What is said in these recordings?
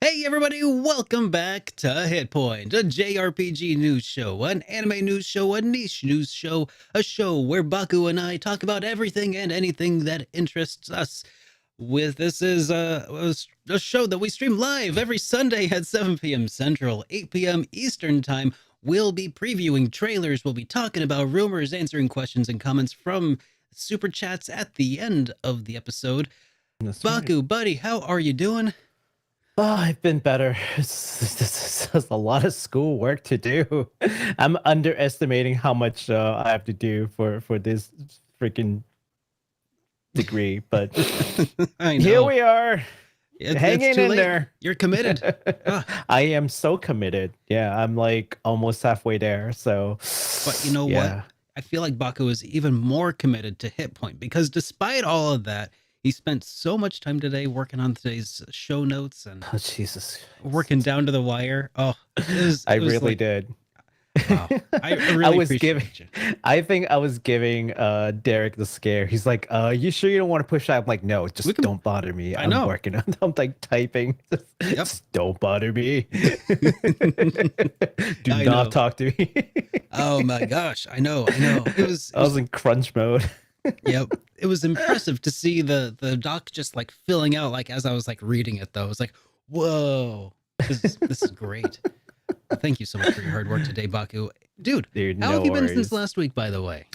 Hey everybody, welcome back to HitPoint, a JRPG news show, an anime news show, a niche news show, a show where Baku and I talk about everything and anything that interests us. This is a show that we stream live every Sunday at 7 p.m. Central, 8 p.m. Eastern Time. We'll be previewing trailers, we'll be talking about rumors, answering questions and comments from super chats at the end of the episode. That's Baku, right. buddy, how are you doing? Oh, I've been better. It's a lot of school work to do. I'm underestimating how much I have to do for this freaking degree, but I here know. we are, It's hanging too in late. there. You're committed. Ah, I am so committed. Yeah, I'm like almost halfway there. So, but you know what? yeah. I feel like Baku is even more committed to HitPoint because despite all of that, he spent so much time today working on today's show notes and Oh, Jesus. working down to the wire. Oh, I it was really like, did. wow. I I really was appreciate giving you. I think I was giving Derek the scare. He's like, you sure you don't want to push out? I'm like, no, We just can, don't bother me. I I'm know. working on I'm like typing. Yep. Just don't bother me. Do I not know. talk to me. Oh my gosh. I know. It I was in crunch mode. yep. It was impressive to see the doc just like filling out like as I was like reading it though. I was like, whoa, this is great. Thank you so much for your hard work today, Baku. Dude, Dude, how no have you been since worries. last week, by the way?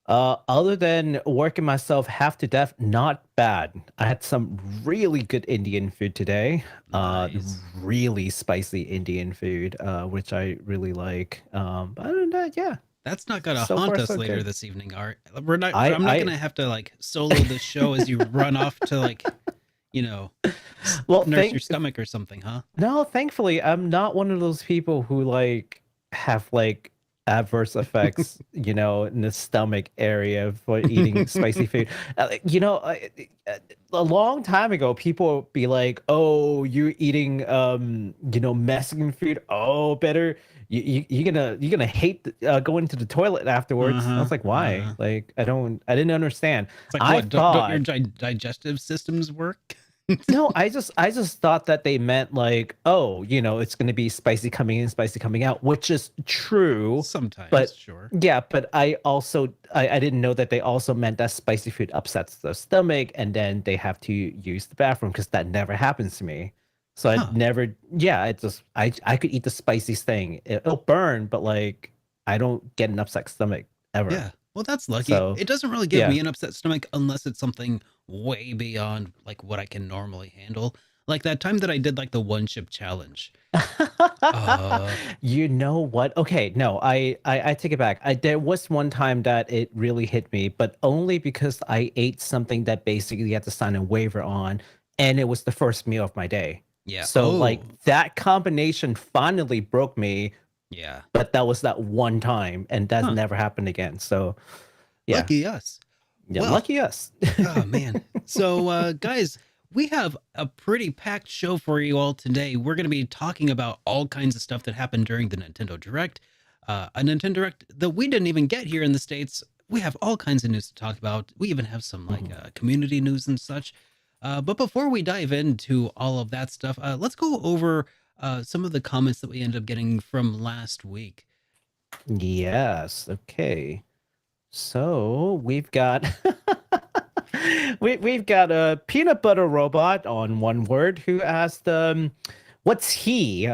Other than working myself half to death, not bad. I had some really good Indian food today. Nice. Really spicy Indian food, which I really like. But other than that, yeah, That's not gonna so haunt far us so later good. this evening, Art. We're not I I'm not I gonna have to like solo this show as you run off to like, you know, well, nurse your stomach or something, huh? no, thankfully, I'm not one of those people who like have like adverse effects, in the stomach area for eating spicy food. A long time ago, people would be like, "Oh, you're eating, Mexican food. Oh, better you're gonna hate going to the toilet afterwards." I Uh-huh. was like, "Why?" Uh-huh. Like, I didn't understand. It's like I what? Don't your thought digestive systems work? no, I just thought that they meant like, oh, it's gonna be spicy coming in, spicy coming out, which is true. Sometimes, But sure. yeah, but I didn't know that they also meant that spicy food upsets the stomach and then they have to use the bathroom because that never happens to me. So I Huh. never, yeah, I could eat the spiciest thing. It'll burn, but like I don't get an upset stomach ever. Yeah. Well, that's lucky. So It doesn't really give yeah. me an upset stomach unless it's something way beyond like what I can normally handle. Like that time that I did like the one chip challenge. Uh, You know what? Okay, no, I take it back. There was one time that it really hit me, but only because I ate something that basically you had to sign a waiver on, and it was the first meal of my day. yeah. So like Oh, that combination finally broke me, yeah. but that was that one time, and that's Huh. never happened again. So yeah, Lucky us. yeah, Well, lucky us. oh man. So guys, we have a pretty packed show for you all today. We're going to be talking about all kinds of stuff that happened during the Nintendo Direct. A Nintendo Direct that we didn't even get here in the States. We have all kinds of news to talk about. We even have some like Mhm. community news and such. But before we dive into all of that stuff, let's go over some of the comments that we ended up getting from last week. Yes. Okay. So we've got we've got a peanut butter robot on one word who asked what's he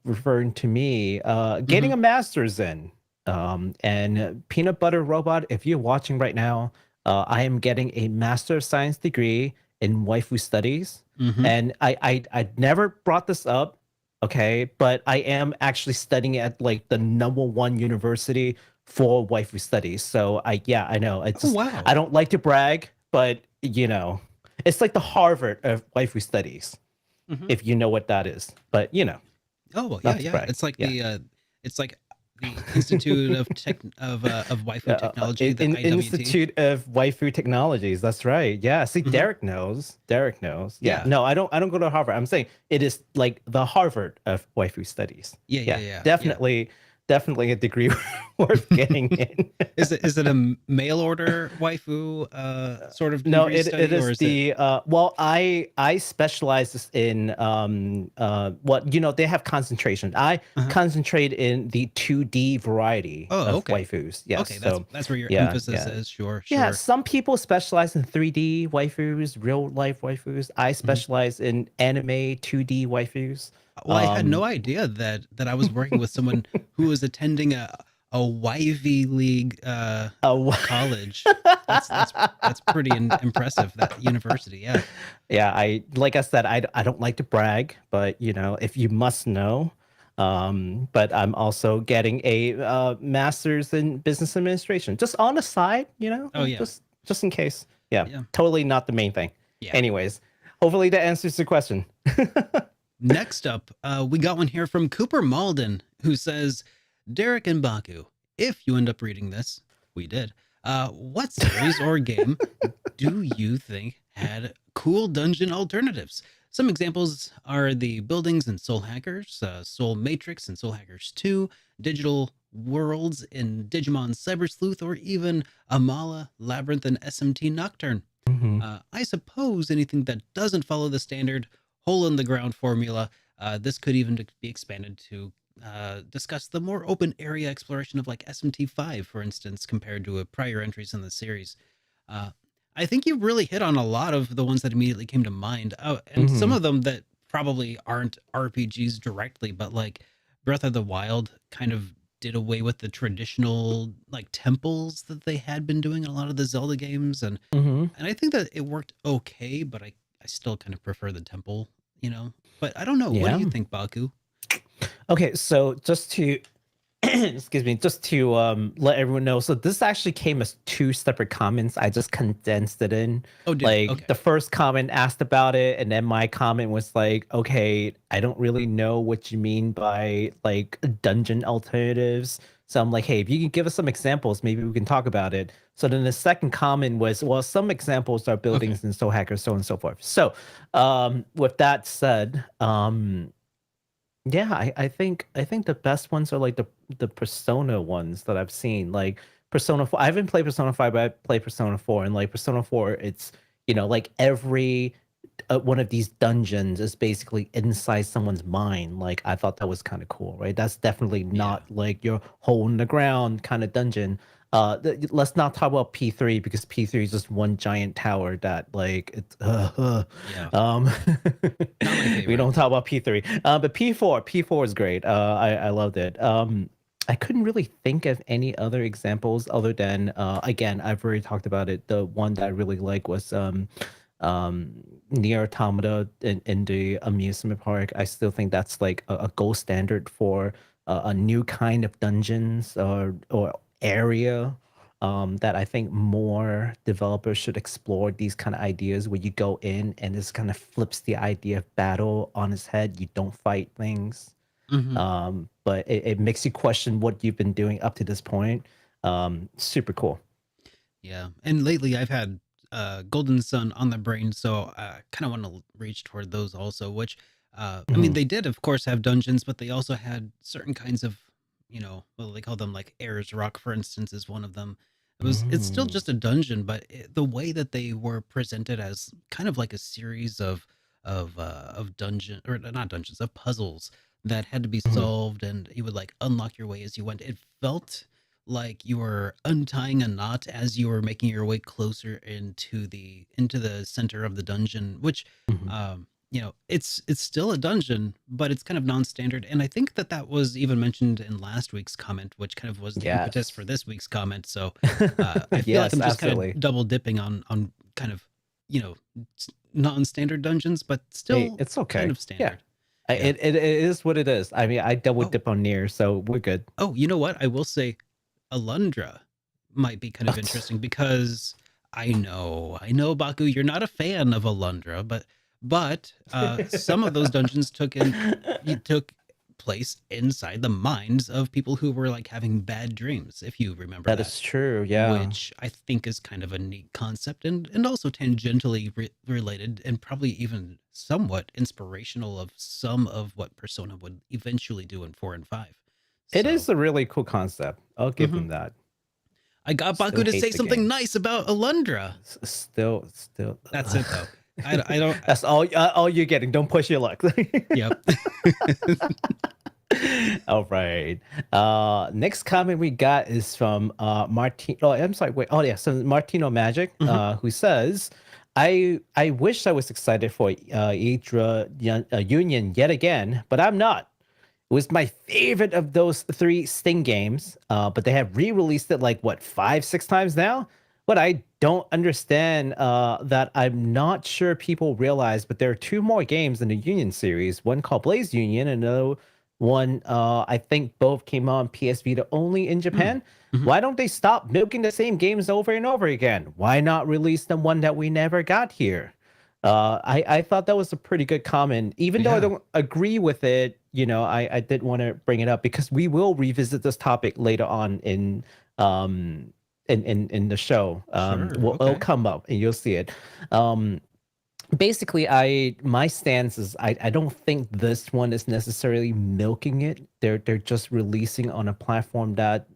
referring to me getting Hmm. a master's in and peanut butter robot, if you're watching right now, I am getting a master of science degree in waifu studies, Hmm. and I never brought this up, okay, but I am actually studying at like the number one university for waifu studies. So yeah, I know. It's Oh just wow. I don't like to brag, but it's like the Harvard of waifu studies, Hmm. if you know what that is. But Oh well, yeah, not to yeah. brag. Yeah. It's like the Institute of Waifu Technology, the IWT. Institute of Waifu Technologies. That's right. Yeah. See, Hmm. Derek knows. Derek knows. Yeah. Yeah, No, I don't go to Harvard. I'm saying it is like the Harvard of waifu studies. yeah, yeah, Yeah. yeah, yeah. Definitely. definitely a degree worth getting in. Is it a mail order waifu sort of No, degree it study, or is is it? the well, I specialize in what they have concentration. I Uh-huh. concentrate in the 2D variety Oh, of okay. waifus. Yes, Okay, that's so that's where your yeah, emphasis yeah. is. Sure, Yeah, sure. some people specialize in 3D waifus, real life waifus. I Mhm. specialize in anime 2D waifus. Well, I had no Um idea that I was working with someone who was attending a Ivy League uh, college. That's pretty impressive. That university, yeah. yeah, I like I said, I don't like to brag, but if you must know, but I'm also getting a master's in business administration, just on the side, Oh yeah, just in case. Yeah, yeah, totally not the main thing. yeah. Anyways, hopefully that answers the question. Next up, we got one here from Cooper Malden, who says, Derek and Baku, if you end up reading this, we did. What series or game do you think had cool dungeon alternatives? Some examples are the buildings in Soul Hackers, Soul Matrix and Soul Hackers 2, Digital Worlds in Digimon Cyber Sleuth, or even Amala, Labyrinth, and SMT Nocturne. Mhm. I suppose anything that doesn't follow the standard hole in the ground formula. This could even be expanded to discuss the more open area exploration of like SMT5, for instance, compared to prior entries in the series. Uh, I think you really hit on a lot of the ones that immediately came to mind, and some Mhm. of them that probably aren't RPGs directly, but like Breath of the Wild kind of did away with the traditional like temples that they had been doing in a lot of the Zelda games, Mhm. and I think that it worked okay, but I still kind of prefer the temple, you know. But I don't know. What do you Yeah. think, Baku? Okay, so just to excuse me, just to let everyone know, so this actually came as two separate comments. I just condensed it in. Oh, did it? Like Okay. the first comment asked about it, and then my comment was like, okay, I don't really know what you mean by like dungeon alternatives. So I'm like, hey, if you can give us some examples, maybe we can talk about it. So then the second comment was, well, some examples are Okay. buildings and so hackers, so on and so forth. So with that said, yeah, I think the best ones are like the Persona ones that I've seen. Like Persona 4. I haven't played Persona 5, but I played Persona 4. And like Persona 4, it's like every one of these dungeons is basically inside someone's mind. Like I thought that was kind of cool, right? That's definitely Yeah. not like your hole in the ground kind of dungeon. Let's not talk about P3 because P3 is just one giant tower that like it's Yeah. um Not my we favorite. don't talk about P3. But P4 is great. I loved it. I couldn't really think of any other examples other than again, I've already talked about it. The one that I really like was Near Automata in the amusement park. I still think that's like a gold standard for a new kind of dungeons or area that I think more developers should explore these kind of ideas where you go in and this kind of flips the idea of battle on its head. You don't fight things, Hmm. but it makes you question what you've been doing up to this point. Super cool. Yeah. And lately, I've had Golden Sun on the brain, so I kind of want to reach toward those also. Which, I mean, Hmm. they did, of course, have dungeons, but they also had certain kinds of, well, they call them like Ayers Rock, for instance, is one of them. It's still Mm. just a dungeon, but the way that they were presented as kind of like a series of dungeon, or not dungeons, of puzzles that had to be Mhm. solved, and you would like unlock your way as you went. It felt like you were untying a knot as you were making your way closer into the center of the dungeon, which Mhm. it's still a dungeon, but it's kind of non-standard. And I think that was even mentioned in last week's comment, which kind of was the impetus for Yes. this week's comment. So I feel like Yes, I'm just kind absolutely. of double dipping on kind of you know non-standard dungeons, but Hey, still it's kind okay. of Yeah. standard. I- Yeah. It is what it is. I mean, I double Oh, dip on near, so we're good. oh, you know what? I will say Alundra might be kind of interesting because I know, Baku, you're not a fan of Alundra, but some of those dungeons took place inside the minds of people who were like having bad dreams, if you remember That that, is true. Yeah. which I think is kind of a neat concept and also tangentially related and probably even somewhat inspirational of some of what Persona would eventually do in 4 and 5. It So is a really cool concept. I'll give mhm. them that. I got Still Baku to say hate the something game. nice about Alundra. Still. That's it though. I don't. That's all you're getting. Don't push your luck. Yep. All right. Next comment we got is from Martin. Oh, I'm sorry. Wait. Oh, yeah. So Martino Magic, Mhm. who says, "I wish I was excited for Union yet again, but I'm not. It was my favorite of those three Sting games, but they have re-released it like what 5, 6 times now. What I don't understand that I'm not sure people realize, but there are two more games in the Union series. One called Blaze Union, and another one I think both came out on PS Vita only in Mm. Japan. Mhm. Why don't they stop milking the same games over and over again? Why not release the one that we never got here? I thought that was a pretty good comment, even though I Yeah. don't agree with it. I did want to bring it up because we will revisit this topic later on um in the show. Sure. It'll Okay. come up and you'll see it. Um, Basically, my stance is I don't think this one is necessarily milking it. They're just releasing on a platform that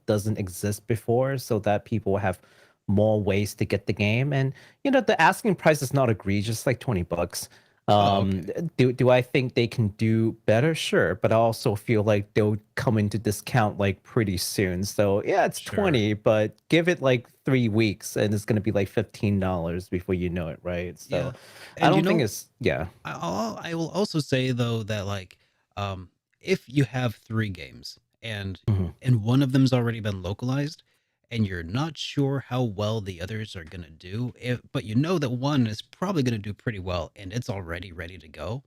doesn't exist before, so that people have more ways to get the game. And the asking price is not egregious, like $20. Oh, okay. Do I think they can do better? Sure, but I also feel like they'll come into discount like pretty soon. So yeah, it's Sure. 20, but give it like 3 weeks and it's gonna be like $15 before you know it, right? Yeah. So I And don't think it's yeah. I will also say though that like um if you have three games Mhm. and one of them's already been localized and you're not sure how well the others are going to do, but you know that one is probably going to do pretty well and it's already ready to go.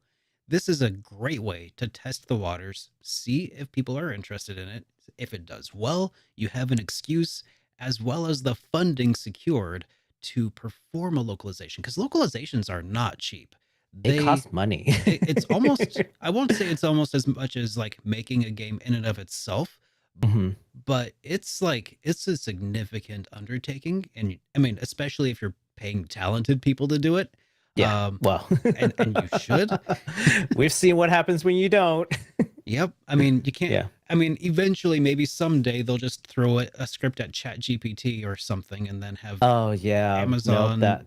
This is a great way to test the waters, see if people are interested in it. If it does well, you have an excuse as well as the funding secured to perform a localization because localizations are not cheap. It They costs money. it's almost, I won't say it's almost as much as like making a game in and of itself, Mhm. but it's like it's a significant undertaking, and I mean, especially if you're paying talented people to do it. Yeah. Well, And you should. we've seen what happens when you don't. Yep. I mean, you can't. Yeah. I mean, eventually, maybe someday they'll just throw a script at Chat GPT or something, and then have Oh yeah. Nope. Amazon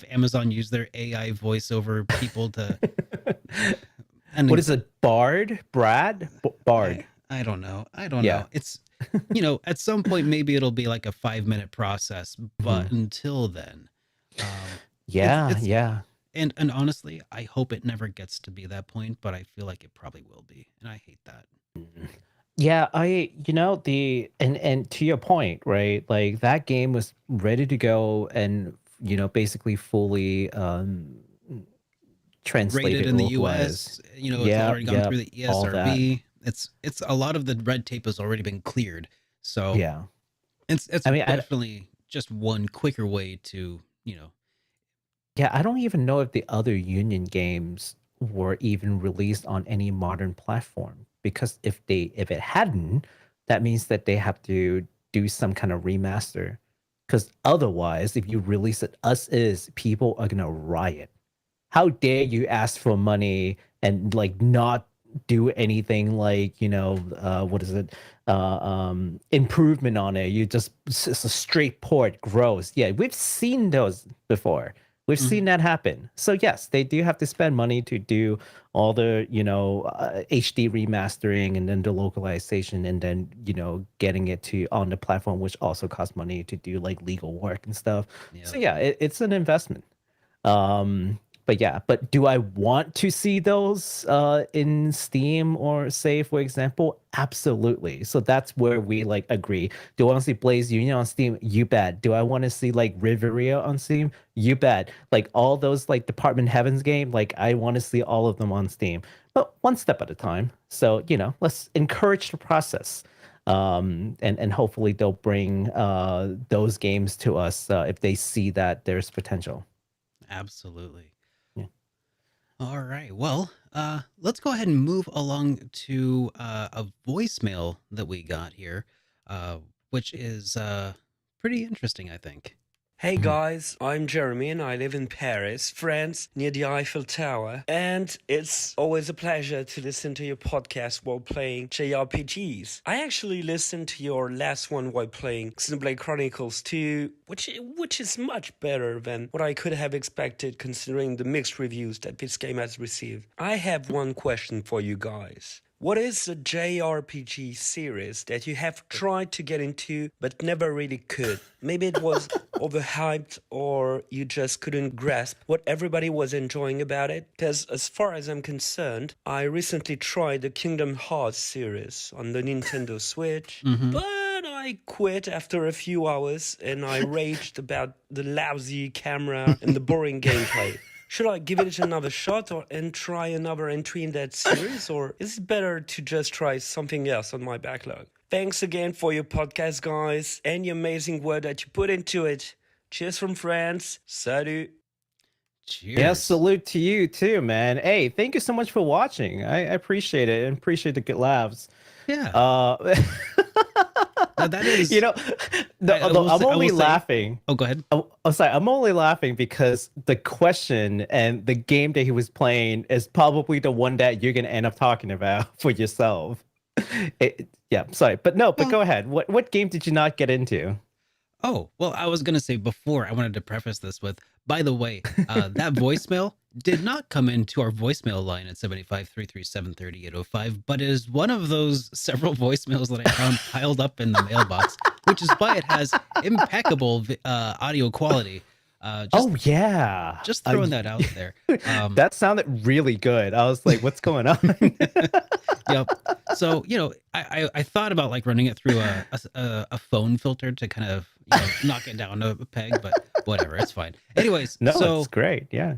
Amazon use their AI voiceover people to. What And is it? Bard? Brad? Bard. I don't know. I don't Yeah. know. It's at some point maybe it'll be like a 5-minute process, but Mhm. until then, um, Yeah. it's Yeah. and honestly, I hope it never gets to be that point, but I feel like it probably will be, and I hate that. Mhm. Yeah, and to your point, right? Like that game was ready to go and basically fully Rated translated in the localized. US, it's Yep, already gone yep, through the all that. ESRB. It's a lot of the red tape has already been cleared. So, Yeah. it's I mean, definitely just one quicker way to, yeah, I don't even know if the other Union games were even released on any modern platform because if it hadn't, that means that they have to do some kind of remaster. Because otherwise, if you release it as is, people are gonna riot. How dare you ask for money and like not do anything like what is it improvement on it? You just it's a straight port, gross. Yeah, we've seen those before. We've seen Mhm. that happen. So yes, they do have to spend money to do all the HD remastering and then the localization and then getting it to on the platform, which also costs money to do like legal work and stuff. Yeah. So yeah, it's an investment. But yeah, but do I want to see those in Steam or say, for example? Absolutely. So that's where we like agree. Do I want to see Blaze Union on Steam? You bet. Do I want to see like Reverie on Steam? You bet. Like all those like Department Heavens game, like I want to see all of them on Steam, but one step at a time. So let's encourage the process. And hopefully they'll bring those games to us if they see that there's potential. Absolutely. Yeah. All right. Well, let's go ahead and move along to a voicemail that we got here, uh, which is pretty interesting, I think. Hey guys, I'm Jeremy and I live in Paris, France, near the Eiffel Tower. And it's always a pleasure to listen to your podcast while playing JRPGs. I actually listened to your last one while playing Xenoblade Chronicles 2, which is much better than what I could have expected considering the mixed reviews that this game has received. I have one question for you guys. What is a JRPG series that you have tried to get into but never really could? Maybe it was overhyped or you just couldn't grasp what everybody was enjoying about it? Because as far as I'm concerned, I recently tried the Kingdom Hearts series on the Nintendo Switch, but I quit after a few hours and I raged about the lousy camera and the boring gameplay. Should I give it another shot and try another entry in that series, or is it better to just try something else on my backlog? Thanks again for your podcast, guys, and the amazing work that you put into it. Cheers from France. Salut. Cheers. Yeah, salute to you too, man. Hey, thank you so much for watching. I appreciate it and appreciate the good laughs. Yeah. That is, you know, I'm only laughing. Oh, go ahead. I'm sorry. I'm only laughing because the question and the game that he was playing is probably the one that you're gonna end up talking about for yourself. Yeah, sorry, but go ahead. What game did you not get into? Oh, well, I was going to say before, I wanted to preface this with, by the way, that voicemail did not come into our voicemail line at 75-337-3805, but is one of those several voicemails that I found piled up in the mailbox, which is why it has impeccable audio quality. Yeah. Just throwing that out there. That sounded really good. I was like, what's going on? Yep. So, I thought about like running it through a phone filter to kind of knock it down a peg, but whatever, it's fine. Anyways, it's great. Yeah.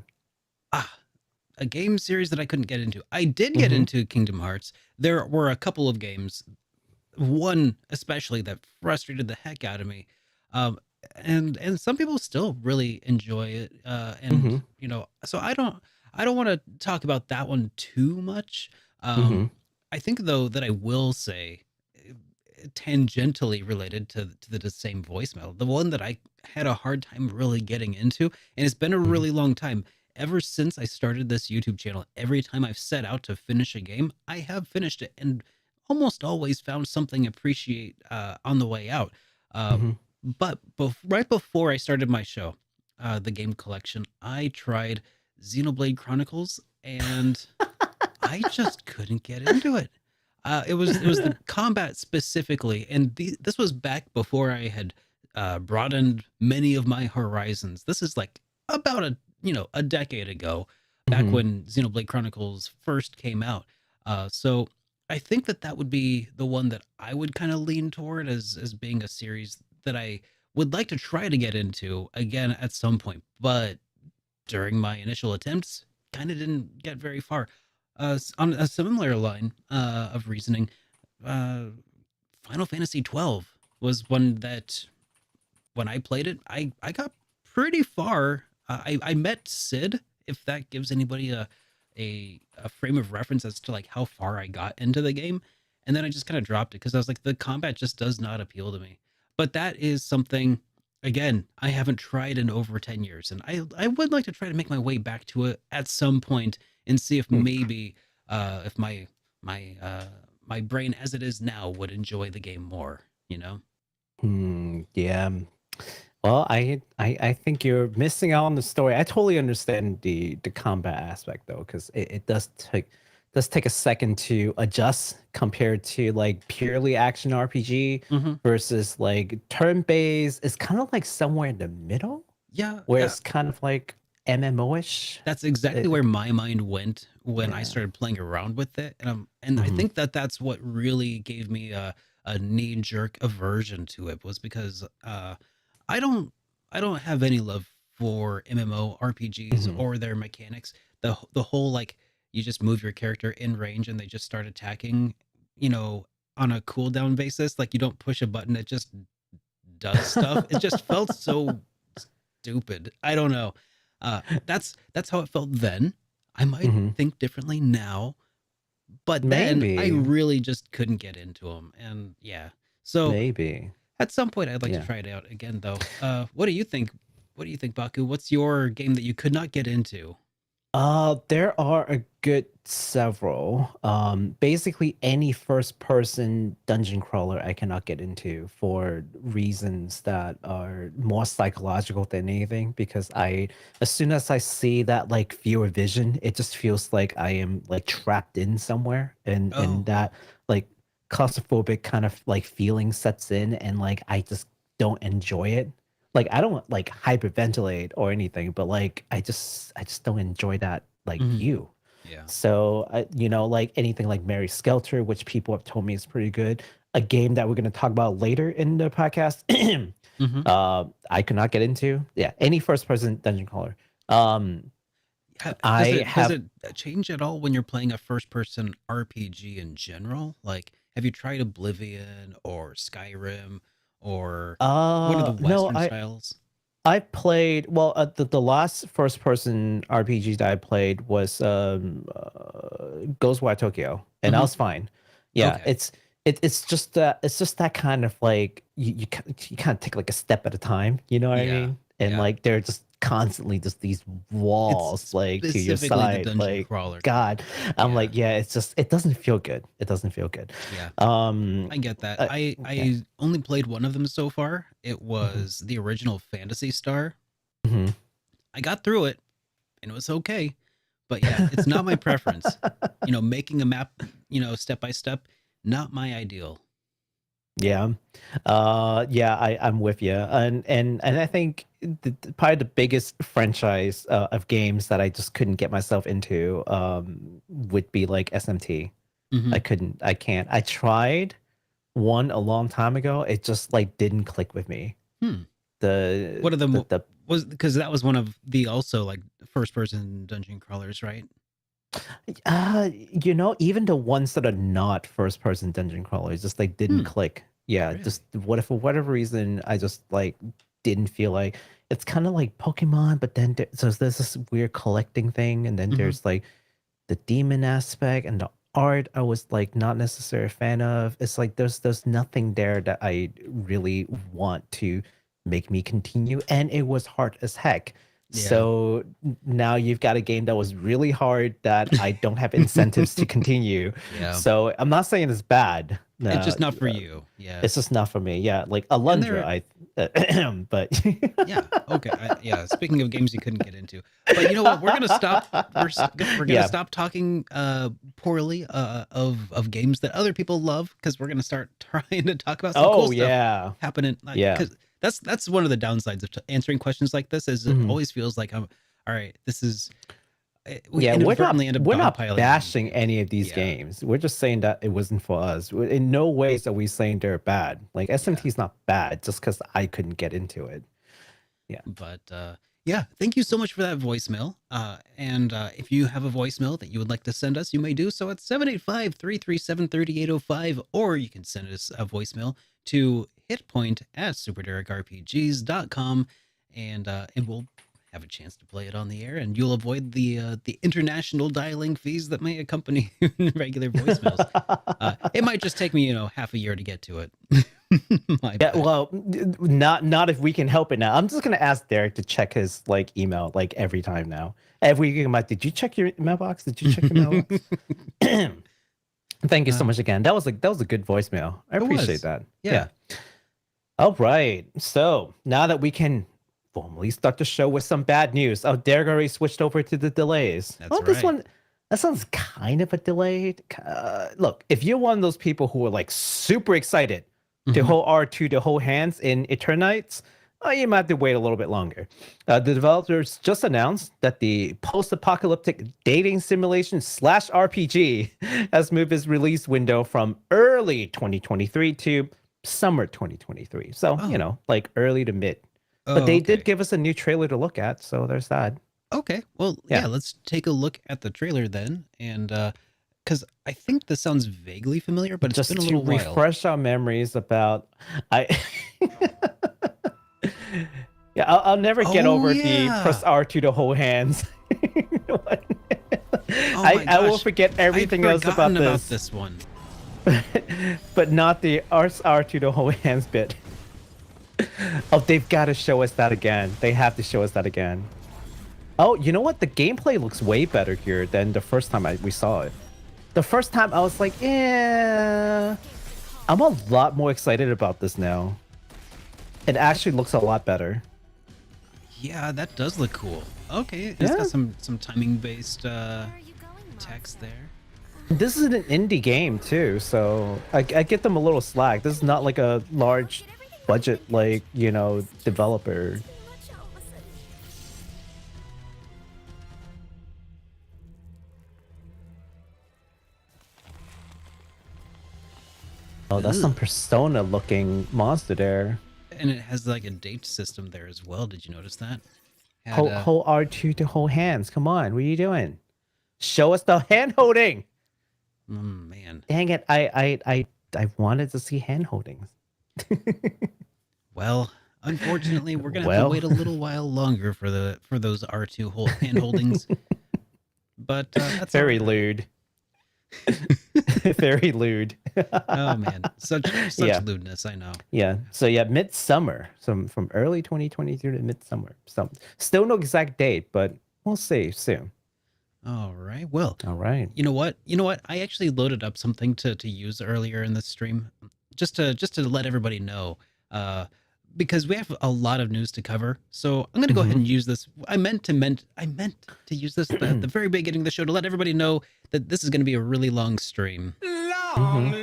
A game series that I couldn't get into. I did get into Kingdom Hearts. There were a couple of games, one especially that frustrated the heck out of me. And some people still really enjoy it. So I don't want to talk about that one too much. I think though that I will say tangentially related to the same voicemail, the one that I had a hard time really getting into, and it's been a really long time. Ever since I started this YouTube channel, every time I've set out to finish a game, I have finished it and almost always found something appreciate on the way out. But right before I started my show, the game collection, I tried Xenoblade Chronicles, and I just couldn't get into it. It was the combat specifically, and this was back before I had broadened many of my horizons. This is like about a decade ago, back when Xenoblade Chronicles first came out. So I think that would be the one that I would kind of lean toward as being a series that I would like to try to get into again at some point. But during my initial attempts, kind of didn't get very far. On a similar line of reasoning, Final Fantasy 12 was one that when I played it, I got pretty far. I met Sid, if that gives anybody a frame of reference as to like how far I got into the game. And then I just kind of dropped it because I was like, the combat just does not appeal to me. But that is something, again, I haven't tried in over 10 years. And I would like to try to make my way back to it at some point and see if maybe if my brain as it is now would enjoy the game more, Yeah. Well, I think you're missing out on the story. I totally understand the combat aspect though, because it does take a second to adjust compared to like purely action RPG versus like turn-based. It's kind of like somewhere in the middle. Yeah. Where it's kind of like MMO-ish. That's exactly where my mind went when I started playing around with it. And I think that's what really gave me a knee-jerk aversion to it, was because I don't have any love for MMO RPGs or their mechanics. The whole like you just move your character in range and they just start attacking, on a cooldown basis. Like you don't push a button, it just does stuff. It just felt so stupid. I don't know. That's how it felt then. I might think differently now, but then I really just couldn't get into them. And yeah, so maybe at some point I'd like to try it out again, though. What do you think What do you think, Baku? What's your game that you could not get into? There are a good several. Basically any first person dungeon crawler I cannot get into for reasons that are more psychological than anything because as soon as I see that like viewer vision, it just feels like I am like trapped in somewhere and Oh. that like claustrophobic kind of like feeling sets in and like I just don't enjoy it. Like I don't like hyperventilate or anything, but like I just don't enjoy that like Mhm. view. Yeah. So like anything like Mary Skelter, which people have told me is pretty good. A game that we're going to talk about later in the podcast. Mhm. I could not get into. Yeah, any first person dungeon crawler. Does I it have change at all when you're playing a first person RPG in general? Like, have you tried Oblivion or Skyrim or one of the no, Western styles? I played the last first person RPG that I played was Ghostwire Tokyo, and that Mhm. was fine. Yeah, Okay. it's just that kind of like you kind of take like a step at a time, you know what I Yeah. mean? And Yeah. like they're just constantly just these It's walls like to your specifically the side, dungeon like crawler. God. I'm Yeah. like, yeah, it's just it doesn't feel good. It doesn't feel good. Yeah. Um, I get that. uh, I yeah. I only played one of them so far. It Mhm, was the original Phantasy Star. mhm. I got through it and it was okay. But yeah, it's not my preference. Making a map, step by step, not my ideal. Yeah. Yeah, I'm with you. And I think probably the biggest franchise of games that I just couldn't get myself into would be like SMT. Hmm. I can't. I tried one a long time ago. It just like didn't click with me. Hmm. The What are the the was because that was one of the also like first person dungeon crawlers, right? even the ones that are not first person dungeon crawlers just like didn't Hmm. click. Yeah, Really? just what if for whatever reason I just like didn't feel like it's kind of like Pokemon, but then so there's this weird collecting thing, and then Hmm. there's like the demon aspect and the art I was like not necessarily a fan of. It's like there's nothing there that I really want to make me continue, and it was hard as heck. Yeah. So now you've got a game that was really hard that I don't have incentives to continue. Yeah. So I'm not saying it's bad. It's No, just not for you. Yeah. it's just not for me. Yeah, like And Alundra, there, but yeah. Okay. Yeah. Speaking of games you couldn't get into, but you know what? We're gonna stop. We're gonna yeah. stop talking poorly of games that other people love because we're gonna start trying to talk about some cool Oh stuff yeah, happening. Like, yeah. because that's one of the downsides of answering questions like this is it Mhm. always feels like I'm all right. This is we Yeah, inadvertently end up we're not dogpiling on bashing you. any of these Yeah. games. We're just saying that it wasn't for us. In no ways are we saying they're bad. Like Yeah. SMT is not bad just because I couldn't get into it. Yeah. But yeah, thank you so much for that voicemail. And if you have a voicemail that you would like to send us, you may do so at 785-337-3805, or you can send us a voicemail to hitpoint at superderekRPGs.com, and we'll have a chance to play it on the air, and you'll avoid the international dialing fees that may accompany regular voicemails. It might just take me, half a year to get to it. My Yeah, bad. well, not if we can help it now. I'm just gonna ask Derek to check his like email like every time now. Every week, I'm like, did you check your mailbox? Did you check your mailbox? Thank you so much again. That was a good voicemail. I It appreciate was. that. Yeah. All right. So now that we can formally start the show with some bad news. Oh, Derek already switched over to the delays. That's Well, this right. one, that sounds kind of a delay. Look, if you're one of those people who are like super excited to Mhm. hold R2 to hold hands in Eternights, you might have to wait a little bit longer. The developers just announced that the post-apocalyptic dating simulation slash RPG has moved its release window from early 2023 to summer 2023. So, Oh. like early to mid. But Oh, they okay. did give us a new trailer to look at, so there's that. Okay. Well, Yeah. yeah, let's take a look at the trailer then. And because I think this sounds vaguely familiar, but it's Just been a to little while. refresh our memories about I Yeah, I'll never get Oh, over the yeah. press R2 to hold hands. Oh I my will gosh. forget everything I'd else forgotten about about this, this one. but not the R2 to hold hands bit. Oh, they've got to show us that again. They have to show us that again. Oh, you know what? The gameplay looks way better here than the first time we saw it. The first time I was like, yeah. I'm a lot more excited about this now. It actually looks a lot better. Yeah, that does look cool. Okay, it's got some timing-based text there. This is an indie game too, so I get them a little slack. This is not like a large budget, like, you know, developer. Oh, that's some Persona looking monster there. And it has like a date system there as well. Did you notice that? Hold R2 to hold hands. Come on, what are you doing? Show us the hand holding. Man. Dang it! I wanted to see hand holdings. Well, unfortunately, we're gonna have to wait a little while longer for those R2 hand holdings. But that's very lewd. Very lewd. Oh man, such lewdness, I know. Yeah. So yeah, midsummer. From early 2023 to midsummer. Still no exact date, but we'll see soon. All right. Well. All right. You know what? I actually loaded up something to use earlier in the stream, just to let everybody know, because we have a lot of news to cover. So I'm gonna go ahead and use this. I meant to use this at the very beginning of the show to let everybody know that this is going to be a really long stream. Long.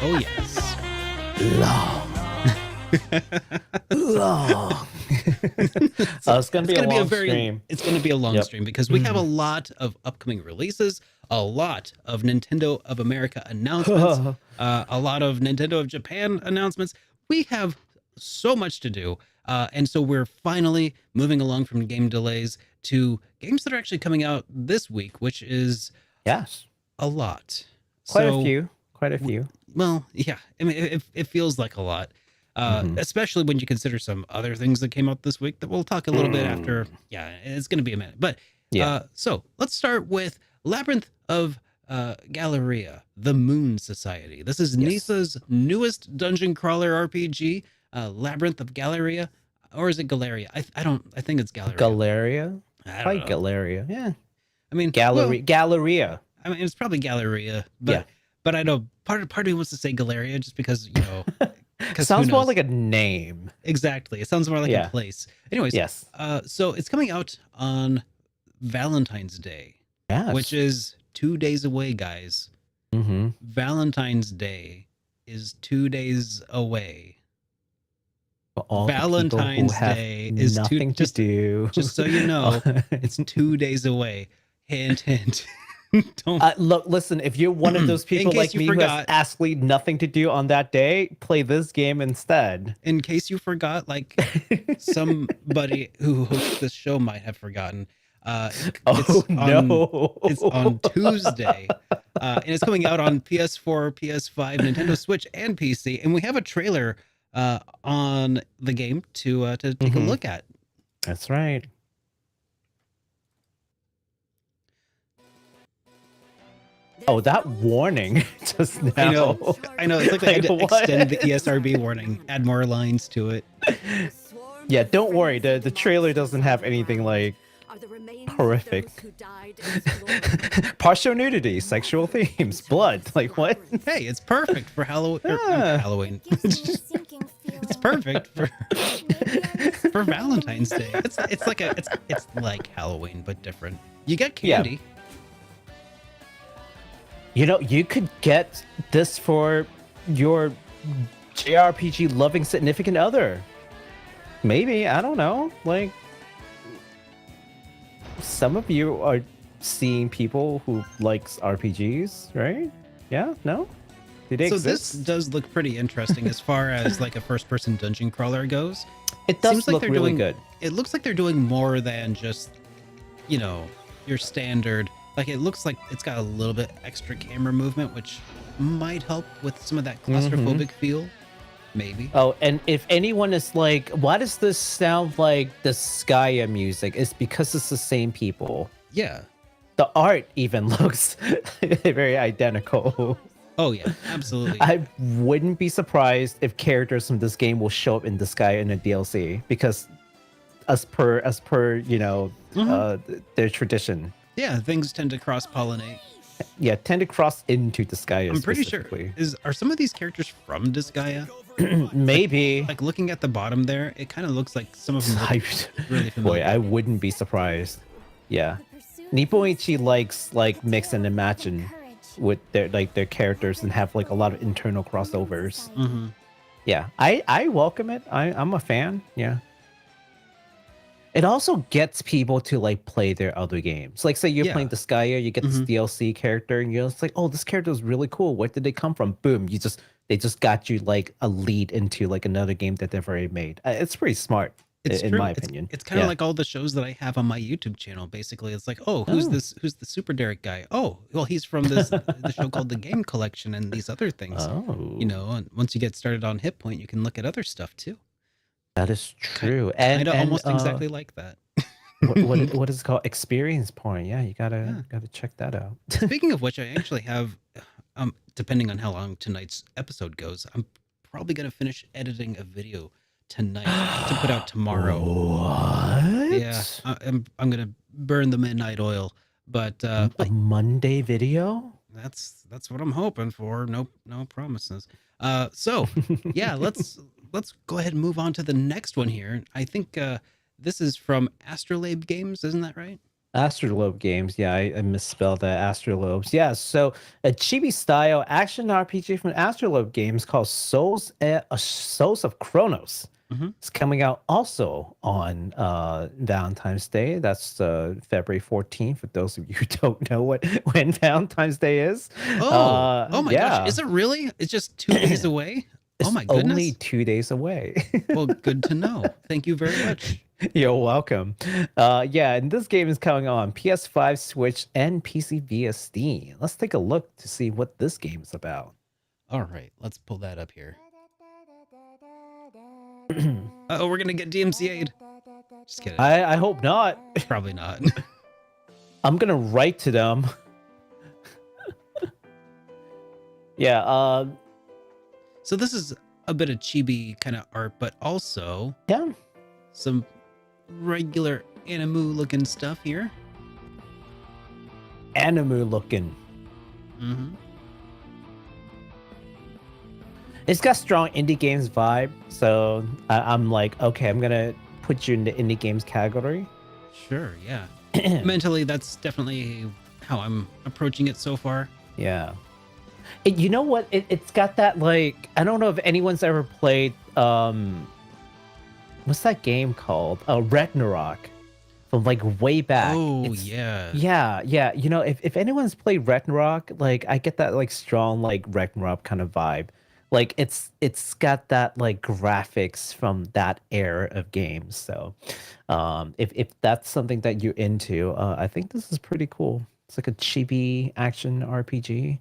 Oh yes. Long. So it's gonna be a long stream. It's gonna be a long stream because we have a lot of upcoming releases, a lot of Nintendo of America announcements, a lot of Nintendo of Japan announcements. We have so much to do. And so we're finally moving along from game delays to games that are actually coming out this week, which is a lot. Quite a few. Well, yeah. I mean, it feels like a lot, especially when you consider some other things that came out this week that we'll talk a little bit after. Yeah, it's going to be a minute. But so let's start with Labyrinth of Galleria, the Moon Society. This is NISA's newest dungeon crawler RPG. Labyrinth of Galleria, or is it Galleria? I think it's Galleria. Galleria? I don't know. Galleria. Yeah. I mean, Galleria. I mean, it's probably Galleria, but I know part of me wants to say Galleria just because, you know, sounds more like a name. Exactly. It sounds more like a place. Anyways, so it's coming out on Valentine's Day, which is 2 days away, guys. Valentine's Day is 2 days away. Valentine's Day is just so you know, it's 2 days away. Hint, hint. Don't look. Listen, if you're one of those people like me who has absolutely nothing to do on that day, play this game instead. In case you forgot, like somebody who hosts this show might have forgotten. It's on Tuesday, and it's coming out on PS4, PS5, Nintendo Switch, and PC. And we have a trailer on the game to take a look at. That's right. Oh, that warning just now. I know. It's like they had to extend the ESRB warning, add more lines to it. Yeah, don't worry. The trailer doesn't have anything like horrific. Partial nudity, sexual themes, blood. Like what? Hey, it's perfect for Halloween. It's perfect for Valentine's Day. It's like Halloween but different. You get candy. Yeah. You know, you could get this for your JRPG loving significant other. Maybe, I don't know. Like, some of you are seeing people who likes RPGs, right? Yeah? No? Do they exist? This does look pretty interesting as far as like a first-person dungeon crawler goes. It does look really good. It looks like they're doing more than just, you know, your standard. Like, it looks like it's got a little bit extra camera movement, which might help with some of that claustrophobic feel. Maybe. Oh, and if anyone is like, why does this sound like the Skya music? It's because it's the same people. Yeah. The art even looks very identical. Oh yeah, absolutely. I wouldn't be surprised if characters from this game will show up in Disgaea in a DLC because, as per their tradition, Yeah, things tend to cross pollinate. yeah, tend to cross into Disgaea. I'm pretty sure. specifically. Are some of these characters from Disgaea? Maybe. Like looking at the bottom there, it kind of looks like some of them look really familiar. Boy, I wouldn't be surprised. Yeah, Nipponichi likes like mix and imagine with their characters and have like a lot of internal crossovers. Mm-hmm. Yeah, I welcome it. I'm a fan. Yeah. It also gets people to like play their other games. Like say you're Yeah. playing Disgaea, you get this DLC character, and you're just like, oh, this character is really cool. Where did they come from? Boom, they just got you like a lead into like another game that they've already made. It's pretty smart, It's in true. my It's- opinion. It's kind of Yeah. like all the shows that I have on my YouTube channel. Basically, it's like, oh, who's this? Who's the Super Derek guy? Oh, well, he's from the show called The Game Collection and these other things. Oh, You know, and once you get started on HitPoint, you can look at other stuff too. that is true. And Almost exactly like that. what is it called? Experience point. Yeah, you gotta check that out. Speaking of which, I actually have, depending on how long tonight's episode goes, I'm probably gonna finish editing a video tonight to put out tomorrow. What? Yeah, I'm gonna burn the midnight oil, but A Monday video? that's what I'm hoping for. No promises. So yeah, let's go ahead and move on to the next one here. I think this is from Astrolabe Games, isn't that right? Astrolabe Games. Yeah, I misspelled that. Astrolabes. Yeah, so a chibi style action RPG from Astrolabe Games called Souls of Chronos. Mhm. It's coming out also on Valentine's Day. That's February 14th. For those of you who don't know when Valentine's Day is. Oh my yeah. gosh, is it really? It's just 2 days away. It's Oh my goodness. only 2 days away. Well, good to know. Thank you very much. You're welcome. Yeah, and this game is coming on PS5, Switch, and PC via Steam. Let's take a look to see what this game is about. All right, let's pull that up here. Oh, we're gonna get DMCA'd. Just kidding. I hope not. Probably not. I'm gonna write to them. Yeah. So this is a bit of chibi kind of art, but also Yeah. some regular anime looking stuff here. Anime looking. Mm-hmm. It's got strong indie games vibe, so I'm like, okay, I'm gonna put you in the indie games category. Sure, yeah. Mentally, that's definitely how I'm approaching it so far. Yeah. You know what? It's got that like, I don't know if anyone's ever played what's that game called? Ragnarok. From like way back. Oh, It's- yeah. Yeah. You know, if anyone's played Ragnarok, like I get that like strong like Ragnarok kind of vibe. Like it's got that like graphics from that era of games. So if that's something that you're into, I think this is pretty cool. It's like a chibi action RPG.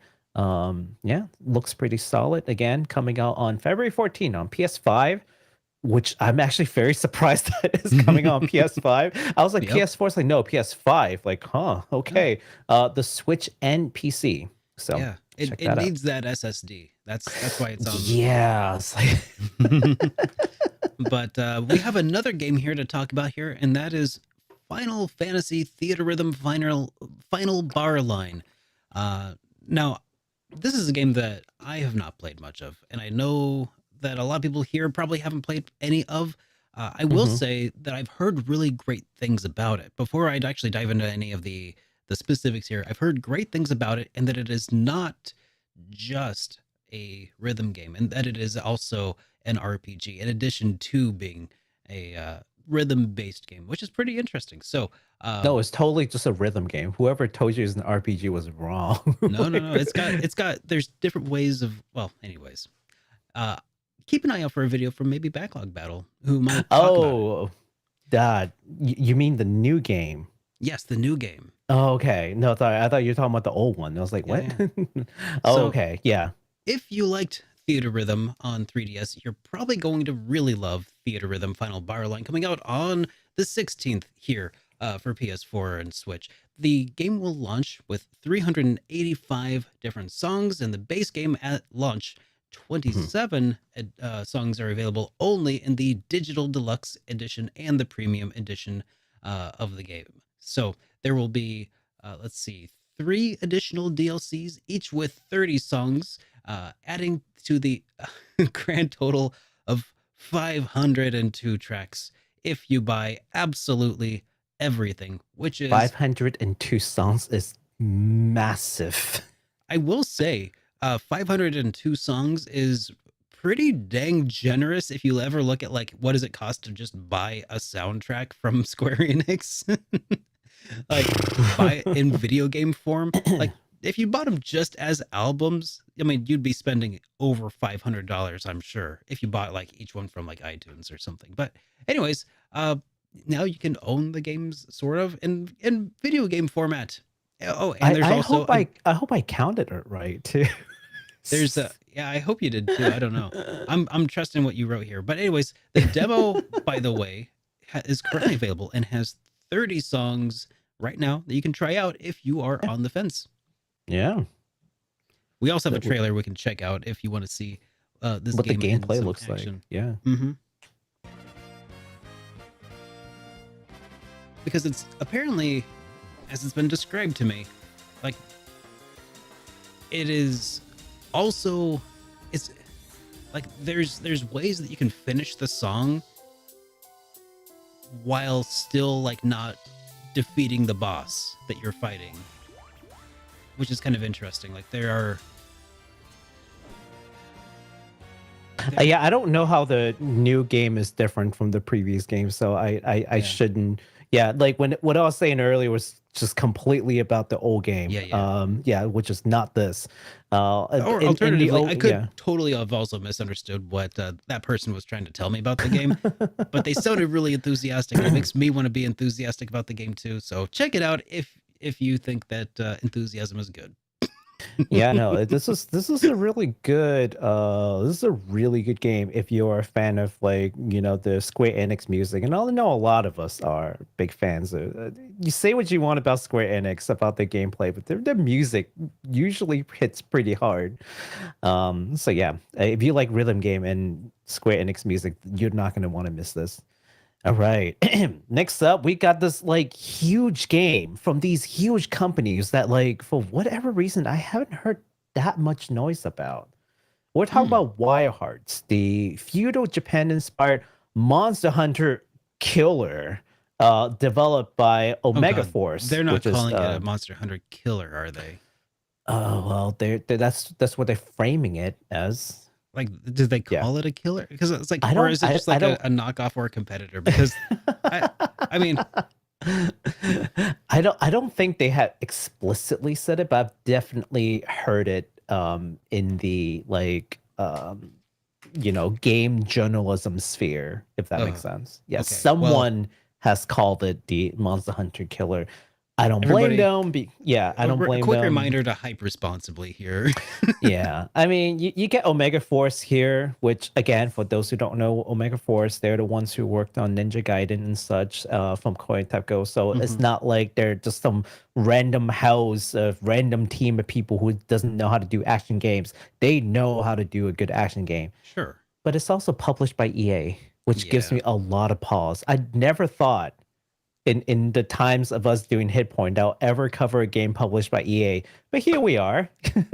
Yeah, looks pretty solid. Again, coming out on February 14 on PS5, which I'm actually very surprised that it's coming on PS5. I was like, Yep. PS4 is like, no, PS5. Like, huh, okay. The Switch and PC. So Yeah. It check that out. needs that SSD. That's why it's on. Yeah, it's like But we have another game here to talk about here, and that is Final Fantasy Theatrhythm Final Bar Line. Now, this is a game that I have not played much of, and I know that a lot of people here probably haven't played any of. I will Mhm. say that I've heard really great things about it. Before I'd actually dive into any of the specifics here, I've heard great things about it, and that it is not just a rhythm game, and that it is also an RPG in addition to being a rhythm-based game, which is pretty interesting. So, no, it's totally just a rhythm game. Whoever told you it's an RPG was wrong. no, it's got. There's different ways of. Well, anyways, keep an eye out for a video from maybe Backlog Battle, who might talk about it. Oh, Dad, you mean the new game? Yes, the new game. Oh, okay. No, sorry. I thought you were talking about the old one. I was like, what? Yeah, Oh, So- okay. Yeah. If you liked Theatrhythm on 3DS, you're probably going to really love Theatrhythm Final Bar Line, coming out on the 16th here. for PS4 and Switch. The game will launch with 385 different songs, and the base game at launch, 27 songs are available only in the digital deluxe edition and the premium edition of the game. So there will be, let's see, 3 additional DLCs, each with 30 songs, adding to the grand total of 502 tracks if you buy absolutely everything, which is 502 songs is massive. I will say 502 songs is pretty dang generous if you ever look at like what does it cost to just buy a soundtrack from Square Enix. Like buy in video game form. Like if you bought them just as albums, I mean, you'd be spending over $500, I'm sure, if you bought like each one from like iTunes or something. But anyways, now you can own the games sort of in video game format. Oh, and there's also I hope I counted it right too. there's a yeah, I hope you did too. I don't know. I'm trusting what you wrote here. But anyways, the demo, by the way, is currently available and has 30 songs right now that you can try out if you are on the fence. Yeah. We also have a trailer we can check out if you want to see this what game the in gameplay some looks action. like. Yeah. Mm-hmm. Because it's apparently, as it's been described to me, like it is also, it's like there's ways that you can finish the song while still like not defeating the boss that you're fighting, which is kind of interesting. Like there are yeah, I don't know how the new game is different from the previous game, so I shouldn't. Yeah, like what I was saying earlier was just completely about the old game. Yeah. Which is not this. Or alternatively, I could totally have also misunderstood what that person was trying to tell me about the game, but they sounded really enthusiastic. It makes me want to be enthusiastic about the game too. So check it out if you think that enthusiasm is good. Yeah, no, this is a really good game if you're a fan of like, you know, the Square Enix music. And I know a lot of us are big fans of you say what you want about Square Enix about their gameplay, but their music usually hits pretty hard. So yeah, if you like rhythm game and Square Enix music, you're not going to want to miss this. All right. Next up, we got this like huge game from these huge companies that like for whatever reason I haven't heard that much noise about. We're talking about Wirehearts, the feudal Japan-inspired Monster Hunter killer, developed by Omega Force. They're not calling it a Monster Hunter killer, are they? Oh well, that's what they're framing it as. Like, did they call it a killer? Because it's like, or is it just like a knockoff or a competitor? Because I mean, I don't think they had explicitly said it, but I've definitely heard it in the like you know, game journalism sphere, if that makes sense. Yes, okay. Someone has called it the Monster Hunter killer. I don't blame them. I don't blame them. A quick reminder to hype responsibly here. Yeah. I mean, you get Omega Force here, which, again, for those who don't know, Omega Force, they're the ones who worked on Ninja Gaiden and such from Koei Tepco. So it's not like they're just some random house of random team of people who doesn't know how to do action games. They know how to do a good action game. Sure. But it's also published by EA, which gives me a lot of pause. I never thought in the times of us doing HitPoint, I'll ever cover a game published by EA. But here we are.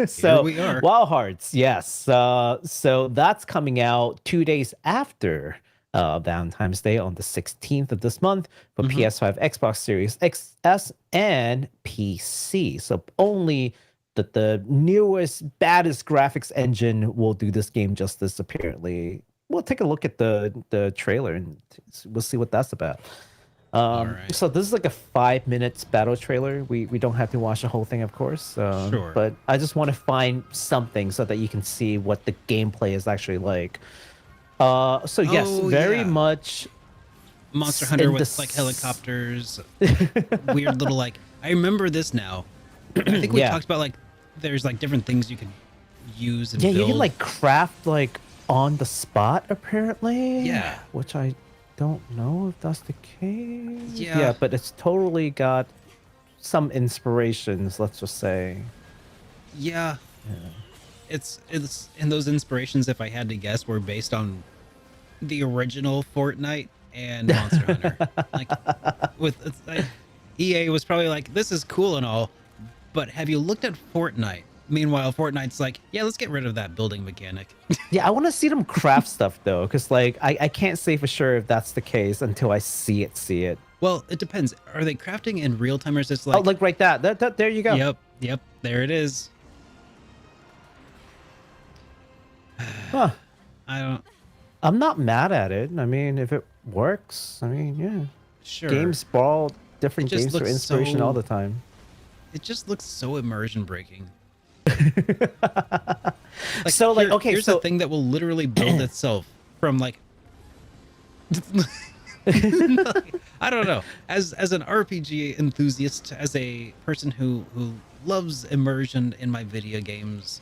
So here we are. Wild Hearts, yes. So that's coming out 2 days after Valentine's Day on the 16th of this month for PS5, Xbox Series XS, and PC. So only the newest, baddest graphics engine will do this game justice, apparently. We'll take a look at the trailer and we'll see what that's about. So this is like a 5 minutes battle trailer. We don't have to watch the whole thing, of course. Sure. But I just want to find something so that you can see what the gameplay is actually like. So yes, very much Monster Hunter with like helicopters, weird little like. I remember this now. I think we talked about like there's like different things you can use and build. You can like craft like on the spot apparently. Yeah, which I don't know if that's the case. Yeah. But it's totally got some inspirations, let's just say. Yeah. It's and those inspirations, if I had to guess, were based on the original Fortnite and Monster Hunter. Like EA was probably like, this is cool and all, but have you looked at Fortnite? Meanwhile, Fortnite's like, yeah, let's get rid of that building mechanic. Yeah, I want to see them craft stuff though, because like I can't say for sure if that's the case until I see it. Well, it depends. Are they crafting in real time, or is this like? Oh, like right that there you go. Yep, there it is. Huh. I'm not mad at it. I mean, if it works, I mean, yeah. Sure. Games borrow different It just games for looks inspiration so- all the time. It just looks so immersion breaking. So, like, okay, here's so a thing that will literally build itself from like. I don't know. As an RPG enthusiast, as a person who loves immersion in my video games,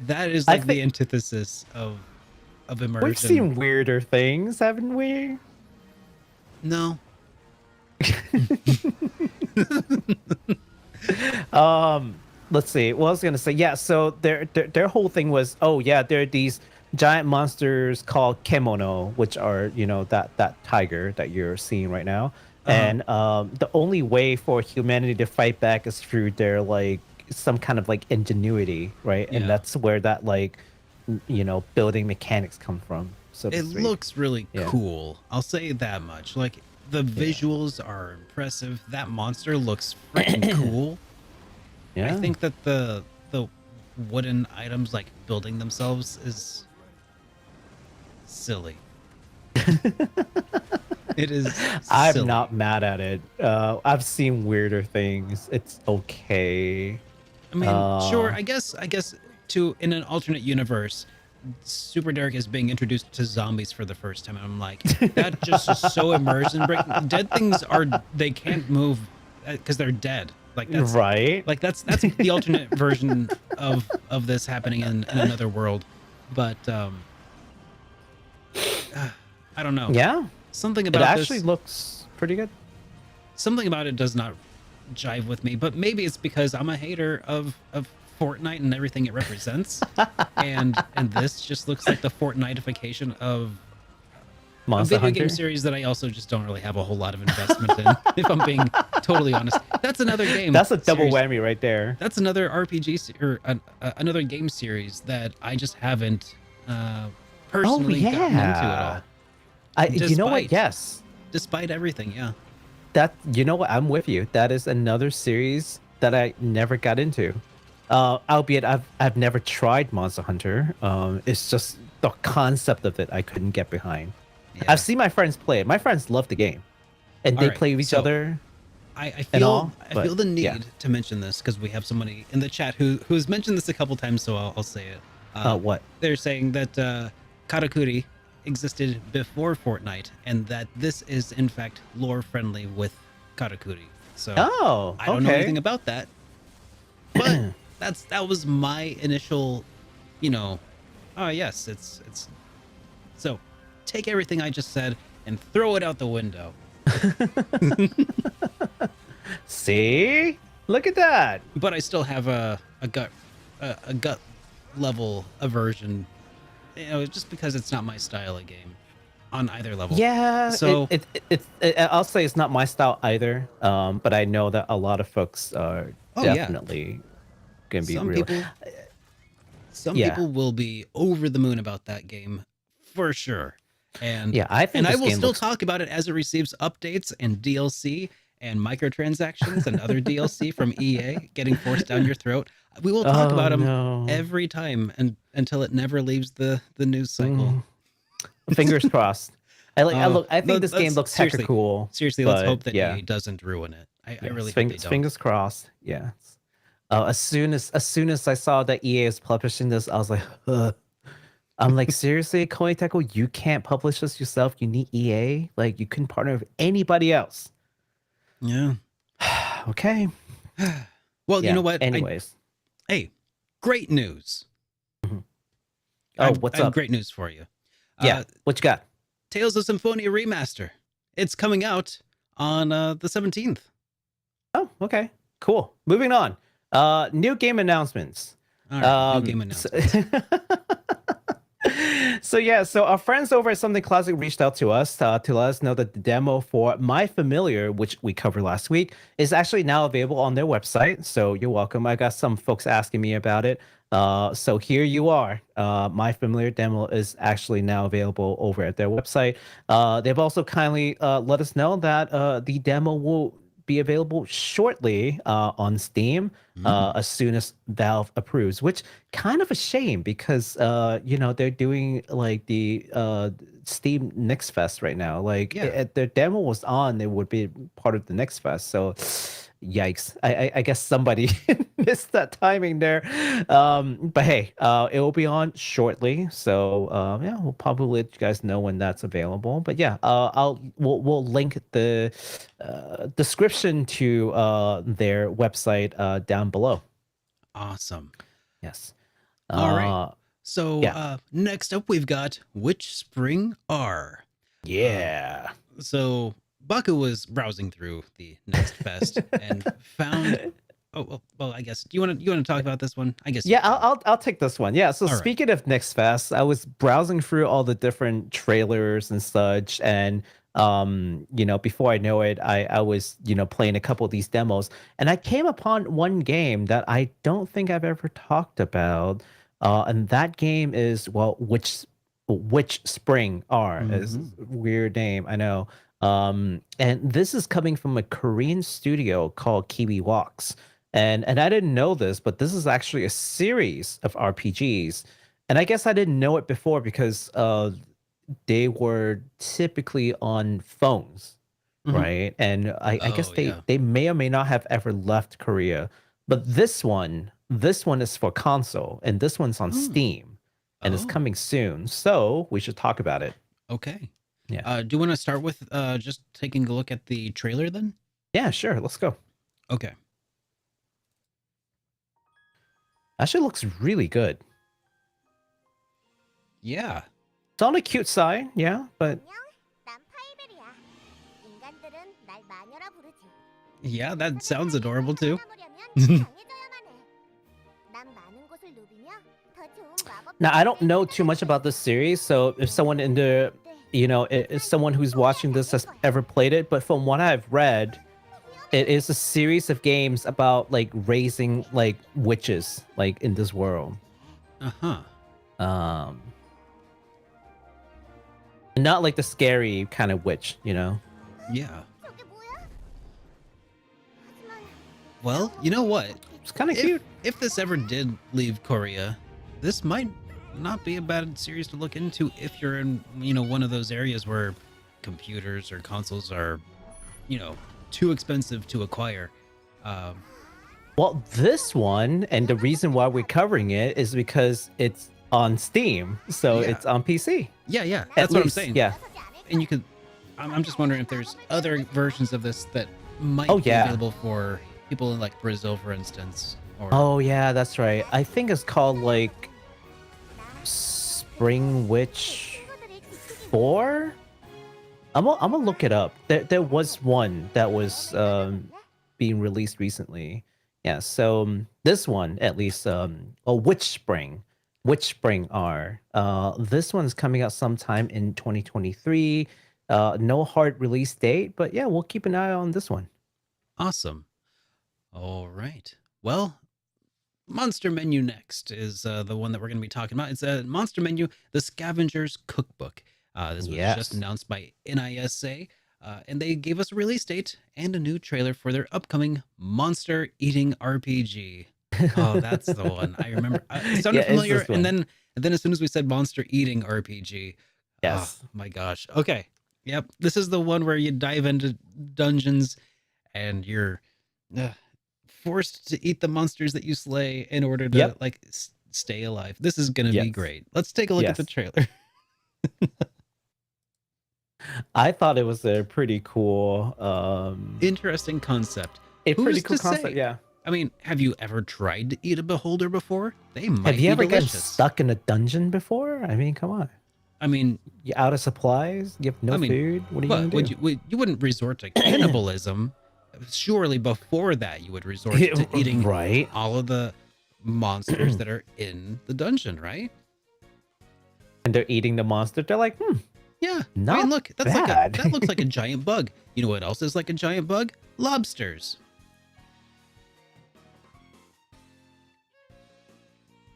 that is like the antithesis of immersion. we've seen weirder things, haven't we? No. Let's see. Well, I was gonna say, yeah. So their whole thing was, oh yeah, there are these giant monsters called kemono, which are that tiger that you're seeing right now, and the only way for humanity to fight back is through their like some kind of like ingenuity, right? And that's where that like building mechanics come from. So It looks really cool. I'll say that much. Like the visuals are impressive. That monster looks freaking cool. Yeah. I think that the wooden items like building themselves is silly. It is I'm silly. not mad at it. I've seen weirder things. It's okay. I mean, sure, I guess in an alternate universe, Super Derek is being introduced to zombies for the first time, and I'm like, that just is so immersion breaking. Dead things they can't move because they're dead. Like that's right. Like that's the alternate version of this happening in another world. But I don't know. Yeah. Something It about actually this, looks pretty good. something about it does not jive with me, but maybe it's because I'm a hater of Fortnite and everything it represents. and this just looks like the Fortniteification of a Monster video Hunter. game series that I also just don't really have a whole lot of investment in, if I'm being totally honest. That's another game. That's a double series. whammy right there. That's another RPG or another game series that I just haven't personally gotten into at all. You know what? Despite- Yes. Despite everything, yeah. You know what? I'm with you. That is another series that I never got into. Albeit I've never tried Monster Hunter. It's just the concept of it I couldn't get behind. Yeah. I've seen my friends play it. My friends love the game, and they Alright, play with each so other. I and feel all, I but, feel the need yeah. to mention this because we have somebody in the chat who's mentioned this a couple times, so I'll say it. What? They're saying that Katakuri existed before Fortnite, and that this is in fact lore friendly with Katakuri. So Oh, I don't know okay. anything about that, but that was my initial, oh yes, it's so take everything I just said and throw it out the window. See? Look at that. But I still have a gut level aversion, just because it's not my style of game on either level. Yeah. So I'll say it's not my style either. But I know that a lot of folks are definitely gonna be real. Some Yeah. people will be over the moon about that game for sure. And Yeah, I think and I this will game still looks- talk about it as it receives updates and DLC and microtransactions and other DLC from EA getting forced down your throat. We will talk about them no. every time until it never leaves the news cycle. Fingers crossed. I think this game let's- looks hecka seriously- cool. Seriously, let's but, hope that yeah. EA doesn't ruin it. I Yeah, really hope they don't. fingers crossed. Yeah. As soon as I saw that EA is publishing this, I was like, ugh. I'm like, seriously, Koei Tecmo, you can't publish this yourself. You need EA. Like, you couldn't partner with anybody else. Yeah. Okay. Well, Yeah, you know what? Anyways. Hey, great news. Oh, what's I have up? great news for you. Yeah. What you got? Tales of Symphonia Remaster. It's coming out on the 17th. Oh, okay. Cool. Moving on. New game announcements. All right, new game announcements. So our friends over at Something Classic reached out to us to let us know that the demo for My Familiar, which we covered last week, is actually now available on their website. So you're welcome. I got some folks asking me about it. So here you are. My Familiar demo is actually now available over at their website. They've also kindly let us know that the demo will be available shortly on Steam as soon as Valve approves, which kind of a shame because they're doing like the Steam Next Fest right now. Like if their demo was on, it would be part of the Next Fest. So yikes. I guess somebody missed that timing there. But hey, it will be on shortly. So we'll probably let you guys know when that's available. But yeah, we'll link the description to their website down below. Awesome. Yes. All right. So next up, we've got WitchSpring R. Yeah. So Baku was browsing through the Next Fest and found. Oh well, I guess. Do you want to talk about this one? I guess. Yeah, I'll take this one. Yeah. So All speaking of Next Fest, I was browsing through all the different trailers and such, and before I know it, I was playing a couple of these demos, and I came upon one game that I don't think I've ever talked about, and that game is WitchSpring R. Is a weird name, I know. And this is coming from a Korean studio called Kiwi Walks. And I didn't know this, but this is actually a series of RPGs. And I guess I didn't know it before because they were typically on phones, right? And I guess they may or may not have ever left Korea. But this one is for console, and this one's on Steam, and it's coming soon. So we should talk about it. Okay. Yeah. Do you want to start with just taking a look at the trailer then? Yeah, sure. Let's go. Okay. Actually looks really good. Yeah. It's on the cute side, yeah, but yeah, that sounds adorable too. Now I don't know too much about this series, so if someone in the if someone who's watching this has ever played it, but from what I've read, it is a series of games about like raising like witches like in this world. Not like the scary kind of witch, Yeah. Well, you know what? It's kind of cute. If this ever did leave Korea, this might not be a bad series to look into if you're in, one of those areas where computers or consoles are, too expensive to acquire. Well, this one, and the reason why we're covering it is because it's on Steam, so it's on PC. Yeah. That's what I'm saying. Yeah. And you could, I'm just wondering if there's other versions of this that might be available for people in like Brazil, for instance. Or... Oh yeah, that's right. I think it's called like Spring Witch 4. I'm gonna look it up. There was one that was being released recently. Yeah, so this one at least, WitchSpring R. This one's coming out sometime in 2023. No hard release date, but yeah, we'll keep an eye on this one. Awesome. All right. Well, Monster Menu next is the one that we're going to be talking about. It's a Monster Menu, the Scavenger's Cookbook. This was just announced by NISA, and they gave us a release date and a new trailer for their upcoming Monster Eating RPG. Oh, that's the one. I remember. It sounded familiar, and then as soon as we said Monster Eating RPG, yes, oh my gosh. Okay, yep. This is the one where you dive into dungeons, and you're forced to eat the monsters that you slay in order to stay alive. This is gonna be great. Let's take a look at the trailer. I thought it was a pretty cool, interesting concept. Pretty cool concept, yeah. I mean, have you ever tried to eat a beholder before? They might Have you be ever delicious. gotten stuck in a dungeon before? I mean, come on. I mean, You're out of supplies. You have no I mean, food. What are you but gonna do? you wouldn't resort to cannibalism. Surely before that, you would resort to eating Right. all of the monsters that are in the dungeon, right? And they're eating the monster. They're like, Yeah. I not mean, look, that's bad. that looks like a giant bug. You know what else is like a giant bug? Lobsters.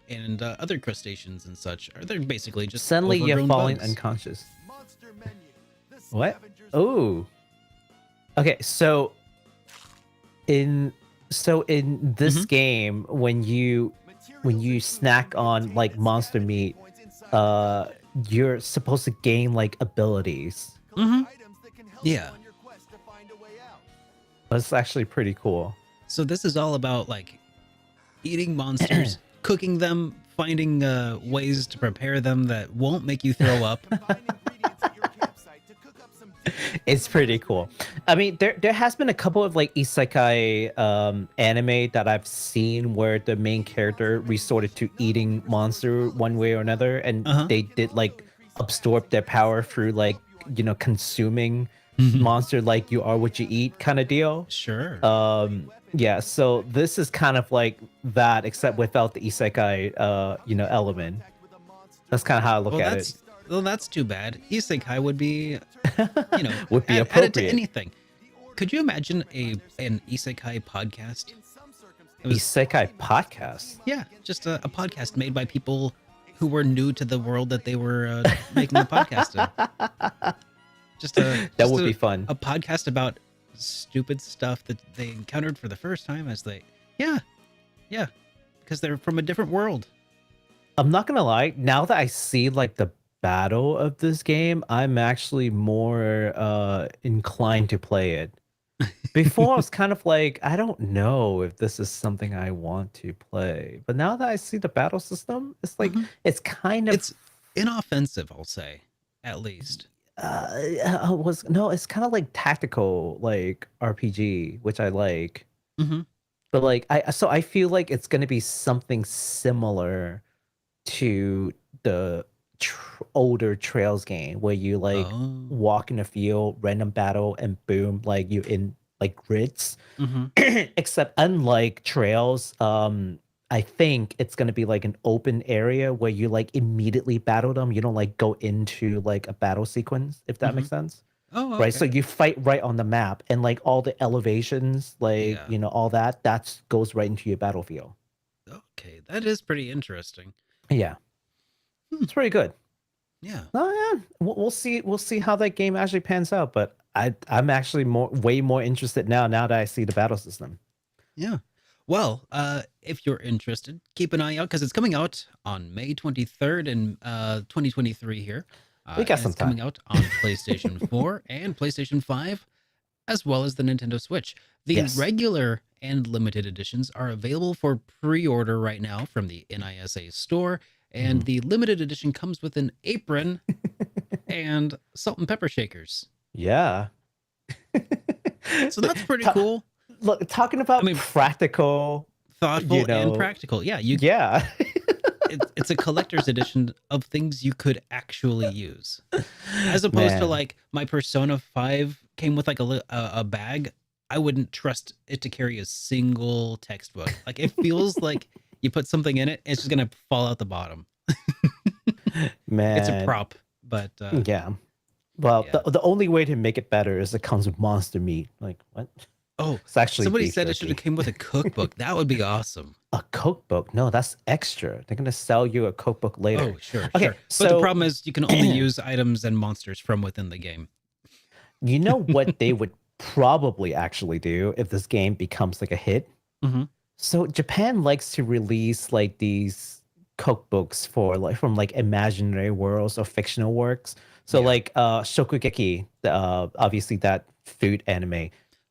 And other crustaceans and such. They're basically just Suddenly you're overgrown falling bugs. unconscious. What? Oh. Okay, so in this Mhm. game, when you snack on like monster meat, you're supposed to gain like abilities. Mhm. Yeah. That's actually pretty cool. So this is all about like eating monsters, cooking them, finding ways to prepare them that won't make you throw up. It's pretty cool. I mean, there has been a couple of like isekai anime that I've seen where the main character resorted to eating monster one way or another, and they did like absorb their power through like consuming monster, like you are what you eat kind of deal. Sure. Yeah. So this is kind of like that, except without the isekai element. That's kind of how I look at it. Well, that's too bad. Isekai would be, Would be added to appropriate. anything. Could you imagine an isekai podcast? It was, Isekai podcast. yeah, just a podcast made by people who were new to the world that they were making the podcast in. That would be fun. A podcast about stupid stuff that they encountered for the first time as yeah, because they're from a different world. I'm not gonna lie. Now that I see like the battle of this game, I'm actually more inclined to play it. Before I was kind of like, I don't know if this is something I want to play. But now that I see the battle system, it's like it's kind of It's inoffensive, I'll say, at least. it's kind of like tactical like RPG, which I like. But like I feel like it's gonna be something similar to the older Trails game where you like walk in a field, random battle, and boom, like you in like grids. Except unlike Trails, I think it's gonna be like an open area where you like immediately battle them. You don't like go into like a battle sequence, if that makes sense. Oh, okay. Right. So you fight right on the map, and like all the elevations, like all that goes right into your battlefield. Okay, that is pretty interesting. Yeah, it's pretty good. Yeah. Oh yeah, we'll see. We'll see how that game actually pans out. But I'm actually way more interested now that I see the battle system. Yeah. Well, if you're interested, keep an eye out because it's coming out on May 23rd in 2023 here. We got some it's coming out on PlayStation 4 and PlayStation 5, as well as the Nintendo Switch. The regular and limited editions are available for pre-order right now from the NISA store, and the limited edition comes with an apron and salt and pepper shakers. Yeah. So that's pretty cool. Look, talking about practical, thoughtful, and practical. Yeah, it's a collector's edition of things you could actually use, as opposed to like my Persona 5 came with like a bag. I wouldn't trust it to carry a single textbook. Like it feels like you put something in it, it's just gonna fall out the bottom. Man, it's a prop, but yeah. Well, the only way to make it better is it comes with monster meat. Like what? Oh, it's actually somebody said it should have came with a cookbook. That would be awesome. A cookbook? No, that's extra. They're gonna sell you a cookbook later. Oh, sure. Okay, sure. so But the problem is you can only use items and monsters from within the game. You know what they would probably actually do if this game becomes like a hit? So Japan likes to release like these cookbooks for like from like imaginary worlds or fictional works. So like Shokugeki, obviously that food anime.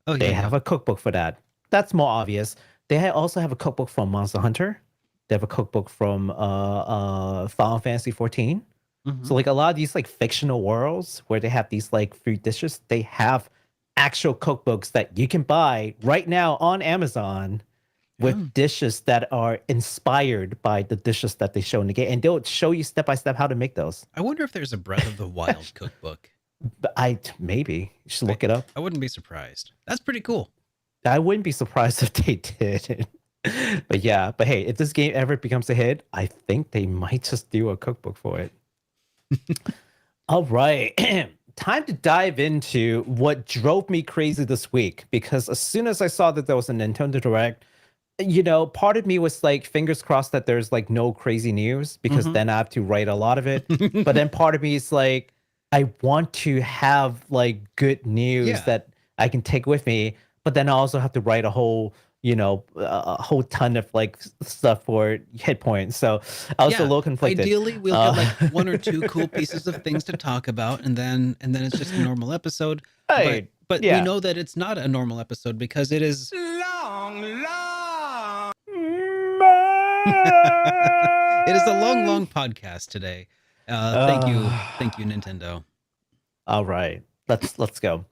Oh, they have a cookbook for that. That's more obvious. They also have a cookbook from Monster Hunter. They have a cookbook from Final Fantasy 14. So like a lot of these like fictional worlds where they have these like food dishes, they have actual cookbooks that you can buy right now on Amazon with Oh. dishes that are inspired by the dishes that they show in the game, and they'll show you step by step how to make those. I wonder if there's a Breath of the Wild cookbook. But maybe you should look it up. I wouldn't be surprised. That's pretty cool. I wouldn't be surprised if they did. But yeah, but hey, if this game ever becomes a hit, I think they might just do a cookbook for it. All right. Time to dive into what drove me crazy this week, because as soon as I saw that there was a Nintendo Direct, part of me was like, fingers crossed that there's like no crazy news, because then I have to write a lot of it. But then part of me is like, I want to have like good news that I can take with me, but then I also have to write a whole ton of like stuff for HitPoint. So I was a little conflicted. Ideally, we'll get like one or two cool pieces of things to talk about, and then it's just a normal episode. Right. But we know that it's not a normal episode because it is Long. it is a long podcast today. Thank you, Nintendo. All right, let's go.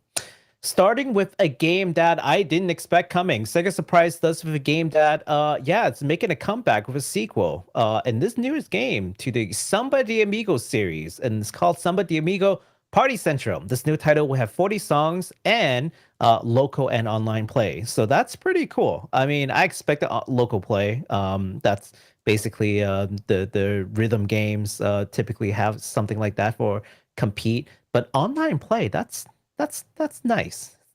Starting with a game that I didn't expect coming. Sega surprised us with a game that, it's making a comeback with a sequel. And this newest game to the Samba de Amigo series, and it's called Samba de Amigo Party Central. This new title will have 40 songs and local and online play. So that's pretty cool. I mean, I expect a local play. That's basically the rhythm games typically have something like that for compete. But online play, that's nice. It's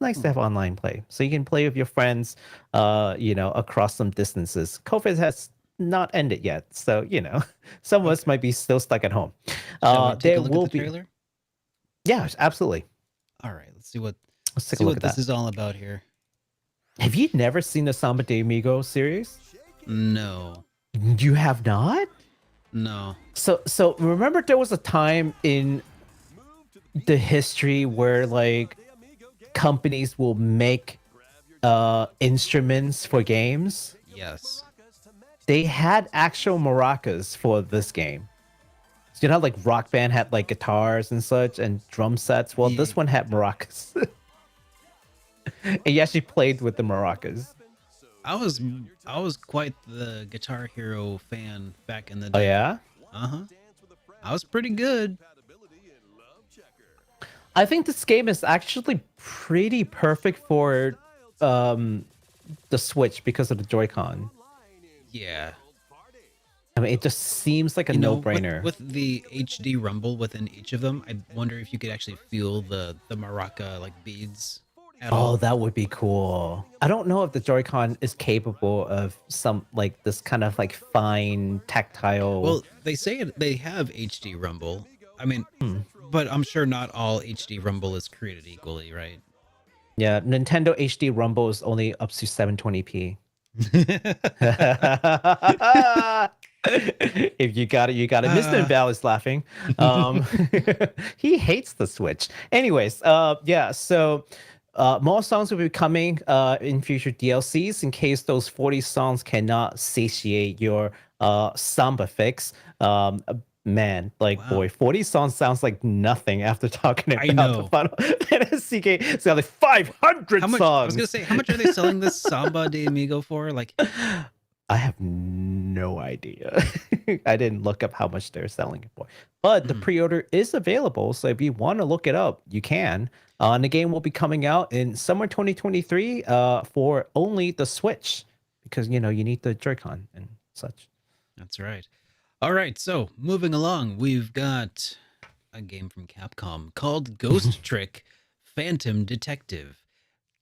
nice to have online play, so you can play with your friends, across some distances. COVID has not ended yet, so some of us might be still stuck at home. There will be trailer. Yeah, absolutely. All right, let's see what this is all about here. Have you never seen the Samba de Amigo series? No. You have not? No. So remember there was a time in the history where like companies will make instruments for games. Yes. They had actual maracas for this game. So like Rock Band had like guitars and such and drum sets. Well, this one had maracas. And you actually played with the maracas. I was quite the Guitar Hero fan back in the day. Oh yeah? I was pretty good. I think this game is actually pretty perfect for the Switch because of the Joy-Con. Yeah. I mean, it just seems like a no-brainer. With the HD rumble within each of them, I wonder if you could actually feel the maraca like beads at all. Oh, that would be cool. I don't know if the Joy-Con is capable of some like this kind of like fine tactile. Well, they say they have HD rumble. I mean, but I'm sure not all HD rumble is created equally, right? Yeah, Nintendo HD rumble is only up to 720p. If you got it, you got it. Mr. Val is laughing. He hates the Switch. Anyways, so more songs will be coming in future DLCs in case those 40 songs cannot satiate your Samba fix. Man, boy, 40 songs sounds like nothing after talking about the Final Fantasy game. It's got like 500 songs. I was gonna say, how much are they selling this Samba de Amigo for? Like, I have no idea. I didn't look up how much they're selling it for. But the pre-order is available, so if you want to look it up, you can. And the game will be coming out in summer 2023 for only the Switch, because you need the Joy-Con and such. That's right. All right, so moving along, we've got a game from Capcom called Ghost Trick Phantom-Detektiv.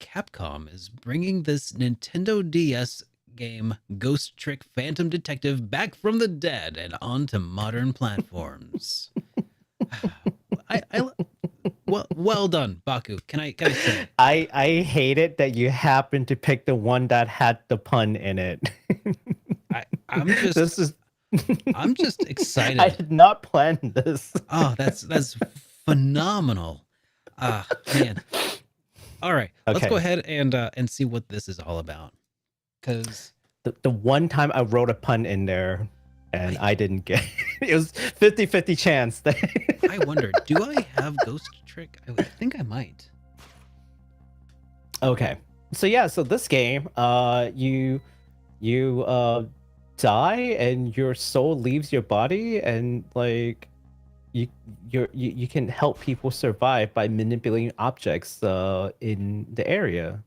Capcom is bringing this Nintendo DS game Ghost Trick Phantom-Detektiv back from the dead and onto modern platforms. Well done, Baku. Can I say? I hate it that you happened to pick the one that had the pun in it. I'm just excited. I did not plan this. Oh, that's phenomenal. Man. All right, let's go ahead and see what this is all about. Because the one time I wrote a pun in there and I didn't get it. It was 50-50 chance. I wonder, do I have Ghost Trick? I think I might. Okay. So this game, you you die and your soul leaves your body, and like you can help people survive by manipulating objects in the area.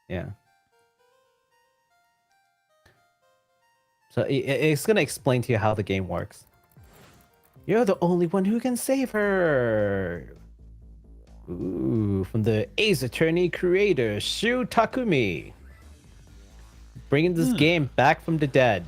Yeah. So it's gonna explain to you how the game works. You're the only one who can save her. Ooh, from the Ace Attorney creator Shu Takumi, bringing this game back from the dead.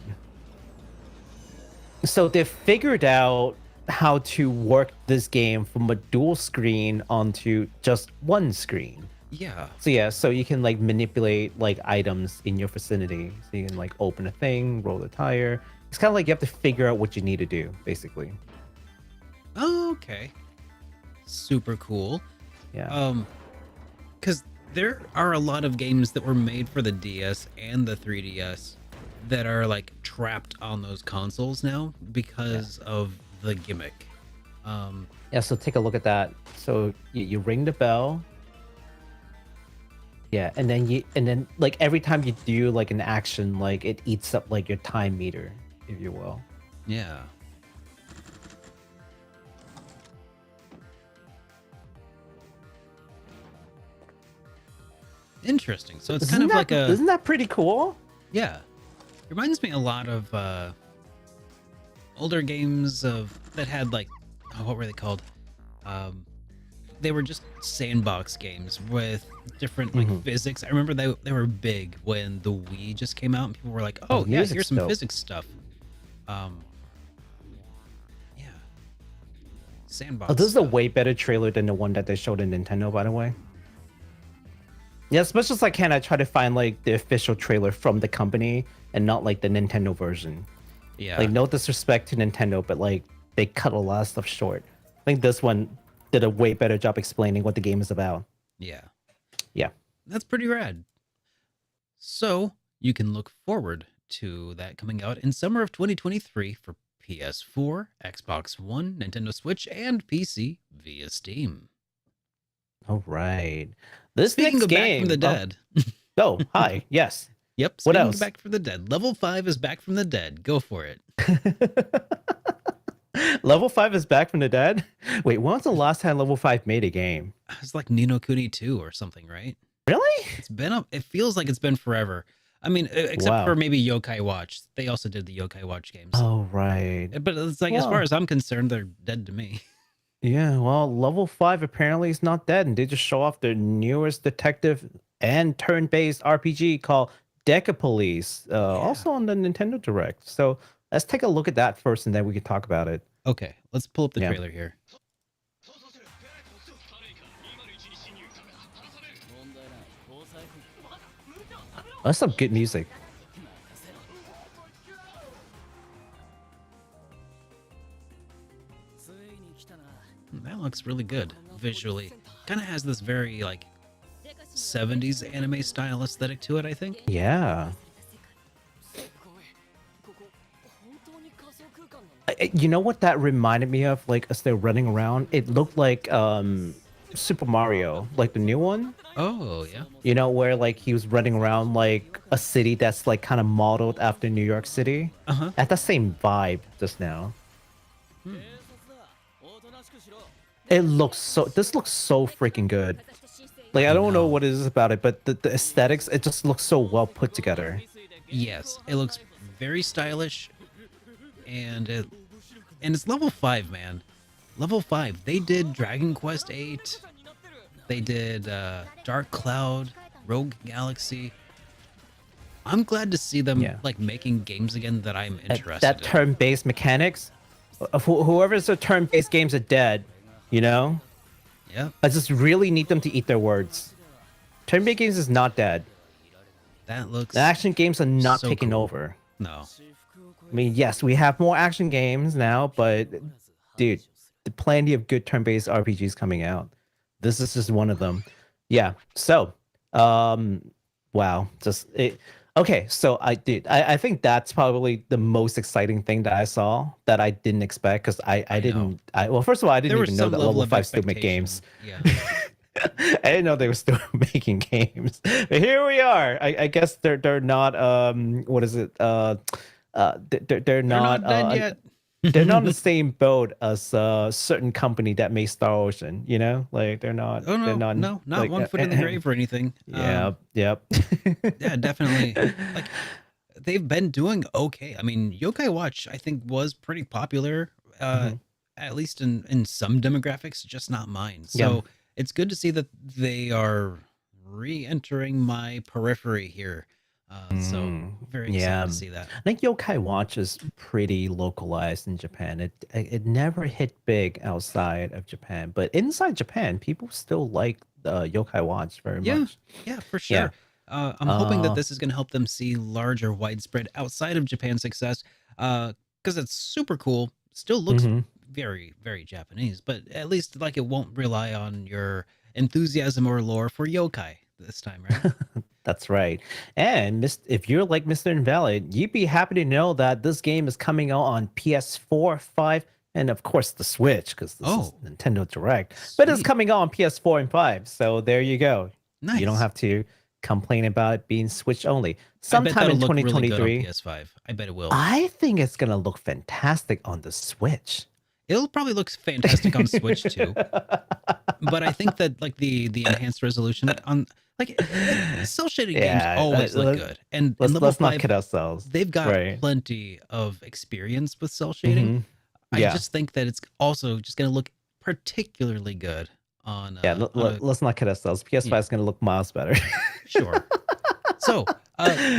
So they figured out how to work this game from a dual screen onto just one screen. Yeah. So yeah, so you can like manipulate like items in your vicinity. So you can like open a thing, roll a tire. It's kind of like you have to figure out what you need to do, basically. Oh, okay. Super cool. Yeah. Because there are a lot of games that were made for the DS and the 3DS that are like trapped on those consoles now because of the gimmick. Yeah, so take a look at that. So you ring the bell. Yeah, and then like every time you do like an action, like it eats up like your time meter, if you will. Yeah. Interesting. So it's kind of like a... Isn't that pretty cool? Yeah. It reminds me a lot of older games that had like, what were they called? They were just sandbox games with different like physics. I remember they were big when the Wii just came out and people were like, oh yeah, here's some physics stuff. Yeah. Sandbox. Oh, this is a way better trailer than the one that they showed in Nintendo, by the way. Yeah, as much as I can, I try to find like the official trailer from the company and not like the Nintendo version. Yeah. Like no disrespect to Nintendo, but like they cut a lot of stuff short. I think this one did a way better job explaining what the game is about. Yeah. Yeah. That's pretty rad. So you can look forward to that coming out in summer of 2023 for PS4, Xbox One, Nintendo Switch, and PC via Steam. All right. This Speaking next of game, Back from the Dead. Oh, hi. Yes. Yep. What Speaking else? of Back from the Dead. Level 5 is Back from the Dead. Go for it. Level 5 is Back from the Dead? Wait, when was the last time Level 5 made a game? It's like Ni no Kuni 2 or something, right? Really? It's been up. It feels like it's been forever. I mean, except for maybe Yokai Watch. They also did the Yokai Watch games. Oh, right. But it's like, as far as I'm concerned, they're dead to me. Yeah, well, Level 5 apparently is not dead, and they just show off their newest detective and turn-based RPG called DecaPolice, also on the Nintendo Direct. So let's take a look at that first, and then we can talk about it. Okay, let's pull up the trailer here. That's some good music. That looks really good visually. Kind of has this very like 70s anime style aesthetic to it, I think. Yeah. You know what that reminded me of? Like as they're running around, it looked like Super Mario, like the new one. Oh yeah. You know, where like he was running around like a city that's like kind of modeled after New York City. At the same vibe just now. It looks so. This looks so freaking good. Like I don't know what it is about it, but the aesthetics, it just looks so well put together. Yes, it looks very stylish, and it's level 5, man. Level 5. They did Dragon Quest 8. They did Dark Cloud, Rogue Galaxy. I'm glad to see them like making games again that I'm interested that in. turn-based mechanics. Whoever's the turn-based games are dead. You know? Yeah. I just really need them to eat their words. Turn-based games is not dead. That looks. The action games are not so taking cool. over. No. I mean, yes, we have more action games now, but dude, plenty of good turn-based RPGs coming out. This is just one of them. Yeah. So, wow. Just it. Okay, so I think that's probably the most exciting thing that I saw that I didn't expect because I didn't. Well, first of all, I didn't even know that Level 5 still make games. Yeah. I didn't know they were still making games. But here we are. I guess they're not what is it? They're They're not not dead yet. they're not in the same boat as a certain company that made Star Ocean, you know? Like they're not Oh they're no, not no, not like one foot in the grave or anything. Yep. Yeah, definitely. Like they've been doing okay. I mean, Yokai Watch I think was pretty popular, Mhm. at least in some demographics, just not mine. Yeah. So it's good to see that they are re-entering my periphery here. So very excited Yeah. to see that. I think Yokai Watch is pretty localized in Japan. It never hit big outside of Japan, but inside Japan, people still like Yokai Watch very Yeah, much. yeah, for Yeah. sure. I'm hoping that Uh, this is going to help them see larger, widespread outside of Japan success, because it's super cool. Still looks mhm. very, very Japanese, but at least like it won't rely on your enthusiasm or lore for yokai this time, right? That's right. And if you're like Mr. Invalid, you'd be happy to know that this game is coming out on PS4, 5, and of course the Switch, because this is Oh, Nintendo Direct. But it's sweet, coming out on PS4 and 5. So there you go. You don't nice. have to complain about it being Switch only. I bet Sometime that'll in look really good on 2023, PS5. I bet it will. I think it's gonna look fantastic on the Switch. It'll probably look fantastic on Switch too. But I think that like the enhanced resolution on like cell shaded games Yeah, always look good, and in level let's not 5 kid ourselves. they've got Right. plenty of experience with cell shading. I Yeah. just think that it's also just going to look particularly good on Yeah, on a let's not kid ourselves. PS5 is gonna look miles better. sure. So,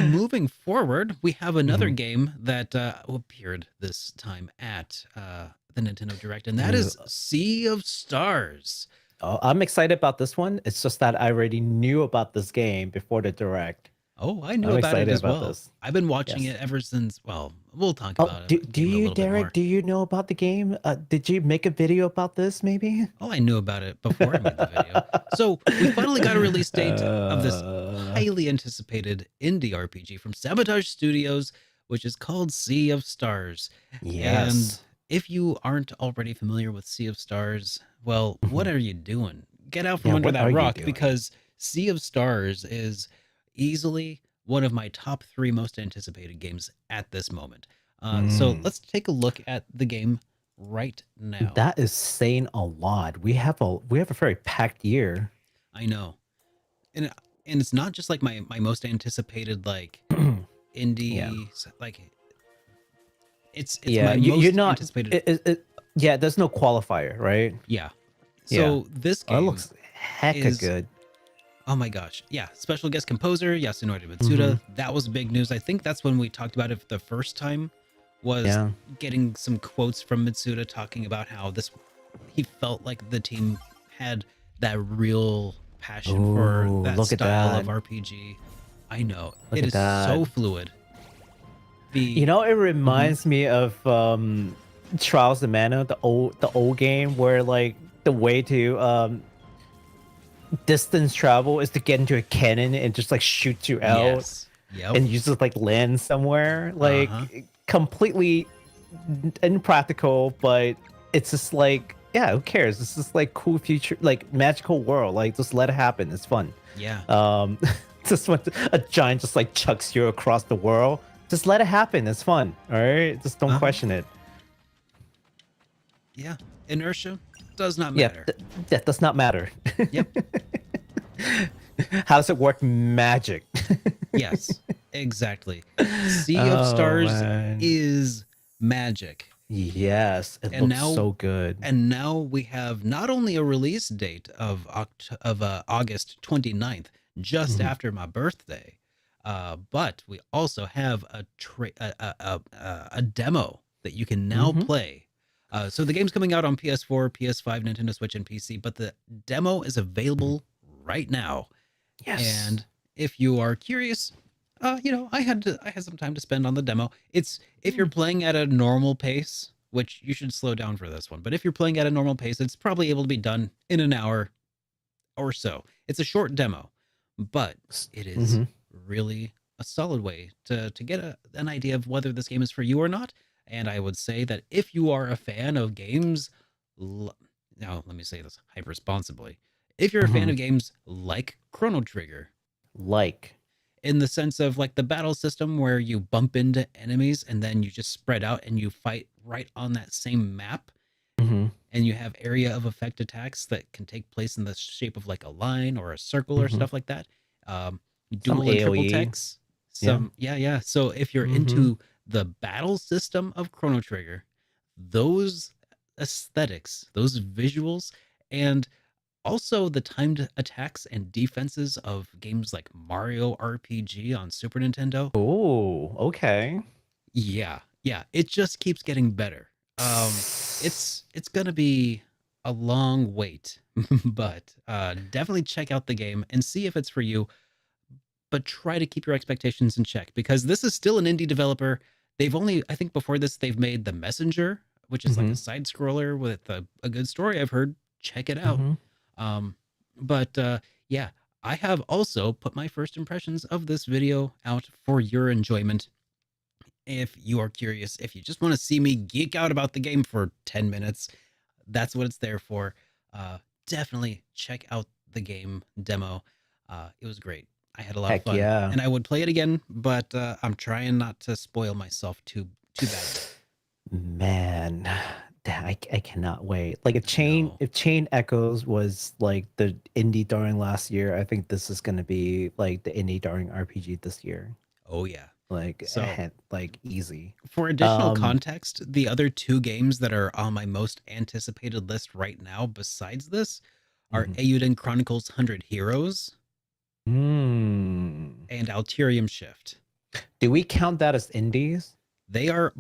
moving forward, we have another Mhm. game that appeared this time at the Nintendo Direct, and that Ooh, is Sea of Stars. oh, I'm excited about this one. It's just that I already knew about this game before the direct. Oh, I knew I'm about it excited as about well. this. I've been watching Yes. it ever since. Well, we'll talk Oh, about do the game a you, little bit Derek? more. Do you know about the game? Did you make a video about this? Maybe. Oh, I knew about it before I made the video. So we finally got a release date of this highly anticipated indie RPG from Sabotage Studios, which is called Sea of Stars. And Yes. if you aren't already familiar with Sea of Stars, well, what Mhm. are you doing? Get out from Yeah. under What are that you rock, doing? because Sea of Stars is easily one of my top 3 most anticipated games at this moment. So Mm. let's take a look at the game right now. That is saying a lot. We have a very packed year. I know. And it's not just like my most anticipated like Yeah. indie like it's Yeah. my You're most not. anticipated. Yeah. There's no qualifier, right? Yeah. Yeah. So this Oh, it game looks hecka is, good. oh my gosh. Yeah, special guest composer Yasunori Hmm. Mitsuda. That was big news. I think that's when we talked about it the first time, was Yeah. getting some quotes from Mitsuda talking about how he felt like the team had that real passion for Ooh, that look at style that. of RPG. I know. Look It at is that. so fluid. You The know, it Mhm. reminds me of Trials of Mana, the old game where like the way to distance travel is to get into a cannon and just like shoot you out Yes. Yep. and you just like land somewhere. Like Uh-huh. completely impractical, but it's just like, yeah, who cares? It's just like cool future, like magical world. Like just let it happen. It's fun. Yeah. Just when a giant just like chucks you across the world, just let it happen. It's fun. All right, just don't Uh-huh. question it. Yeah. Inertia does not Yeah, matter. that does not matter. Yep. How does it work? Magic. Yes. Exactly. Sea of Oh, Stars man. is magic. Yes, it And looks now- so good. And now we have not only a release date of August 29th, just Mhm. after my birthday, but we also have a demo that you can now Mhm. play. So the game's coming out on PS4, PS5, Nintendo Switch, and PC, but the demo is available right now. Yes. And if you are curious, I had some time to spend on the demo. It's if you're playing at a normal pace, which you should slow down for this one, but if you're playing at a normal pace, it's probably able to be done in an hour or so. It's a short demo, but it is Mhm. really a solid way to get an idea of whether this game is for you or not. And I would say that if you are a fan of games, now let me say this hyper responsibly. If you're a fan Mhm. of games like Chrono Trigger, Like. in the sense of like the battle system where you bump into enemies and then you just spread out and you fight right on that same map, Mhm. and you have area of effect attacks that can take place in the shape of like a line or a circle or Mhm. stuff like that. Um, Some Dual and triple AoE. techs. Yeah. Yeah. So if you're Mhm. into the battle system of Chrono Trigger, those aesthetics, those visuals, and also the timed attacks and defenses of games like Mario RPG on Super Nintendo. Oh, okay. Yeah, it just keeps getting better. It's gonna be a long wait, but definitely check out the game and see if it's for you. But try to keep your expectations in check because this is still an indie developer. They've only, I think, before this they've made The Messenger, which is like a Mhm. side scroller with a good story. I've heard. Check it out. Mhm. Um, but yeah, I have also put my first impressions of this video out for your enjoyment. If you are curious, if you just want to see me geek out about the game for 10 minutes, that's what it's there for. Definitely check out the game demo. It was great. I had a lot of Heck fun, yeah. and I would play it again, but I'm trying not to spoil myself too badly. Man, I cannot wait. Like No. if Chain Echoes was like the indie during last year, I think this is gonna be like the indie during RPG this year. Oh yeah. Like So like easy. for additional context, the other two games that are on my most anticipated list right now, besides this, are Mhm. Eiyuden Chronicles 100 Heroes Hmm. and Alterium Shift. Do we count that as indies? They are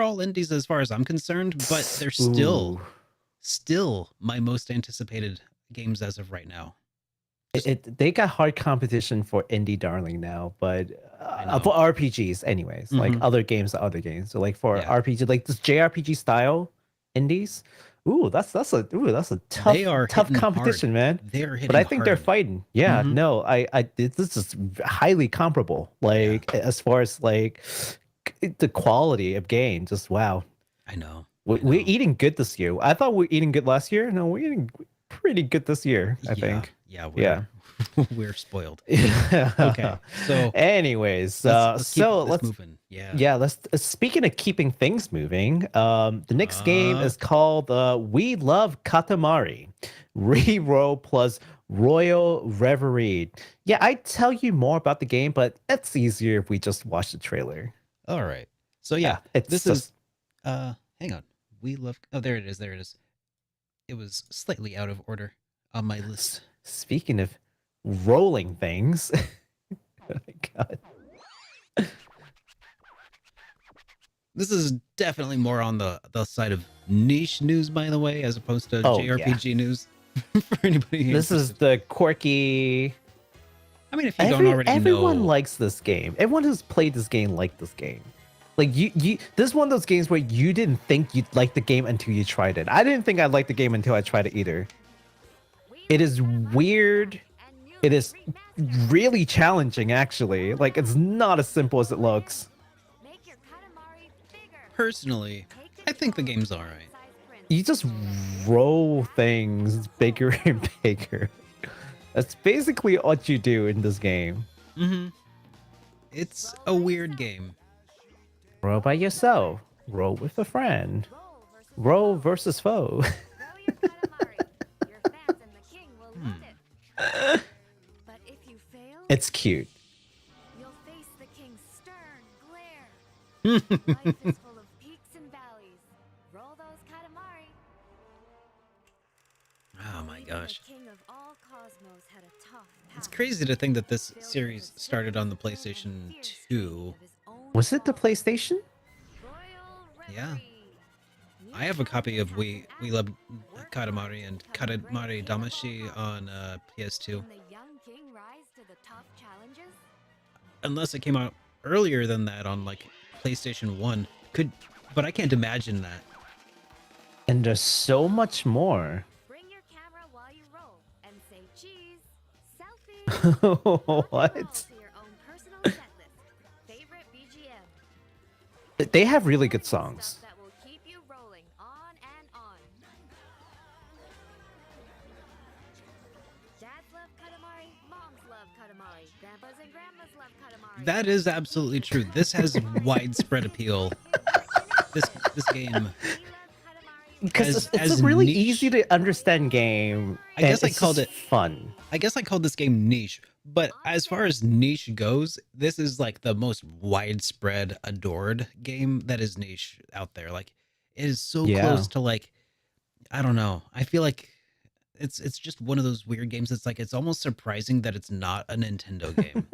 all indies as far as I'm concerned, but they're Ooh. still my most anticipated games as of right now. They got hard competition for indie darling now, but I know. for RPGs anyways, like Mhm. other games are other games. So like for Yeah. RPG, like this JRPG style indies, that's a They are tough hitting competition, hard. man. They are hitting But I think they're hard. fighting. Yeah, Mhm. no, this is highly comparable. Like as far as like the quality of game, just wow. I know. We're eating good this year. I thought we were eating good last year. No, we're eating pretty good this year, I think. Yeah, Yeah. we're spoiled. Okay. Okay. So Anyways, let's keep so this let's moving. Yeah. yeah, let's speaking of keeping things moving, the next game Uh is called We Love Katamari. Reroll plus Royal Reverie. Yeah, I tell you more about the game, but it's easier if we just watch the trailer. all right. So yeah, It's this just is hang on. We love Oh, there it is. There it is. It was slightly out of order on my list. speaking of rolling things. Oh my god. This is definitely more on the side of niche news, by the way, as opposed to Oh, yeah. JRPG news. For anybody This is interested. the quirky. I mean, if you don't already Everyone know, likes this game. Everyone who's played this game liked this game. Like this is one of those games where you didn't think you'd like the game until you tried it. I didn't think I'd like the game until I tried it either. It is weird. It is really challenging, actually. Like it's not as simple as it looks. personally, I think the game's all right. You just roll things bigger and bigger. That's basically what you do in this game. Mm-hmm. It's a weird game. Roll by yourself. Roll with a friend. Roll versus foe. It's cute. You'll face the king's stern glare. Life is full of peaks and valleys. Roll those Katamari. Oh my Even the gosh. king of all cosmos had a tough It's past. crazy to think that this Filled with series the started on the strength and PlayStation fierce 2. of his own Was it the father. PlayStation? Royal Yeah. Reverie. I have a copy of We Love Katamari and Katamari Damacy on PS2. Can the young king rise to the tough challenges? Unless it came out earlier than that on like PlayStation 1. But I can't imagine that. And there's so much more. Bring your camera while you roll and say cheese. Selfie. What? To your own personal set list. Favorite BGM. They have really good songs. That will keep you rolling on and on. That is absolutely true. This has widespread appeal. This game, Because it's as a really niche- easy to understand game. I guess and I it's called just it- fun. I guess I called this game niche, but as far as niche goes, this is like the most widespread adored game that is niche out there. Like it is so Yeah. close to like, I don't know. I feel like it's just one of those weird games. It's like it's almost surprising that it's not a Nintendo game.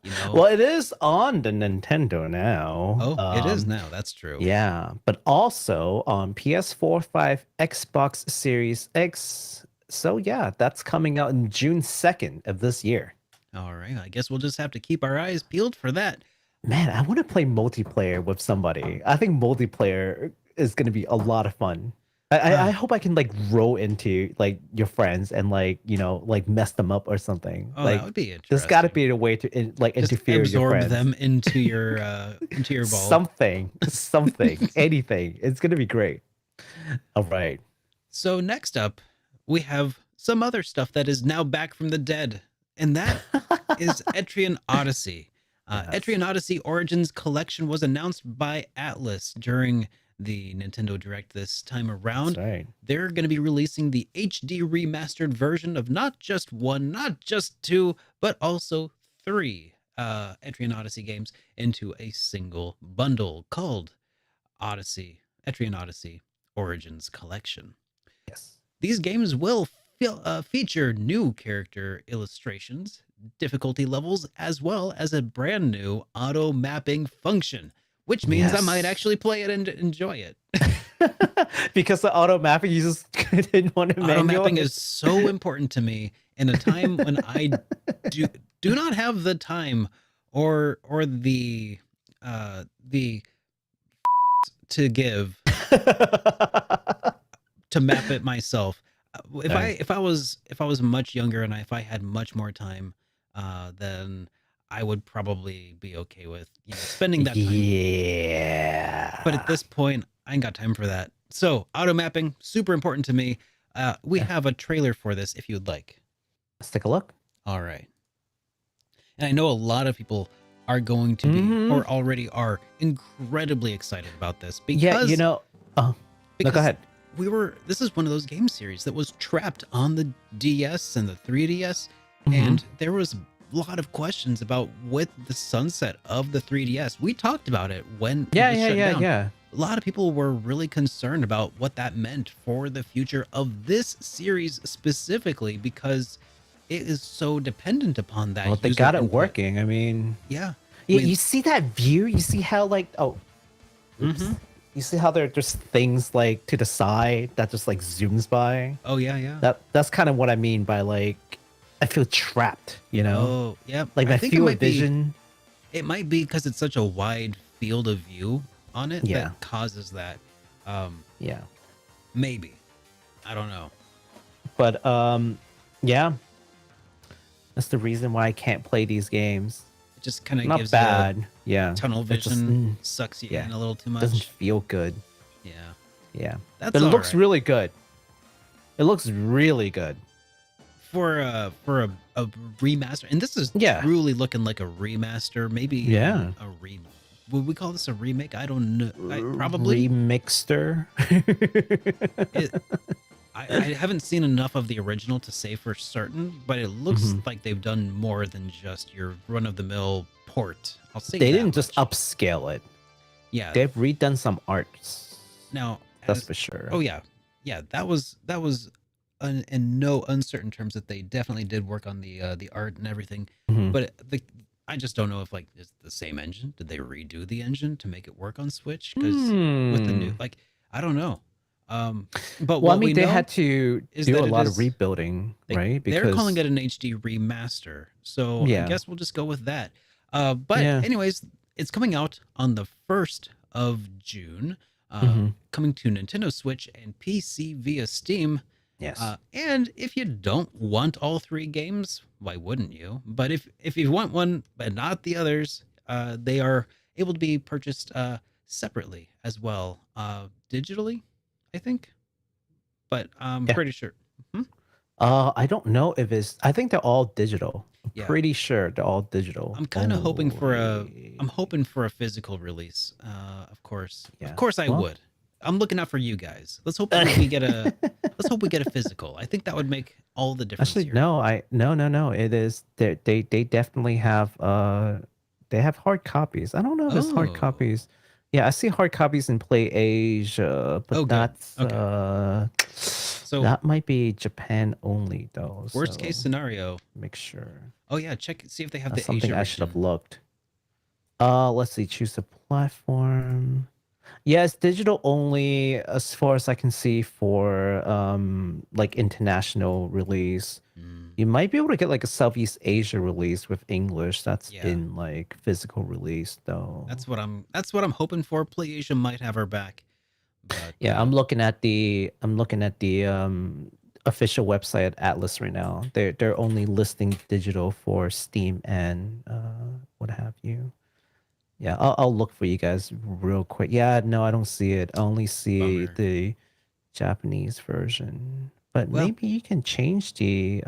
You know? Well, it is on the Nintendo now. Oh, it is now. That's true. Yeah, but also on PS4, 5, Xbox Series X. So yeah, that's coming out in June 2nd of this year. All right. I guess we'll just have to keep our eyes peeled for that. Man, I want to play multiplayer with somebody. I think multiplayer is going to be a lot of fun. I hope I can like roll into like your friends and like like mess them up or something. Oh, like that would be interesting. there's got to be a way to like Just interfere with your absorb friends. them into your ball. something, anything. It's gonna be great. All right. So next up, we have some other stuff that is now back from the dead, and that is Etrian Odyssey. Yes. Etrian Odyssey Origins Collection was announced by Atlas during the Nintendo Direct this time around. That's right. They're going to be releasing the HD remastered version of not just one, not just two, but also three Etrian Odyssey games into a single bundle called Etrian Odyssey Origins Collection. Yes. These games will feature new character illustrations, difficulty levels, as well as a brand new auto mapping function, which means I might Yes. actually play it and enjoy it. Because the auto mapping, you just didn't want to Auto manual mapping it. is so important to me in a time when I do not have the time or the to give to map it myself. If I was much younger and if I had much more time, then I would probably be okay with spending that time. Yeah. But at this point, I ain't got time for that. So auto mapping, super important to me. We have a trailer for this if you'd like. Let's take a look. All right. And I know a lot of people are going to be Mhm. or already are incredibly excited about this because Yeah, no, go ahead. This is one of those game series that was trapped on the DS and the 3DS, Mhm. and there was a lot of questions about with the sunset of the 3DS. We talked about it when it was shut down. Yeah. A lot of people were really concerned about what that meant for the future of this series specifically because it is so dependent upon that. Well, they user got it input. working. I mean, Yeah. you see that view? You see how like Mhm. you see how there's things like to the side that just like zooms by? Oh yeah. That's kind of what I mean by like I feel trapped, Oh yeah. Like I my think it field might of be- vision. It might be because it's such a wide field of view on it Yeah. that causes that. Yeah. Maybe. I don't know. But yeah. That's the reason why I can't play these games. It just kind of Not gives bad. Yeah. you tunnel It just, vision, sucks you yeah. in a little too much. doesn't feel good. Yeah. Yeah. That's But it all looks right. really good. It looks really good. For a remaster, and this is Yeah. truly looking like a remaster, maybe Yeah. a would we call this a remake? I don't know. Probably. Remixter. I haven't seen enough of the original to say for certain, but it looks Mhm. like they've done more than just your run-of-the-mill port. I'll say They that didn't just much. upscale it. Yeah. They've redone some arts. Now, That's as- for sure. oh yeah, that was in no uncertain terms that they definitely did work on the art and everything. Mhm. But I just don't know if like it's the same engine. Did they redo the engine to make it work on Switch? Because with the new, like, I don't know. But Well, I what mean, we they know had to is do that a it lot is- of rebuilding, right? they're calling it an HD remaster. So I Yeah. guess we'll just go with that. But Yeah. anyways, it's coming out on the 1st of June. Mhm. Coming to Nintendo Switch and PC via Steam. Yes. And if you don't want all three games, why wouldn't you? But if you want one but not the others, they are able to be purchased separately as well, digitally, I think. But I'm Yeah. pretty sure. I don't know if it's. I think they're all digital. I'm Yeah. pretty sure they're all digital. I'm kind of hoping for a. Only. I'm hoping for a physical release. Of course. Yeah. Of course I Well- would. I'm looking out for you guys. Let's hope we get a. Let's hope we get a physical. I think that would make all the difference Actually, here. no. It is. They definitely have. They have hard copies. I don't know if it's hard Oh. copies. Yeah, I see hard copies in Play Asia, but Oh, good. that's Okay. So that might be Japan only though. worst so case scenario. make sure. Oh yeah, see if they have That's the something Asia I should have region. looked. Let's see. Choose a platform. Yeah, it's digital only as far as I can see for like international release. Mm, You might be able to get like a Southeast Asia release with English. That's Yeah. in like physical release though. That's what I'm hoping for. Play Asia might have our back. But Yeah, I'm looking at the official website at Atlas right now. They're only listing digital for Steam and what have you. Yeah, I'll look for you guys real quick. Yeah, no, I don't see it. I only see Bummer. the Japanese version. But Well- maybe you can change the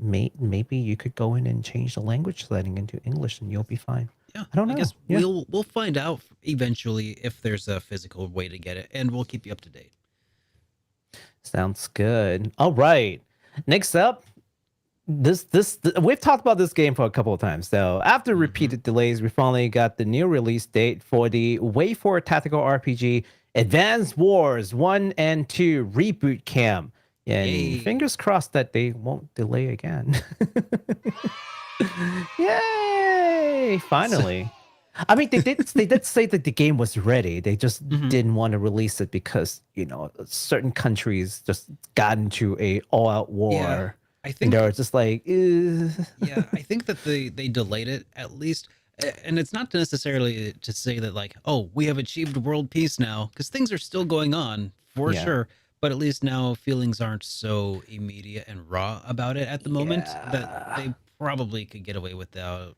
maybe you could go in and change the language setting into English and you'll be fine. Yeah, I don't know. guess Yeah. we'll find out eventually if there's a physical way to get it, and we'll keep you up to date. Sounds good. All right. Next up, we've talked about this game for a couple of times though. After repeated delays, we finally got the new release date for the Way for tactical RPG Advanced Wars 1 and 2 Reboot Camp. And Yay. fingers crossed that they won't delay again. Yay! Finally. I mean, they did say that the game was ready. They just Mhm. didn't want to release it because certain countries just got into a all-out war, I and think they were just like, yeah, I think that they delayed it at least, and it's not necessarily to say that like, oh, we have achieved world peace now, because things are still going on for Yeah. sure. But at least now feelings aren't so immediate and raw about it at the moment that Yeah. they probably could get away without,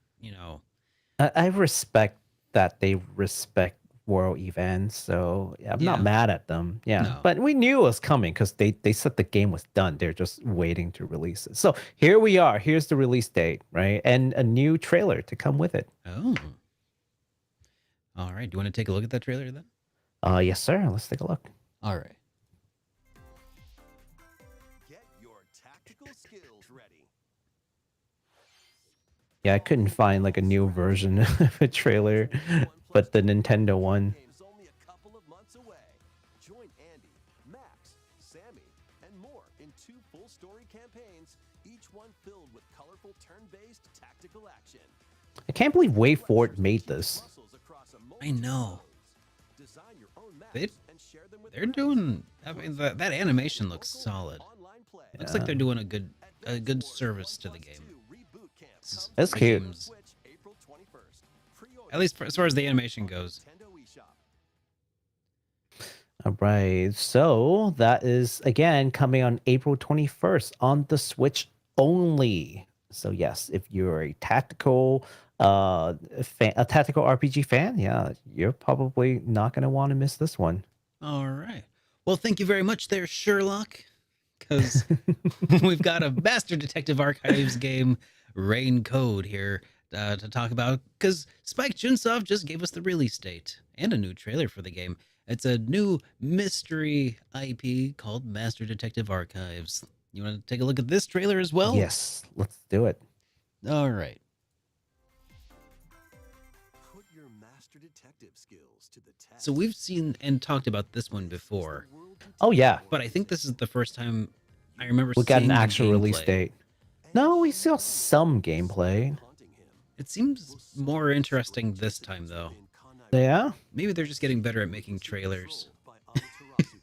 I respect that they respect world events, so yeah, I'm Yeah. not mad at them. Yeah, No. but we knew it was coming because they said the game was done. They're just waiting to release it. So here we are. Here's the release date, right? And a new trailer to come with it. Oh. All right. Do you want to take a look at that trailer then? Yes, sir. Let's take a look. All right. Get your tactical skills ready. Yeah, I couldn't find like a new version of a trailer, but the Nintendo one. Game's only a couple of months away. Join Andy, Max, Sammy, and more in 2 full story campaigns, each one filled with colorful turn-based tactical action. I can't believe WayForward made this. Muscles across a I know. Design your own maps They- and share them with They're friends. doing. I mean, that animation looks Local solid. online play. Looks like they're doing a good Advanced service Wars to the 1+2 game. Reboot Camp This is- comes That's to cute. Nintendo Games- Switch April 21st. Pre-order At least as far as the animation goes. Nintendo eShop. All right. So that is again coming on April 21st on the Switch only. So yes, if you're a tactical a tactical RPG fan, yeah, you're probably not going to want to miss this one. All right. Well, thank you very much there, Sherlock, because we've got a Master Detective Archives game, Rain Code, here to talk about, because Spike Chunsoft just gave us the release date and a new trailer for the game. It's a new mystery IP called Master Detective Archives. You want to take a look at this trailer as well? Yes, let's do it. All right. Put your master detective skills to the test. So we've seen and talked about this one before, Oh yeah, but I think this is the first time I remember we got an seeing the actual release gameplay. date. No, we saw some gameplay. It seems more interesting this time, though. Yeah, Maybe they're just getting better at making trailers.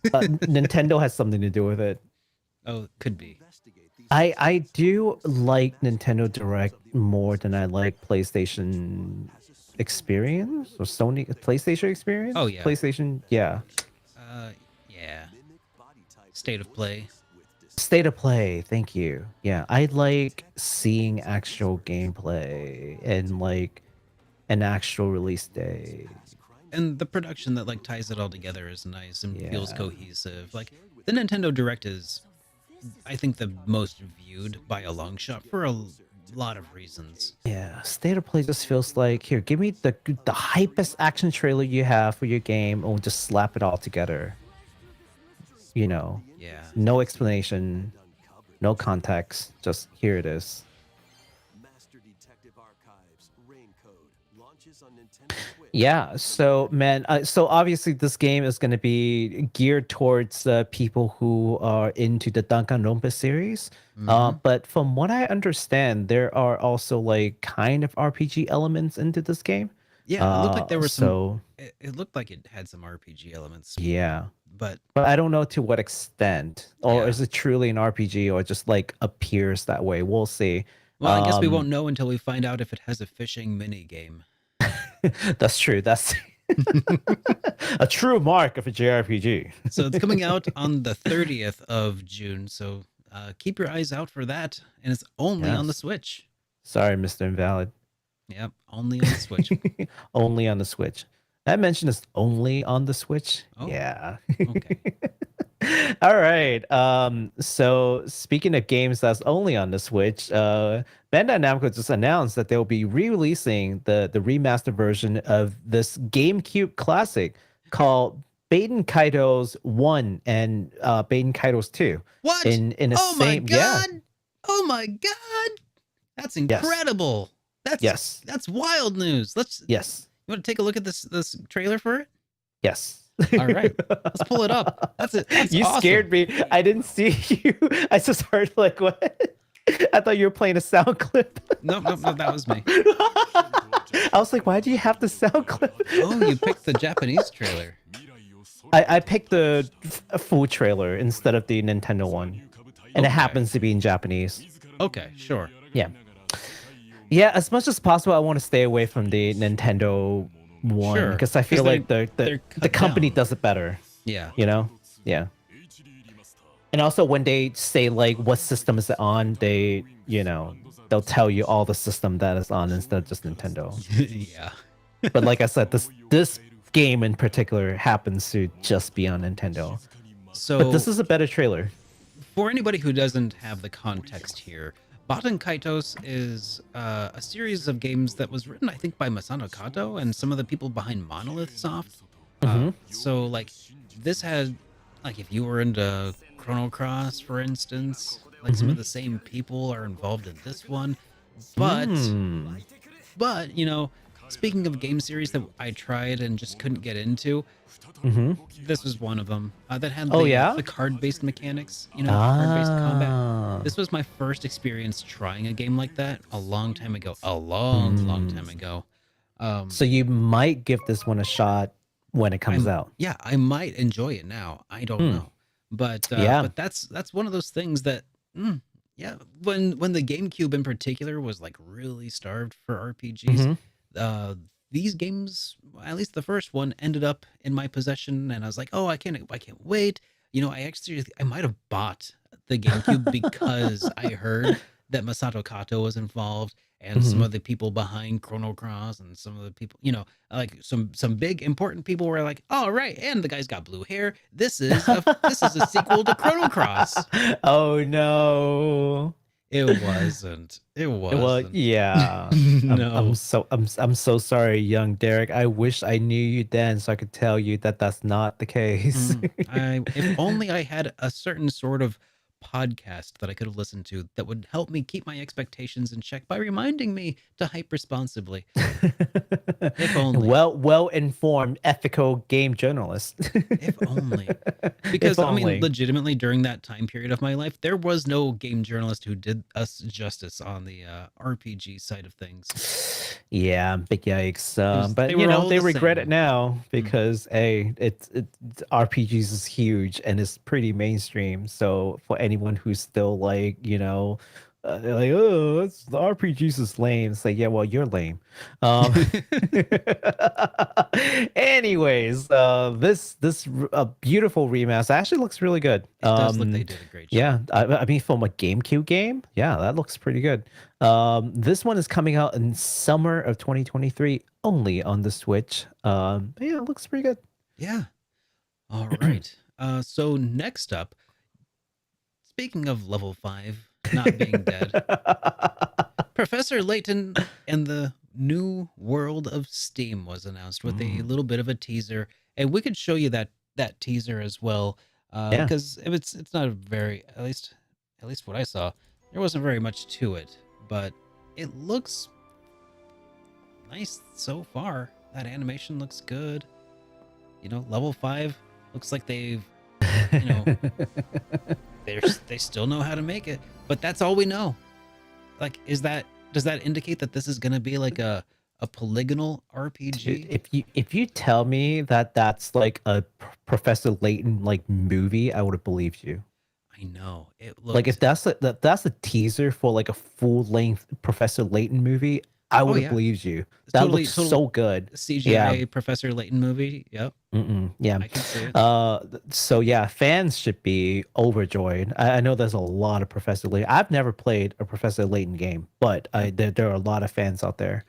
Nintendo has something to do with it. Oh, could be. I do like Nintendo Direct more than I like PlayStation Experience or Sony PlayStation Experience. Oh, yeah. PlayStation. Yeah, Yeah. State of play. State of Play. Thank you. Yeah, I like seeing actual gameplay and like an actual release day. And the production that like ties it all together is nice and feels Yeah. cohesive. Like the Nintendo Direct is I think the most viewed by a long shot for a lot of reasons. Yeah, State of Play just feels like, here, give me the hypest action trailer you have for your game, and we'll just slap it all together. You know, Yeah. no explanation, no context, just here it is. Master Detective Archives Rain Code launches on Nintendo Switch. Yeah, so man, so obviously this game is going to be geared towards people who are into the Danganronpa series. Mhm. But from what I understand, there are also like kind of RPG elements into this game. Yeah, it looked like there were some. So It looked like it had some RPG elements, yeah, but but I don't know to what extent, or Yeah. is it truly an RPG, or just like appears that way? We'll see. well, I guess we won't know until we find out if it has a fishing mini game. That's true. That's a true mark of a JRPG. So it's coming out on the 30th of June. So keep your eyes out for that, and it's only on the Yes. Switch. Sorry, Mr. Invalid. Yep, only on the Switch. Only on the Switch. I mentioned it's only on the Switch. Oh, Yeah. okay. All right. So speaking of games that's only on the Switch, Bandai Namco just announced that they'll be re-releasing the remastered version of this GameCube classic called Baten Kaitos 1 and Baten Kaitos 2. What? In a Oh my same, yeah. god! Oh my god! That's incredible. Yes. That's wild news. Let's. Yes. You want to take a look at this trailer for it? Yes. All right, let's pull it up. That's it. That's You awesome. scared me. I didn't see you. I just heard like what? I thought you were playing a sound clip. No, that was me. I was like, why do you have the sound clip? Oh, you picked the Japanese trailer. I picked the full trailer instead of the Nintendo one, and it Okay. happens to be in Japanese. Okay, sure. Yeah. Yeah, as much as possible, I want to stay away from the Nintendo one Sure, because I 'cause feel like they're the cut company down. does it better. Yeah. You know? Yeah. And also when they say like what system is it on, they, you know, they'll tell you all the system that is on instead of just Nintendo. Yeah. But like I said, this game in particular happens to just be on Nintendo. So But this is a better trailer. for anybody who doesn't have the context here, Baten Kaitos is a series of games that was written, I think, by Masato Kato and some of the people behind Monolith Soft. So, like, this had, like, if you were into Chrono Cross, for instance, like, some of the same people are involved in this one. But, you know, speaking of game series that I tried and just couldn't get into, this was one of them that had Oh, yeah? the card-based mechanics, you know, card-based combat. Ah. This was my first experience trying a game like that a long time ago. A long time ago. So you might give this one a shot when it comes out. Yeah, I might enjoy it now. I don't know. But Yeah. but that's one of those things that yeah, when the GameCube in particular was like really starved for RPGs, these games, at least the first one, ended up in my possession, and I was like, oh, I can't wait. You know, I might have bought the GameCube because I heard that Masato Kato was involved, and some of the people behind Chrono Cross, and some of the people, you know, like some big important people were like, "Oh, right, and the guy's got blue hair. This is a sequel to Chrono Cross." Oh no. It wasn't. It wasn't. Well, yeah. No. I'm so sorry, young Derek. I wish I knew you then so I could tell you that that's not the case. If only I had a certain sort of podcast that I could have listened to that would help me keep my expectations in check by reminding me to hype responsibly. If only. Well informed, ethical game journalist. If only. Because, If I mean, only. legitimately, during that time period of my life, there was no game journalist who did us justice on the RPG side of things. Yeah, big yikes. But they you were know, all they the regret same. it now because it's RPGs is huge and it's pretty mainstream. So for anyone who's still like, you know, they're like, oh, that's the RPGs is lame. It's like, yeah, well, you're lame. Anyways, this beautiful remaster actually looks really good. It does look they did a great job. Yeah, I mean, from a GameCube game, yeah, that looks pretty good. This one is coming out in summer of 2023, only on the Switch. Yeah, it looks pretty good. Yeah. All right. So next up, Speaking of level 5 not being dead, Professor Layton and the New World of Steam was announced with a little bit of a teaser, and we could show you that teaser as well, Yeah. because it's not a very, at least what I saw, there wasn't very much to it, but it looks nice so far. That animation looks good. You know, level 5 looks like they've, you know, they still know how to make it, but that's all we know. Like, does that indicate that this is going to be like a polygonal RPG? Dude, if you tell me that that's like a Professor Layton like movie, I would have believed you. I know. It Like if looks that's a teaser for like a full length Professor Layton movie, I would have yeah. believed you. It's That totally- looks total so good. CGI Professor Layton movie. Yep. Yeah. I can see it. So yeah, fans should be overjoyed. I know there's a lot of Professor Layton. I've never played a Professor Layton game, but there are a lot of fans out there.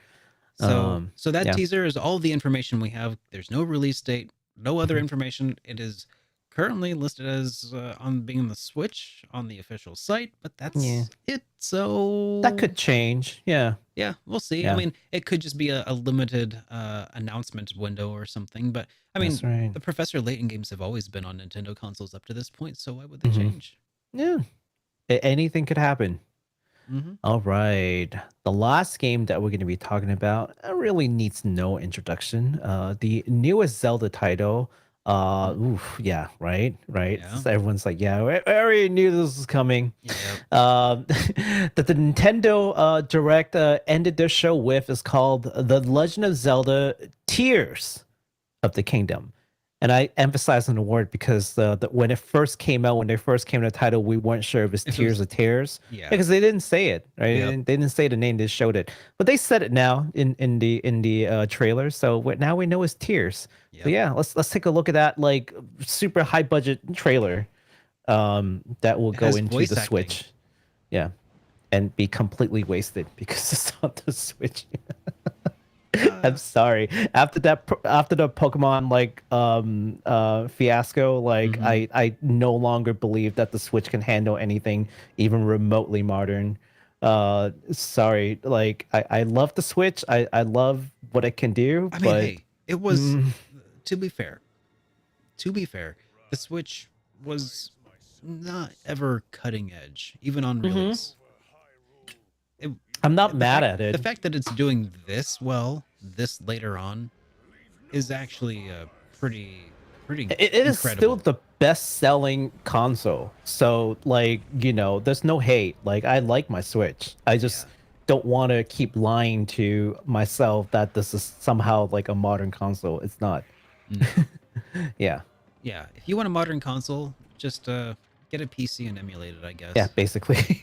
So that yeah. teaser is all the information we have. There's no release date, no other information. It is currently listed as on being the Switch on the official site, but that's it. So That could change. Yeah. yeah, we'll see. Yeah. I mean, it could just be a limited announcement window or something. But I mean, That's right. the Professor Layton games have always been on Nintendo consoles up to this point. So why would they Mhm. change? Yeah. Anything could happen. Mm-hmm. All right. The last game that we're going to be talking about really needs no introduction. The newest Zelda title. Yeah, right. Yeah. So everyone's like, yeah, I already knew this was coming. Yep. That the Nintendo Direct ended their show with is called The Legend of Zelda Tears of the Kingdom. And I emphasize on the word because when it first came out, when they first came to the title, we weren't sure if it was Tears or Tears. Yeah. Because they didn't say it, right? Yep. They didn't say the name, they showed it. But they said it now in the trailer. So now we know it's Tears. Yep. So yeah, let's take a look at that like super high budget trailer that will It go has into voice the acting. Switch. Yeah. And be completely wasted because it's on the Switch. I'm sorry. After the Pokemon like fiasco, like I no longer believe that the Switch can handle anything even remotely modern. Sorry. Like I love the Switch. I love what it can do. I mean, but hey, it was to be fair, the Switch was not ever cutting edge, even on release. I'm not The mad fact- at it. The fact that it's doing this well, this later on, is actually pretty It is still incredible. the best-selling console. So, like, there's no hate. Like, I like my Switch. I just don't want to keep lying to myself that this is somehow like a modern console. It's not. Yeah. Yeah, if you want a modern console, just get a PC and emulate it, I guess. Yeah, basically.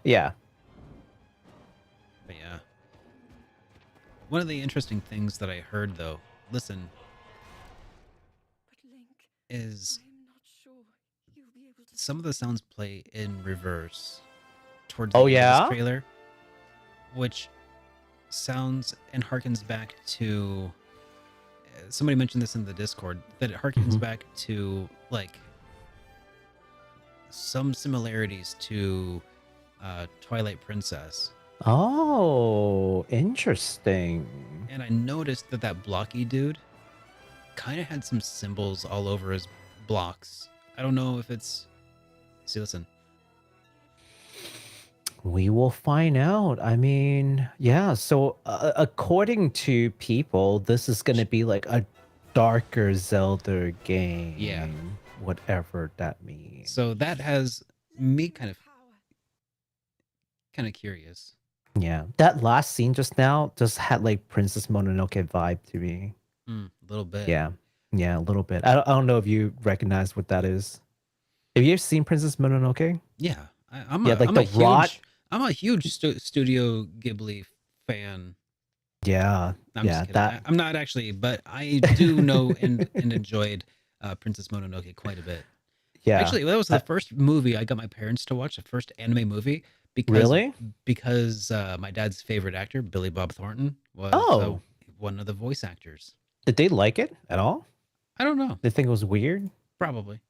Yeah. But yeah. One of the interesting things that I heard, though, listen, But Link, is I'm not sure you'll be able to. some of the sounds play in reverse towards Oh, the end of yeah? this trailer, which sounds and harkens back to somebody mentioned this in the Discord, that it harkens back to like some similarities to Twilight Princess. Oh, interesting. And I noticed that blocky dude kind of had some symbols all over his blocks. I don't know if it's... See, listen. We will find out. I mean, yeah. So, according to people, this is going to be like a darker Zelda game. Yeah. Whatever that means. So that has me kind of curious. Yeah. That last scene just now just had like Princess Mononoke vibe to me. A little bit. Yeah. Yeah, a little bit. I don't know if you recognize what that is. Have you ever seen Princess Mononoke? Yeah. I'm Yeah, a, like I'm the a huge, rot. I'm a huge Studio Ghibli fan. Yeah. I'm yeah, just kidding. that. I'm not actually, but I do know and enjoyed Princess Mononoke quite a bit. Yeah. Actually, that was the first movie I got my parents to watch, the first anime movie. Because, Really? Because my dad's favorite actor, Billy Bob Thornton, was one of the voice actors. Did they like it at all? I don't know. They think it was weird? Probably.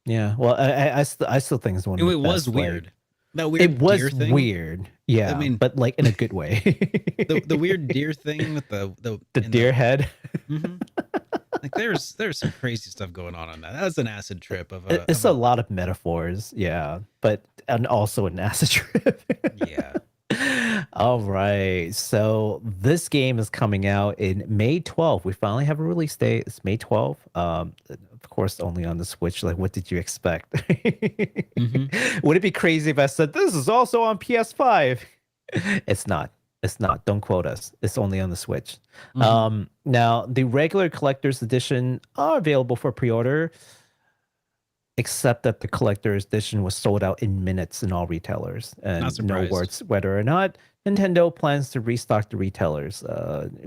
Yeah. Well, I still think it's one of It the was best. weird. That Like, weird it was deer thing. weird. Yeah. I mean, but like in a good way. the weird deer thing with the deer head. Mhm. Like there's some crazy stuff going on that. That's an acid trip of It's a lot of metaphors. Yeah, and also an acid trip. Yeah. All right. So this game is coming out in May 12th. We finally have a release date. It's May 12th. Of course, only on the Switch. Like, what did you expect? Would it be crazy if I said this is also on PS5? It's not. It's not. Don't quote us. It's only on the Switch. Now, the regular collector's edition are available for pre-order, except that the collector's edition was sold out in minutes in all retailers, and Not no surprised. words whether or not Nintendo plans to restock the retailers.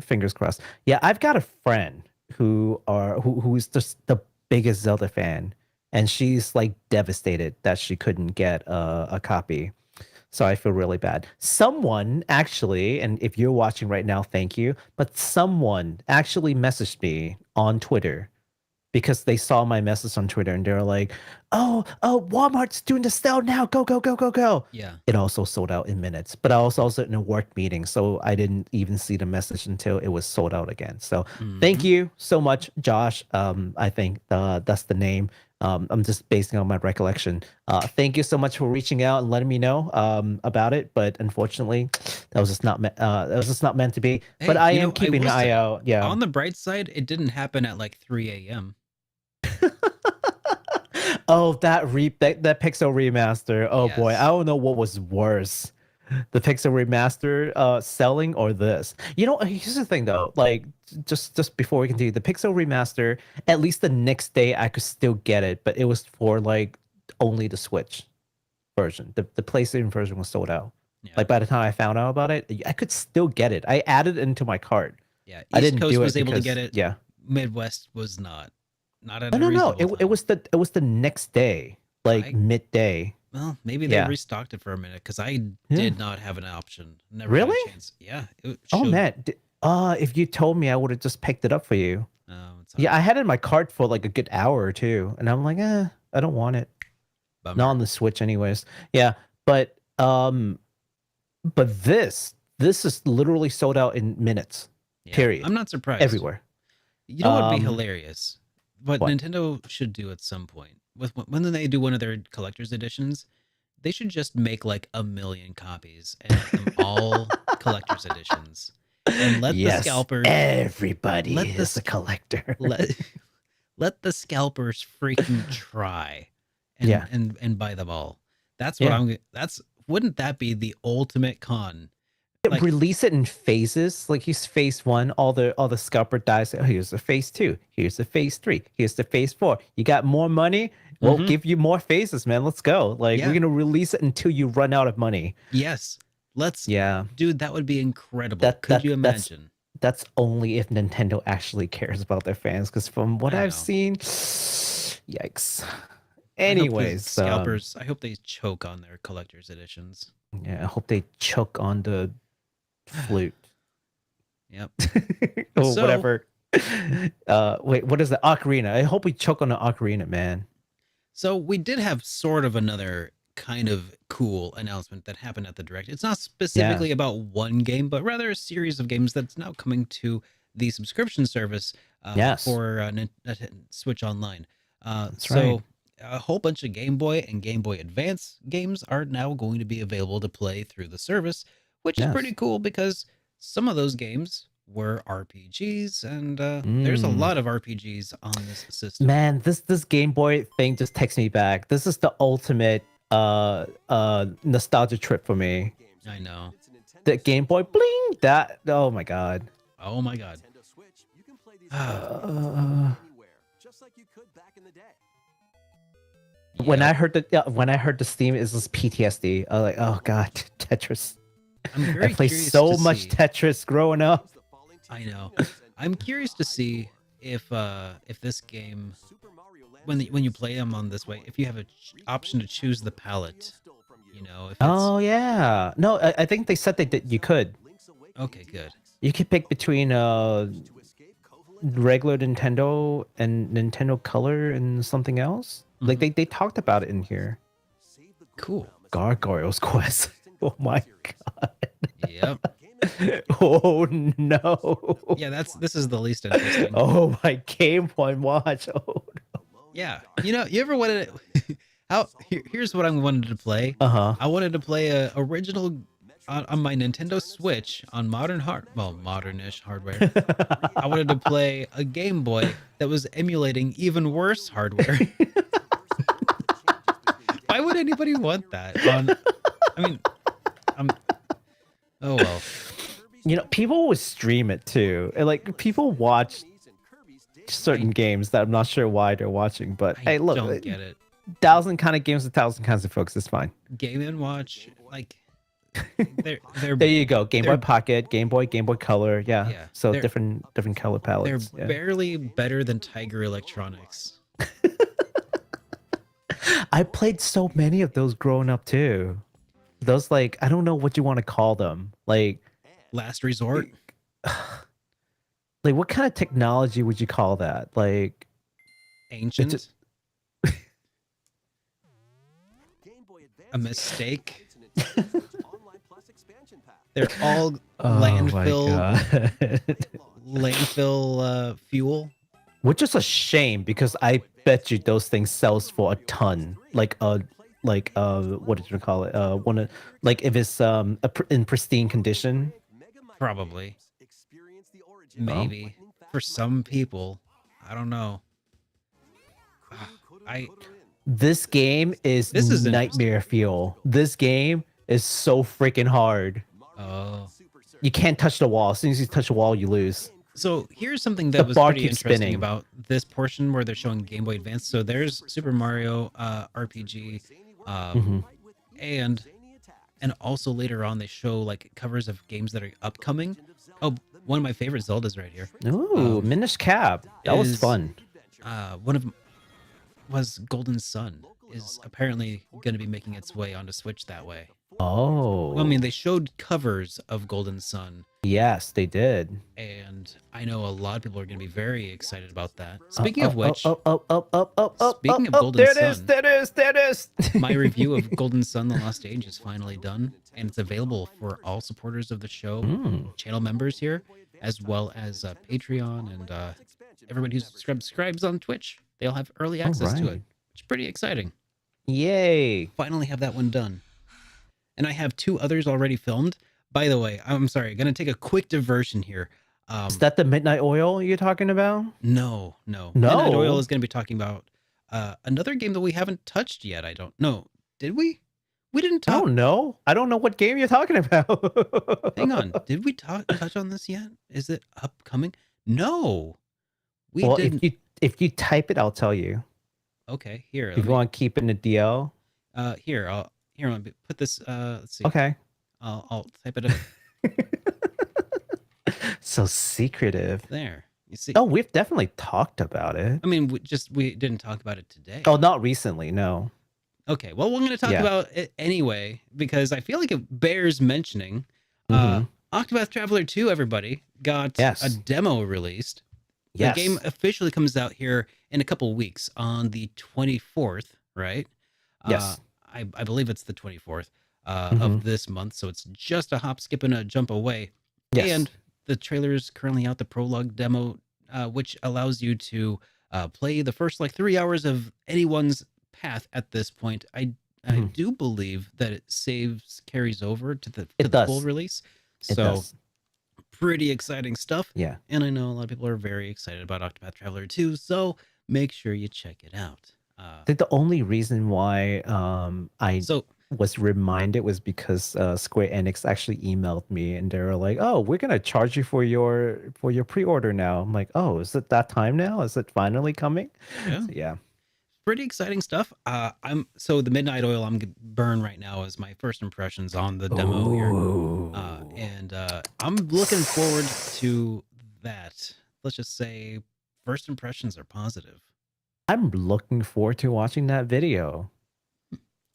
Fingers crossed. Yeah, I've got a friend who's just the biggest Zelda fan, and she's like devastated that she couldn't get a copy. So I feel really bad. Someone actually, and if you're watching right now, thank you. But someone actually messaged me on Twitter because they saw my message on Twitter and they were like, oh, Walmart's doing the sale now. Go, go, go, go, go. Yeah. It also sold out in minutes. But I was also in a work meeting, so I didn't even see the message until it was sold out again. So thank you so much, Josh. I think that's the name. I'm just basing on my recollection. Thank you so much for reaching out and letting me know about it. But unfortunately, that was just not meant to be. Hey, but I you am know, keeping an will eye say, out. Yeah. On the bright side, it didn't happen at like 3 a.m. Oh, that Pixel remaster. Oh boy, Yes. I don't know what was worse, the Pixel remaster selling or this. You know, here's the thing though. Like, just before we continue, the Pixel remaster, at least the next day I could still get it, but it was for like only the Switch version. The PlayStation version was sold out. Yeah. Like by the time I found out about it, I could still get it. I added it into my cart. Yeah. I East didn't Coast do it was able to because- get it. Yeah. Midwest was not. Not at a No. reasonable It was the next day, like midday. Well, maybe they Yeah. restocked it for a minute because I Yeah. did not have an option. Never had Really? a chance. Yeah. It Oh showed- man, if you told me, I would have just picked it up for you. It's Yeah, I had it in my cart for like a good hour or two, and I'm like, I don't want it. bummer. Not on the Switch, anyways. Yeah, but this is literally sold out in minutes. Yeah, period. I'm not surprised. Everywhere. You know what'd be Um, hilarious? What what? Nintendo should do at some point when they do one of their collector's editions, they should just make like 1 million copies and make them all collector's editions, and let the scalpers Everybody let the is a collector. let the scalpers freaking try, and Yeah. and buy them all. That's what Yeah. wouldn't that be the ultimate con? Like- Release it in phases. Like here's phase 1, all the scalper dies. Oh, here's the phase 2. Here's the phase 3. Here's the phase 4. You got more money? We'll give you more phases, man. Let's go. Like Yeah. we're gonna release it until you run out of money. Yes, let's. Yeah, Dude, that would be incredible. That- Could that- you that's- imagine? that's only if Nintendo actually cares about their fans. Because from what I I've know. seen, yikes. I hope the Anyways, scalpers. I hope they choke on their collector's editions. yeah, I hope they choke on the flute. Yep. Or So- whatever. Wait, what is the ocarina? I hope we choke on the ocarina, man. So we did have sort of another kind of cool announcement that happened at the Direct. It's not specifically about one game, but rather a series of games that's now coming to the subscription service Yes. for Switch Online. That's So right. a whole bunch of Game Boy and Game Boy Advance games are now going to be available to play through the service, which is Yes. pretty cool because some of those games were RPGs, and there's a lot of RPGs on this system. Man, this Game Boy thing just takes me back. This is the ultimate nostalgia trip for me. I know. The Game Boy bling, that, oh my god. Oh my god. Nintendo Switch, you can play these Uh, anywhere, just like you could back in the day. When Yeah. I heard the Steam is this PTSD, I was like, oh god, Tetris. I'm I very played curious so to much see- Tetris growing up. I know. I'm curious to see if this game, when you play them on this way, if you have a option to choose the palette, you know, if it's Oh yeah, no, I think they said that you could. okay, good. You could pick between regular Nintendo and Nintendo Color and something else. Like they talked about it in here. Cool. Gargoyles Quest. Oh my god. Yep. Oh no. Yeah, this is the least interesting. Oh my Game Boy Watch. Oh no. Yeah. You ever wanted to, here's what I wanted to play. Uh-huh. I wanted to play a original on my Nintendo Switch on modernish hardware. I wanted to play a Game Boy that was emulating even worse hardware. Why would anybody want that? I mean, oh well. People would stream it too. And like people watch certain games that I'm not sure why they're watching, but hey, look, don't get it. 1,000 kind of games, 1,000 kinds of folks. It's fine. Game and Watch, like they're There you go. Game Boy Pocket, Game Boy Color. Yeah. Yeah, So they're- different color they're palettes. Yeah. barely better than Tiger Electronics. I played so many of those growing up too. Those like I don't know what you want to call them. Like Last Resort. what kind of technology would you call that? Like Ancient. A mistake. They're all landfill fuel. which is a shame because I bet you those things sells for a ton. Like what did you call it? Like if it's in pristine condition. Probably. Maybe. For some people. I don't know. This game is This is nightmare fuel. This game is so freaking hard. Oh. You can't touch the wall. As soon as you touch the wall, you lose. So here's something The that was bar pretty keeps interesting spinning. about this portion where they're showing Game Boy Advance. So there's Super Mario RPG, and also later on they show like covers of games that are upcoming. Oh, one of my favorite Zeldas right here. Ooh, Minish Cap. That was is- fun. One of them was Golden Sun is apparently going to be making its way onto Switch that way. Oh. Well, I mean, they showed covers of Golden Sun, yes, they did. and I know a lot of people are going to be very excited about that. Speaking of which, Speaking Speaking of Golden there it is, Sun. there it is. my review of Golden Sun: The Lost Age is finally done, and it's available for all supporters of the show, channel members here, as well as Patreon and everybody who subscribes on Twitch. They'll have early access to it, Alright. which is pretty exciting. Yay. Finally have that one done. And I have 2 others already filmed. By the way, I'm sorry, gonna take a quick diversion here. Is that the Midnight Oil you're talking about? No. Midnight Oil No. is gonna be talking about another game that we haven't touched yet. I don't know. Did we? We didn't I talk. don't know. I don't know what game you're talking about. Hang on. Did we touch on this yet? Is it upcoming? No. We Well, didn't. if you type it, I'll tell you. Okay, here. If you want to keep it in the DL. Here, let me put this. Let's see. Okay. I'll type it in So secretive. there. You see? Oh, we've definitely talked about it. I mean, we didn't talk about it today. Oh, not recently, no. Okay. Well, we're going to talk Yeah. about it anyway because I feel like it bears mentioning. Octopath Traveler 2, everybody, got Yes. a demo released. Yes. The game officially comes out here in a couple weeks on the 24th, right? Yes. I believe it's the 24th Mhm. of this month, so it's just a hop, skip, and a jump away. Yes. And the trailer is currently out, the prologue demo, which allows you to play the first like 3 hours of anyone's path at this point. I Mhm. do believe that it carries over to the It does. full release. It So does. pretty exciting stuff. Yeah. And I know a lot of people are very excited about Octopath Traveler 2, so make sure you check it out. I think the only reason why I So was reminded was because Square Enix actually emailed me and they were like, "Oh, we're gonna charge you for your pre-order now." I'm like, "Oh, is it that time now? Is it finally coming?" yeah, So, yeah. pretty exciting stuff. So the Midnight Oil I'm gonna burn right now is my first impressions on the demo here. Ooh. And I'm looking forward to that. Let's just say first impressions are positive. I'm looking forward to watching that video.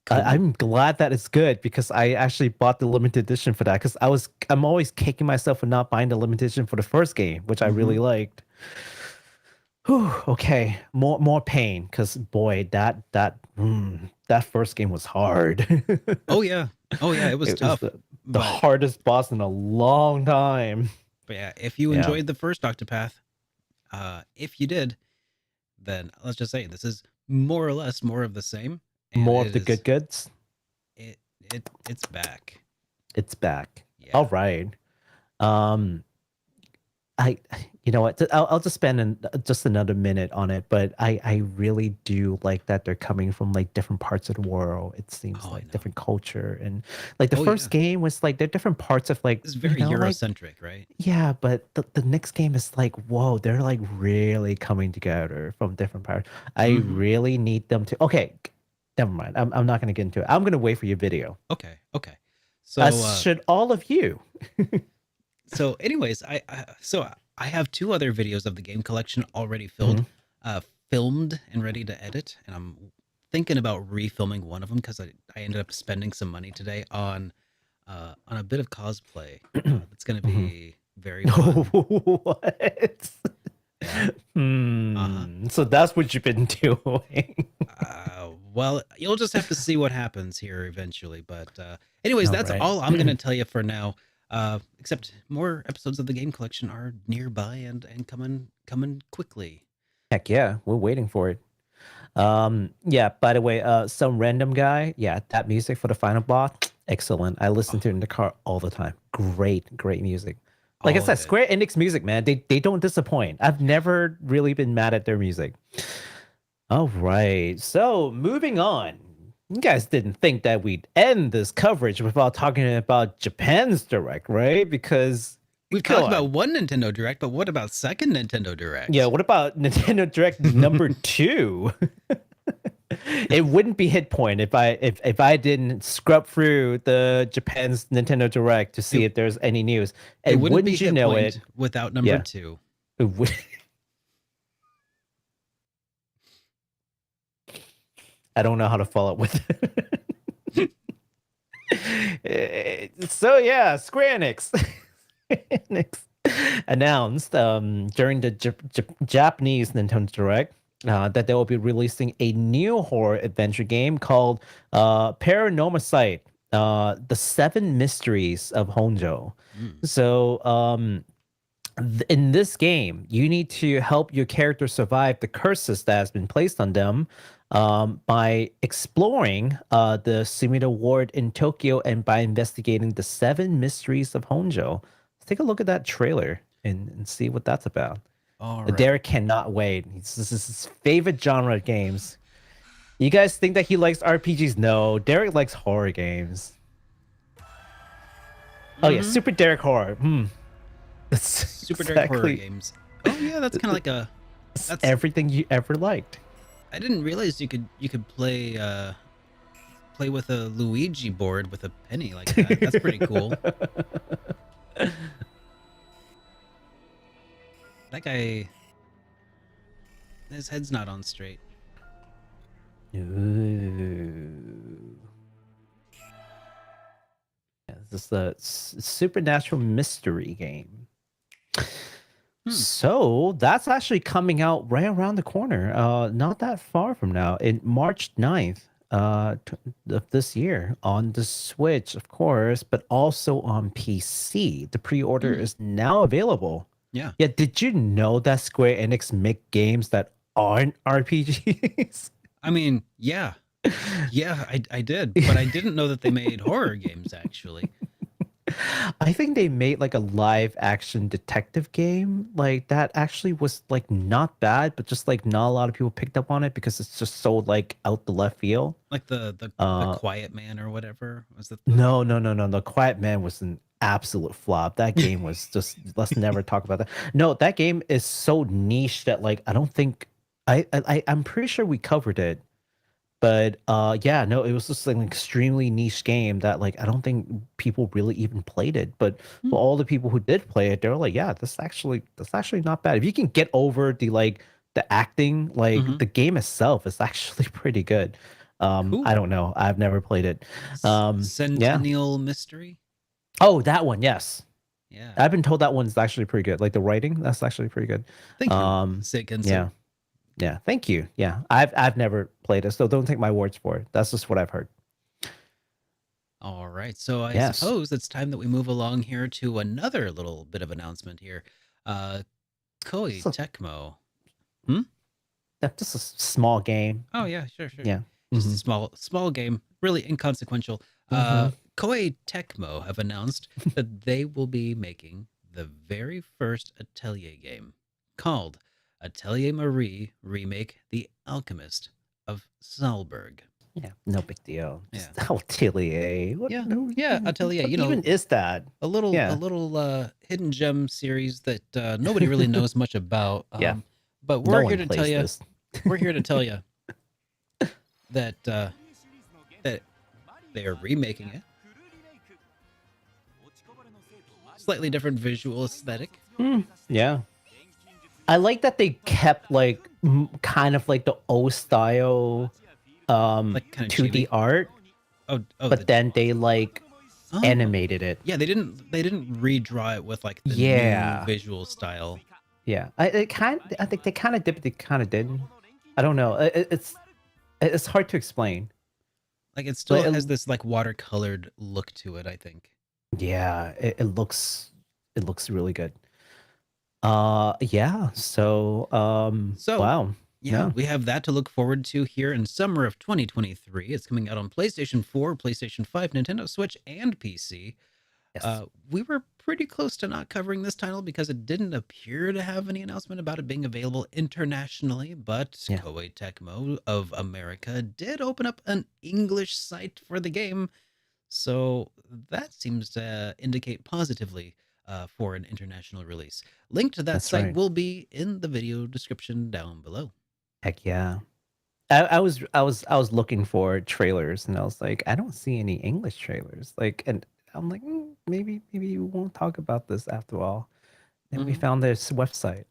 Cool. I'm glad that it's good because I actually bought the limited edition for that because I'm always kicking myself for not buying the limited edition for the first game, which I really liked. Whew, okay, more pain, because boy, that first game was hard. Oh yeah, it was It was tough. the But hardest boss in a long time. yeah, if you Yeah. enjoyed the first Octopath, if you did, then let's just say this is more or less more of the same, and More of it the is good goods. it's back. It's back. Yeah. All right. Um, I, you know what? I'll just spend just another minute on it, but I really do like that they're coming from like different parts of the world. It seems Oh, I like know. different culture, and like the Oh, first yeah. game was like they're different parts of like It's very like Eurocentric, right? yeah, but the next game is like whoa, they're like really coming together from different parts. I Mhm. really need them to. Okay, never mind. I'm not gonna get into it. I'm gonna wait for your video. Okay. So As should all of you. so anyways, I have 2 other videos of the game collection already filled, filmed and ready to edit, and I'm thinking about refilming one of them because I ended up spending some money today on a bit of cosplay. That's gonna be very fun. What? Yeah. So that's what you've been doing. Well, you'll just have to see what happens here eventually. But anyways, All that's right. all I'm gonna tell you for now. Except more episodes of the game collection are nearby and coming quickly. Heck yeah, we're waiting for it. Yeah, by the way, some random guy, yeah, that music for the final boss, excellent. I listen to it in the car all the time. Great music. Like I All said, good. Square Enix music, man, they don't disappoint. I've never really been mad at their music. All right. So moving on. You guys didn't think that we'd end this coverage without talking about Japan's Direct, right? Because We've come talked on. about one Nintendo Direct, but what about second Nintendo Direct? Yeah, what about Nintendo Direct number 2? It wouldn't be HitPoint if I didn't scrub through the Japan's Nintendo Direct to see if there's any news. It And wouldn't be wouldn't you know HitPoint it? without number Yeah. 2. it would- I don't know how to follow up with it. So yeah, Square Enix. Enix announced during the Japanese Nintendo Direct that they will be releasing a new horror adventure game called Paranormasight, The Seven Mysteries of Honjo. So in this game, you need to help your character survive the curses that has been placed on them by exploring the Sumida Ward in Tokyo and by investigating the seven mysteries of Honjo. Let's take a look at that trailer and see what that's about. All right. Derek cannot wait. This is his favorite genre of games. You guys think that he likes RPGs? No, Derek likes horror games. Oh yeah, Super Derek Horror. That's Super Dark horror games. Oh yeah, that's kind of like a. That's everything you ever liked. I didn't realize you could play with a Luigi board with a penny like that. That's pretty cool. That guy, his head's not on straight. Ooh. Yeah, this is a supernatural mystery game. So that's actually coming out right around the corner. Not that far from now, in March 9th of this year on the Switch, of course, but also on PC. The pre-order is now available. Yeah. Yeah, did you know that Square Enix make games that aren't RPGs? I mean, yeah, I did, but I didn't know that they made horror games actually. I think they made like a live action detective game like that actually was like not bad, but just like not a lot of people picked up on it because it's just so like out the left field. Like the Quiet Man or whatever was that? No. The Quiet Man was an absolute flop. That game was just let's never talk about that. No, that game is so niche that like I don't think I'm pretty sure we covered it. But yeah, no, it was just like an extremely niche game that like I don't think people really even played it. But for all the people who did play it, they were like, yeah, that's actually not bad. If you can get over the acting, like the game itself is actually pretty good. Cool. I don't know. I've never played it. Centennial Mystery. Oh, that one, yes. Yeah. I've been told that one's actually pretty good. Like the writing, that's actually pretty good. Thank you. Seiken. Yeah. Yeah. Thank you. Yeah. I've never played it, so don't take my words for it. That's just what I've heard. All right. So I Yes. suppose it's time that we move along here to another little bit of announcement here. Koei So- Tecmo. That's just a small game. Oh yeah, sure. Yeah. Just Mhm. a small game, really inconsequential. Mhm. Koei Tecmo have announced that they will be making the very first Atelier game called Atelier Marie Remake The Alchemist of Salzburg. Yeah. No big deal. Yeah. Just Atelier. What, Yeah. no, Yeah, Atelier, What you know, even is that? A little Yeah. hidden gem series that nobody really knows much about. Yeah. But No we're one here to tell plays you this. we're here to tell you that that they are remaking it. Slightly different visual aesthetic. Yeah. I like that they kept like kind of like the old style Like kind of 2D art, Oh, but then they like Oh. animated it. Yeah, they didn't redraw it with like the Yeah. new visual style. Yeah. I think they kind of did, but they kind of didn't. I don't know. It's hard to explain. Like it still But has this like watercolored look to it, I think. Yeah, it looks really good. Yeah. So wow. Yeah, Yeah. we have that to look forward to here in summer of 2023. It's coming out on PlayStation 4, PlayStation 5, Nintendo Switch, and PC. Yes. We were pretty close to not covering this title because it didn't appear to have any announcement about it being available internationally, but Yeah. Koei Tecmo of America did open up an English site for the game, so that seems to indicate positively for an international release. Link to that That's site right. will be in the video description down below. Heck yeah. I was looking for trailers and I was like, I don't see any English trailers. Like, and I'm like, maybe we won't talk about this after all. And we Mhm. found this website,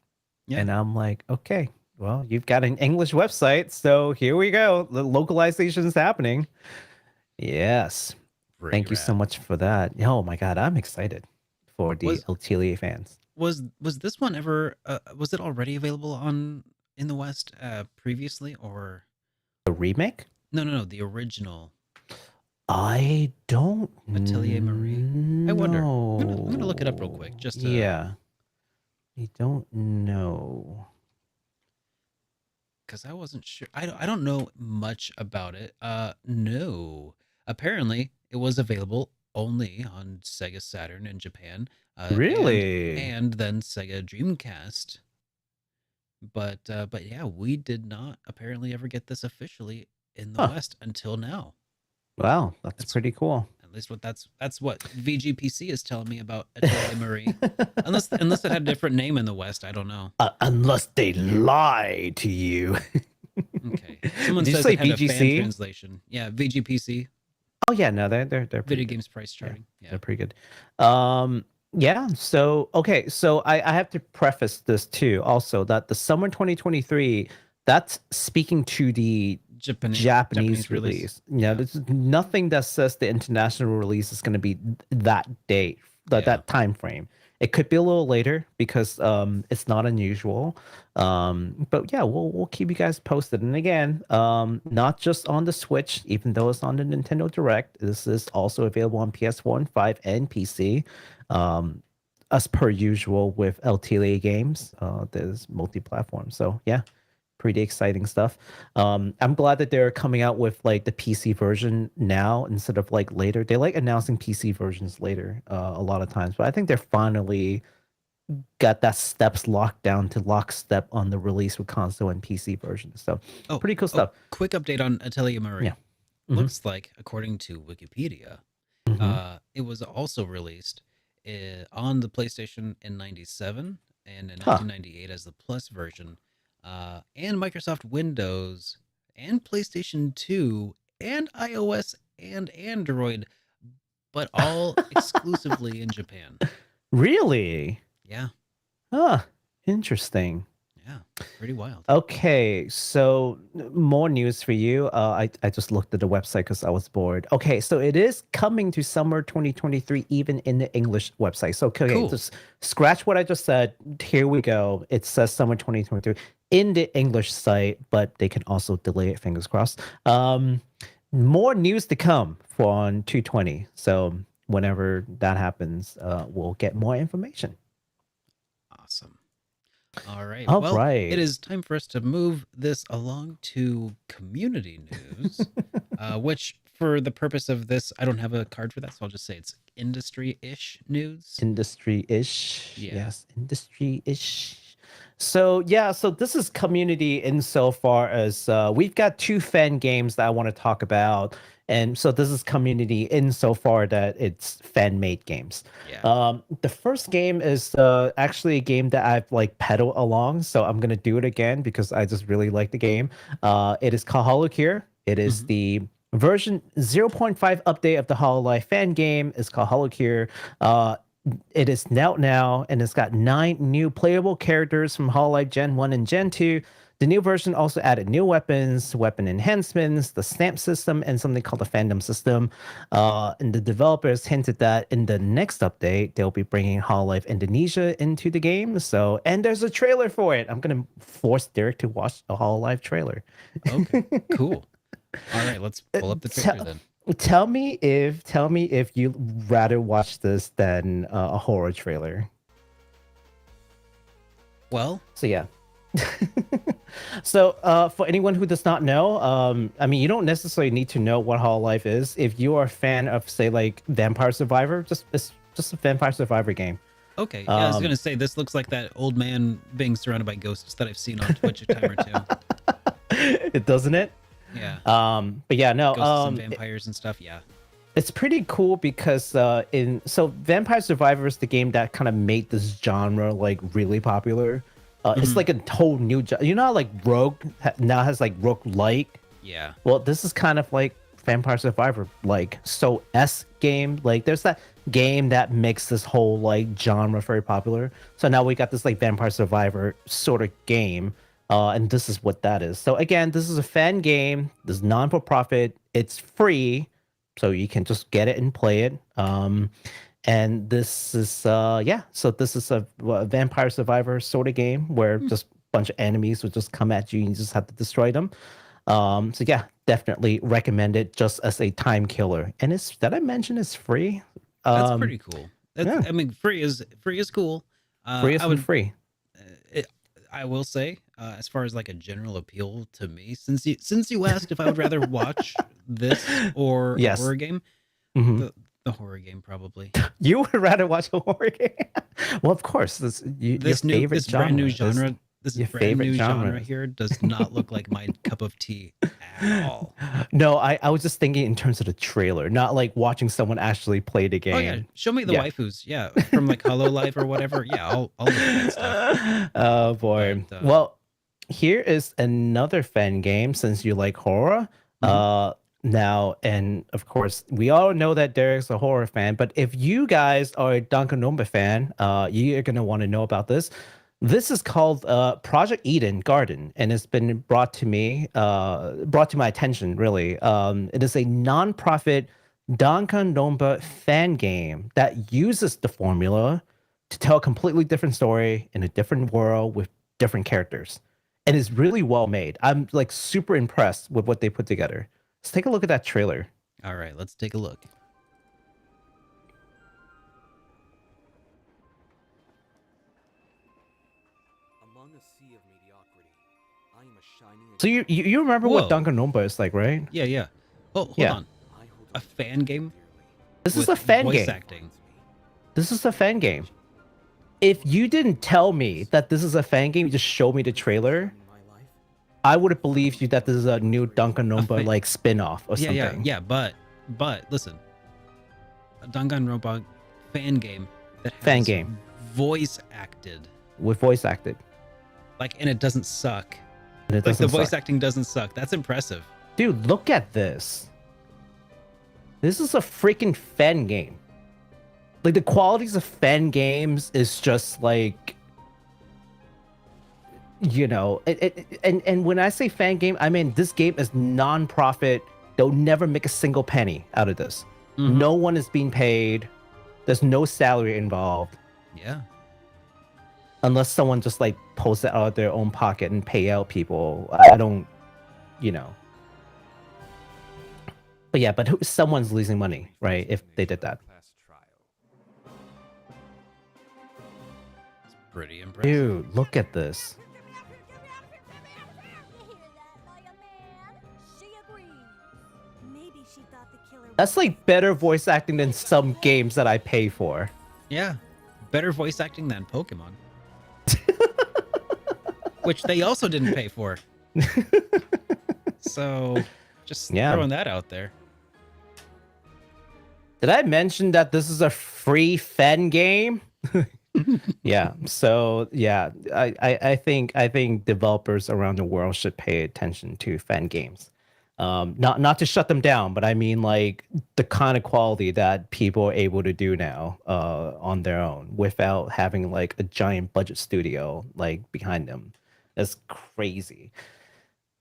Yeah. and I'm like, okay, well, you've got an English website, so here we go. The localization is happening. Yes. Pretty Thank you so rad. much for that. Oh my god, I'm excited for the Was- Atelier fans. Was this one ever was it already available in the West previously, or The remake? no, the original I don't Atelier Marie? I wonder. I'm gonna look it up real know. quick just to Yeah. I don't know. because I wasn't sure. I don't know much about it. No. Apparently, it was available only on Sega Saturn in Japan. Really? And then Sega Dreamcast. But yeah, we did not apparently ever get this officially in the Huh. West until now. Wow, that's That's- pretty cool. At least that's what VGPC is telling me about Atelier Marie. Unless it had a different name in the West, I don't know. Unless they lie to you. Okay. Someone Did you says say it had a fan VGC? translation. Yeah, VGPC, Oh yeah, no, they're pretty Video good. Games Price Charting. Yeah. They're pretty good. Yeah, so okay, so I have to preface this too also that the summer 2023, that's speaking to the Japanese release. Yeah, there's nothing that says the international release is going to be that date, that time frame. It could be a little later because it's not unusual. But yeah, we'll keep you guys posted. And again, not just on the Switch, even though it's on the Nintendo Direct, this is also available on PS4 and 5 and PC. As per usual with LTLA games, there's multi-platform. So yeah, pretty exciting stuff. I'm glad that they're coming out with like the PC version now instead of like later. They like announcing PC versions later a lot of times, but I think they're finally got that steps locked down to lockstep on the release with console and PC versions. So pretty cool stuff. Quick update on Atelier Marie. Yeah. Mhm. Looks like, according to Wikipedia, Mhm. it was also released on the PlayStation in 97 and in Huh. 1998 as the Plus version, and Microsoft Windows and PlayStation 2 and iOS and Android, but all exclusively in Japan. Really? Yeah. Huh. Interesting. Yeah, pretty wild. Okay, so more news for you. I just looked at the website because I was bored. Okay, so it is coming to summer 2023, even in the English website. So okay, Cool. just scratch what I just said. Here we go. It says summer 2023 in the English site, but they can also delay it. Fingers crossed. More news to come for on 220. So whenever that happens, we'll get more information. Awesome. All right. All well, right. it is time for us to move this along to community news, which for the purpose of this, I don't have a card for that, so I'll just say it's industry-ish news. Industry-ish. Yeah. Yes, industry-ish. So yeah, so this is community insofar as we've got two fan games that I want to talk about. And so this is community insofar that it's fan-made games. Yeah. The first game is actually a game that I've like pedaled along, so I'm gonna do it again because I just really like the game. It is called Holocure. It is the version 0.5 update of the Hololive fan game. It's called Holocure. It is out now, and it's got 9 new playable characters from Hololive Gen 1 and Gen 2. The new version also added new weapons, weapon enhancements, the stamp system, and something called the Phantom system. And the developers hinted that in the next update, they'll be bringing Hololive Indonesia into the game. So, and there's a trailer for it. I'm going to force Derek to watch a Hololive trailer. Okay, cool. All right, let's pull up the trailer then. Tell me if you rather watch this than a horror trailer. Well, So yeah. So for anyone who does not know, I mean, you don't necessarily need to know what Hololive is. If you are a fan of, say, like Vampire Survivor, it's just a Vampire Survivor game. okay. Yeah, I was gonna say this looks like that old man being surrounded by ghosts that I've seen on Twitch a time or two. It doesn't it? Yeah. But yeah, no. Ghosts and vampires and stuff. Yeah. It's pretty cool because so Vampire Survivor is the game that kind of made this genre like really popular. It's like a whole new you know how, like Rogue now has like rogue-like. Yeah. Well, this is kind of like Vampire Survivor, like so S game. Like there's that game that makes this whole like genre very popular. So now we got this like Vampire Survivor sort of game. And this is what that is. So again, this is a fan game. This is non-for-profit. It's free, so you can just get it and play it. And this is So this is a Vampire Survivor sort of game where just a bunch of enemies would just come at you and you just have to destroy them. So yeah, definitely recommend it just as a time killer. And it's, did I mention it's free? That's pretty cool. yeah. I mean, free is cool. Free is free. I will say, as far as like a general appeal to me, since you asked if I would rather watch this or Yes. a horror game, Mhm. the horror game probably. You would rather watch a horror game? Well, of course. This Brand new genre. This your brand new favorite genre genre. here does not look like my cup of tea at all. No, I was just thinking in terms of the trailer, not like watching someone actually play the game. Oh yeah, show me the Yeah. waifus. Yeah, from like Hololive or whatever. Yeah, I'll look at that stuff. Oh boy. But, Well, here is another fan game since you like horror. Now, and of course, we all know that Derek's a horror fan, but if you guys are a Danganronpa fan, you're gonna want to know about this. This is called Project Eden Garden, and it's been brought to my attention, really. It is a non-profit Danganronpa fan game that uses the formula to tell a completely different story in a different world with different characters. And it's really well made. I'm like super impressed with what they put together. Let's take a look at that trailer. All right, let's take a look. Among a sea of mediocrity, I am a shining. So you remember what Whoa. Danganronpa is like, right? Yeah, yeah. Oh, hold Yeah. on. A fan game? This is with a fan voice game. acting. This is a fan game. If you didn't tell me that this is a fan game, you just showed me the trailer, I would have believed you that this is a new Danganronpa like spin-off or Yeah, something. yeah. But listen, a Danganronpa fan game that has Fan game. voice acted, With voice acted. like, and it doesn't suck. And it Like the doesn't voice suck. acting doesn't suck. That's impressive. Dude, look at this. This is a freaking fan game. Like the qualities of fan games is just like you know, and when I say fan game, I mean this game is non-profit. They'll never make a single penny out of this. Mhm. No one is being paid. There's no salary involved. Yeah. Unless someone just like pulls it out of their own pocket and pay out people. I don't, you know. But yeah, but someone's losing money, right? If they did that. It's pretty impressive. Dude, look at this. That's like better voice acting than some games that I pay for. Yeah. Better voice acting than Pokemon. Which they also didn't pay for. So, just throwing that out there. Did I mention that this is a free fan game? Yeah. So yeah, I think developers around the world should pay attention to fan games. Not to shut them down, but I mean like the kind of quality that people are able to do now on their own without having like a giant budget studio like behind them. That's crazy.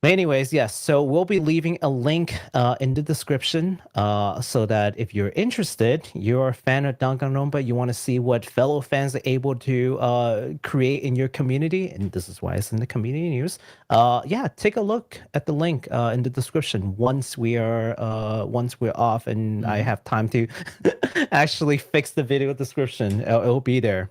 But anyways, yes. So we'll be leaving a link in the description so that if you're interested, you're a fan of Danganronpa, you want to see what fellow fans are able to create in your community, and this is why it's in the community news. Yeah, take a look at the link in the description once we're off and I have time to actually fix the video description. It'll be there.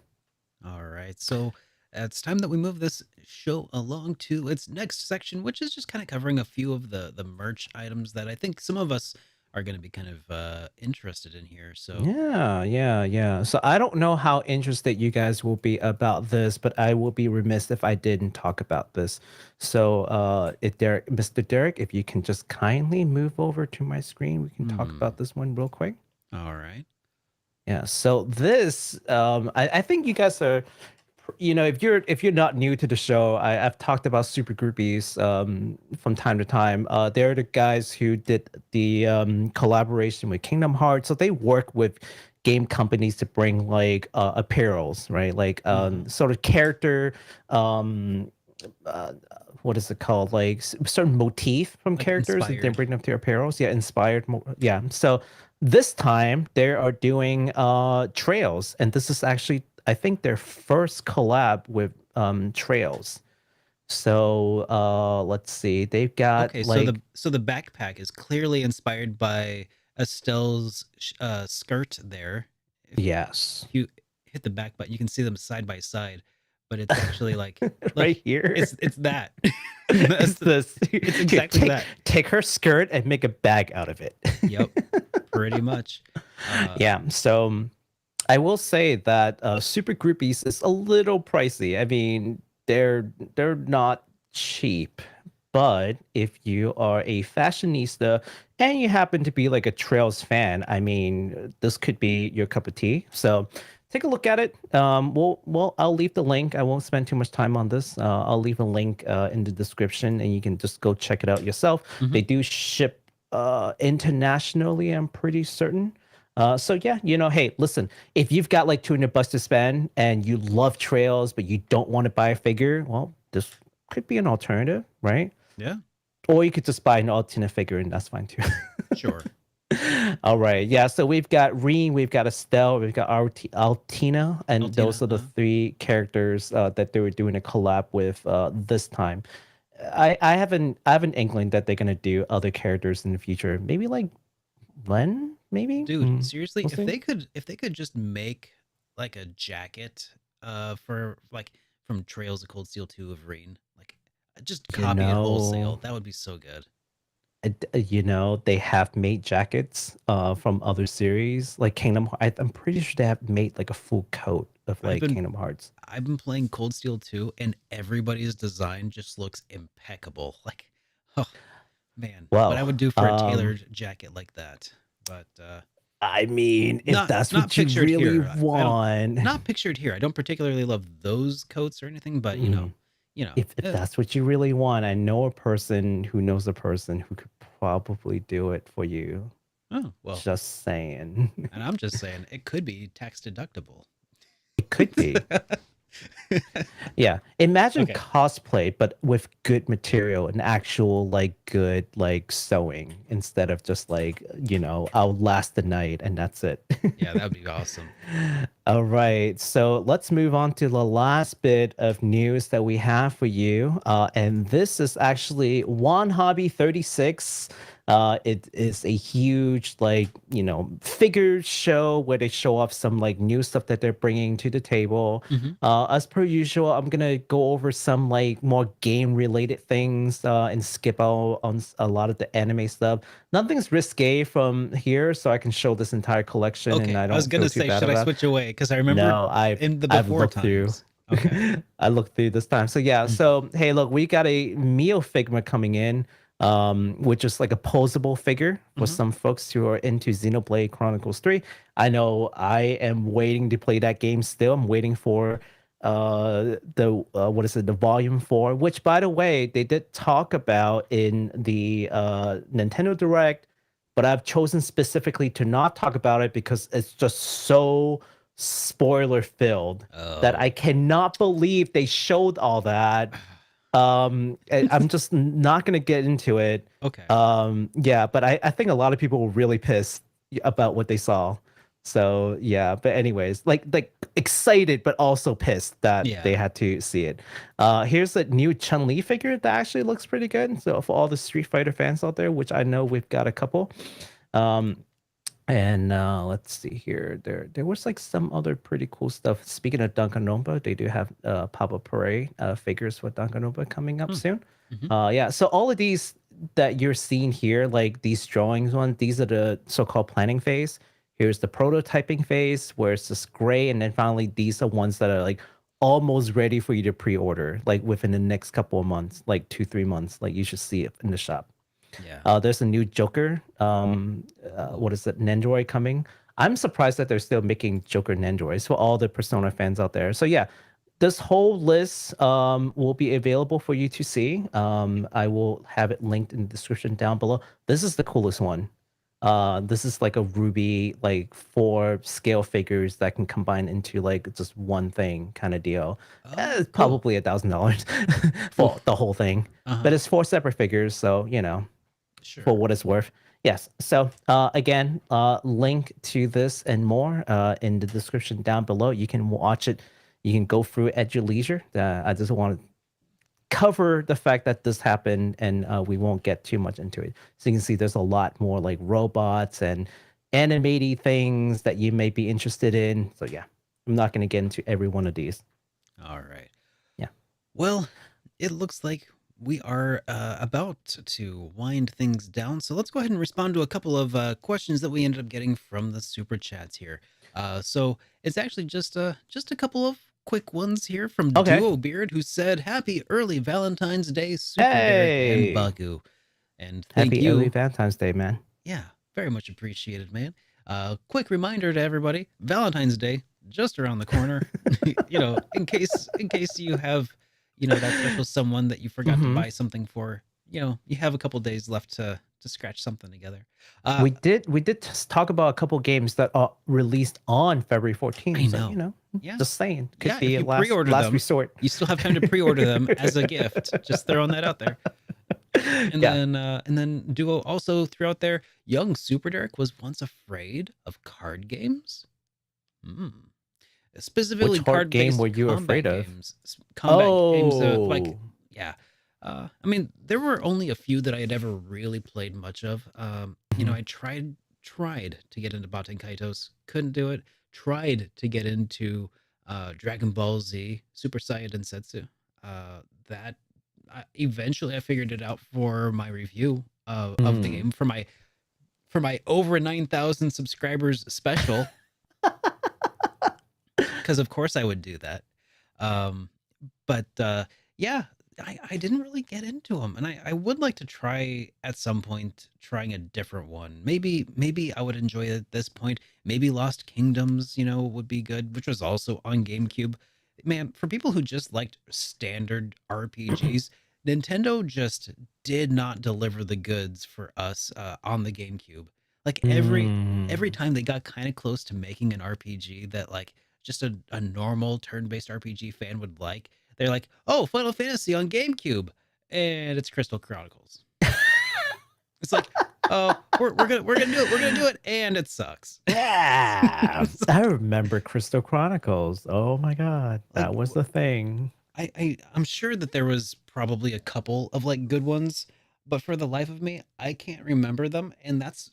All right. So it's time that we move this show along to its next section, which is just kind of covering a few of the merch items that I think some of us are going to be kind of interested in here. So yeah. So I don't know how interested you guys will be about this, but I will be remiss if I didn't talk about this. So Mr. Derek, if you can just kindly move over to my screen, we can talk about this one real quick. All right. Yeah. So this, I think you guys are, you know, if you're not new to the show, I've talked about super groupies from time to time. They're the guys who did the collaboration with Kingdom Hearts. So they work with game companies to bring like apparels, right? Like sort of character what is it called? Like certain motif from like characters that they bring them to apparels. Yeah, inspired. Yeah. So this time they are doing trails, and this is actually I think their first collab with Trails. So let's see. They've got so the backpack is clearly inspired by Estelle's skirt there. Yes. If you hit the back button, you can see them side by side, but it's actually like right here. It's that. It's exactly that. Take her skirt and make a bag out of it. Yep. Pretty much. Yeah. So I will say that super groupies is a little pricey. I mean, they're not cheap, but if you are a fashionista and you happen to be like a Trails fan, I mean, this could be your cup of tea. So take a look at it. I'll leave the link. I won't spend too much time on this. I'll leave a link in the description, and you can just go check it out yourself. They do ship internationally, I'm pretty certain. So yeah, you know, hey, listen, if you've got like $200 to spend and you love Trails, but you don't want to buy a figure, well, this could be an alternative, right? Yeah. Or you could just buy an alternate figure, and that's fine too. Sure. All right. Yeah. So we've got Reen, we've got Estelle, we've got Altina, and those are the three characters that they were doing a collab with this time. I have an inkling that they're gonna do other characters in the future. Maybe like Len. Maybe, dude, seriously, if they could just make like a jacket for like from Trails of Cold Steel 2 of Reen, like just copy it wholesale, that would be so good. You know, they have made jackets from other series like Kingdom Hearts. I'm pretty sure they have made like a full coat of like Kingdom Hearts. I've been playing Cold Steel 2 and everybody's design just looks impeccable. Like, oh man, what I would do for a tailored jacket like that. But I mean, if that's what you really want, not pictured here. I don't particularly love those coats or anything, but you know, if that's what you really want, I know a person who knows a person who could probably do it for you. Oh well, just saying. And I'm just saying it could be tax deductible. It could be. Yeah. Imagine Okay. cosplay, but with good material and actual like good like sewing instead of just like, I'll last the night and that's it. Yeah, that would be awesome. All right. So let's move on to the last bit of news that we have for you. And this is actually One Hobby 36. It is a huge, like, figure show where they show off some like new stuff that they're bringing to the table. Mhm. As per usual, I'm gonna go over some like more game related things and skip out on a lot of the anime stuff. Nothing's risque from here, so I can show this entire collection, and Okay, I I don't was feel gonna too say, bad should I about. switch away? Because I remember No, in the I've before looked through. times. Okay. I looked through this time. So yeah, Mm. so hey, look, we got a Mio Figma coming in, which is like a posable figure for Mhm. some folks who are into Xenoblade Chronicles 3. I know I am waiting to play that game still. I'm waiting for the what is it, the volume 4, which by the way, they did talk about in the Nintendo Direct, but I've chosen specifically to not talk about it because it's just so spoiler filled that Oh. I cannot believe they showed all that. I'm just not gonna get into it. Okay. Yeah, but I think a lot of people were really pissed about what they saw. So yeah, but anyways, like excited but also pissed that they Yeah. had to see it. Here's a new Chun-Li figure that actually looks pretty good. So for all the Street Fighter fans out there, which I know we've got a couple. And let's see here. There was like some other pretty cool stuff. Speaking of Danganronpa, they do have Papa Parade figures for Danganronpa coming up Hmm. soon. Mhm. Yeah, so all of these that you're seeing here, like these drawings one, these are the so-called planning phase. Here's the prototyping phase where it's just gray, and then finally these are ones that are like almost ready for you to pre-order, like within the next couple of months, like 2-3 months. Like you should see it in the shop. Yeah. There's a new Joker. What is it? Nendoroid coming. I'm surprised that they're still making Joker Nendoroids for all the Persona fans out there. So yeah, this whole list will be available for you to see. I will have it linked in the description down below. This is the coolest one. This is like a Ruby, like 4 scale figures that can combine into like just one thing kind of deal. Oh, It's cool. probably $1,000 for Oof. the whole thing, Uh-huh. but it's 4 separate figures, so Sure. for what it's worth. Yes. So again, link to this and more in the description down below. You can watch it. You can go through it at your leisure. I just want to cover the fact that this happened, and we won't get too much into it. So you can see there's a lot more like robots and animated things that you may be interested in. So yeah, I'm not going to get into every one of these. All right. Yeah. Well, it looks like we are about to wind things down. So let's go ahead and respond to a couple of questions that we ended up getting from the super chats here. So it's actually just a couple of quick ones here from Okay. Duo Beard, who said, "Happy early Valentine's Day, Super Derek and Hey! Baku." And thank Happy you. early Valentine's Day, man. Yeah, very much appreciated, man. Quick reminder to everybody: Valentine's Day just around the corner. In case you have, that special someone that you forgot to Mhm. buy something for. You have a couple days left to scratch something together. We did talk about a couple games that are released on February 14th. I So, know. Yeah. just saying. Could Yeah, be if a you pre-order last them, resort. you still have time to pre-order them as a gift. Just throwing that out there. And Yeah. then Duo also threw out there, young Super Derek was once afraid of card games. Specifically Which hard game card-based were you combat afraid of? games. Combat games, like, Oh. yeah. I mean, there were only a few that I had ever really played much of. I tried to get into Baten Kaitos, couldn't do it. Tried to get into Dragon Ball Z, Super Saiyan Setsu. That eventually I figured it out for my review of the game for my over 9,000 subscribers special. Because of course I would do that. But yeah, I didn't really get into them, and I would like to try at some point trying a different one. Maybe I would enjoy it at this point. Maybe Lost Kingdoms, would be good, which was also on GameCube. Man, for people who just liked standard RPGs, Nintendo just did not deliver the goods for us on the GameCube. Like every Mm. time they got kind of close to making an RPG that like just a normal turn-based RPG fan would like. They're like, oh, Final Fantasy on GameCube, and it's Crystal Chronicles. It's like, oh, we're gonna do it. We're gonna do it, and it sucks. Yeah, I remember Crystal Chronicles. Oh my god, that was the thing. I'm sure that there was probably a couple of like good ones, but for the life of me, I can't remember them, and that's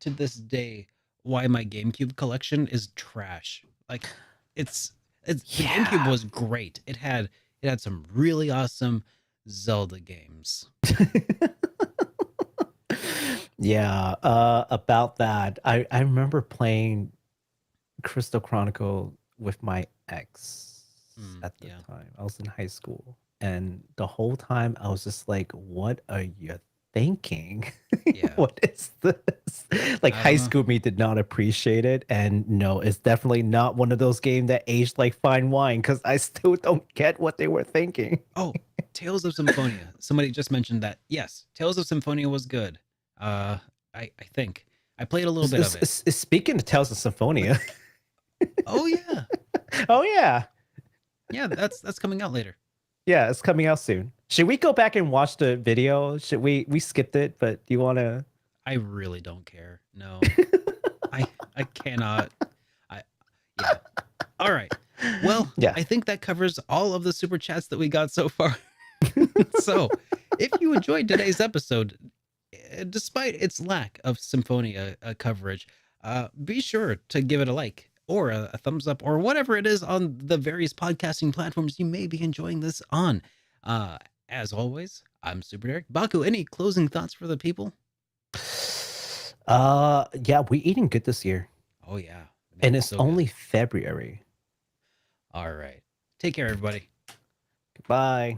to this day why my GameCube collection is trash. Like, it's the GameCube was great. It had some really awesome Zelda games. Yeah, about that, I remember playing Crystal Chronicle with my ex at the time. I was in high school, and the whole time I was just like, "What are you thinking? Yeah. What is this?" Like high school me did not appreciate it, and no, it's definitely not one of those games that aged like fine wine because I still don't get what they were thinking. Oh, Tales of Symphonia. Somebody just mentioned that. Yes, Tales of Symphonia was good. I think I played a little bit of it. Speaking of Tales of Symphonia, Oh yeah, oh yeah, yeah. That's coming out later. yeah, it's coming out soon. Should we go back and watch the video? Should we skipped it, but do you want to? I really don't care. No, I cannot. Yeah. All right. Well, Yeah. I think that covers all of the super chats that we got so far. So, if you enjoyed today's episode, despite its lack of Symphonia coverage, be sure to give it a like or a thumbs up or whatever it is on the various podcasting platforms you may be enjoying this on. As always, I'm Super Derek. Baku, any closing thoughts for the people? Yeah, we're eating good this year, Oh yeah, and it's so good. only February. All right. Take care, everybody. Goodbye.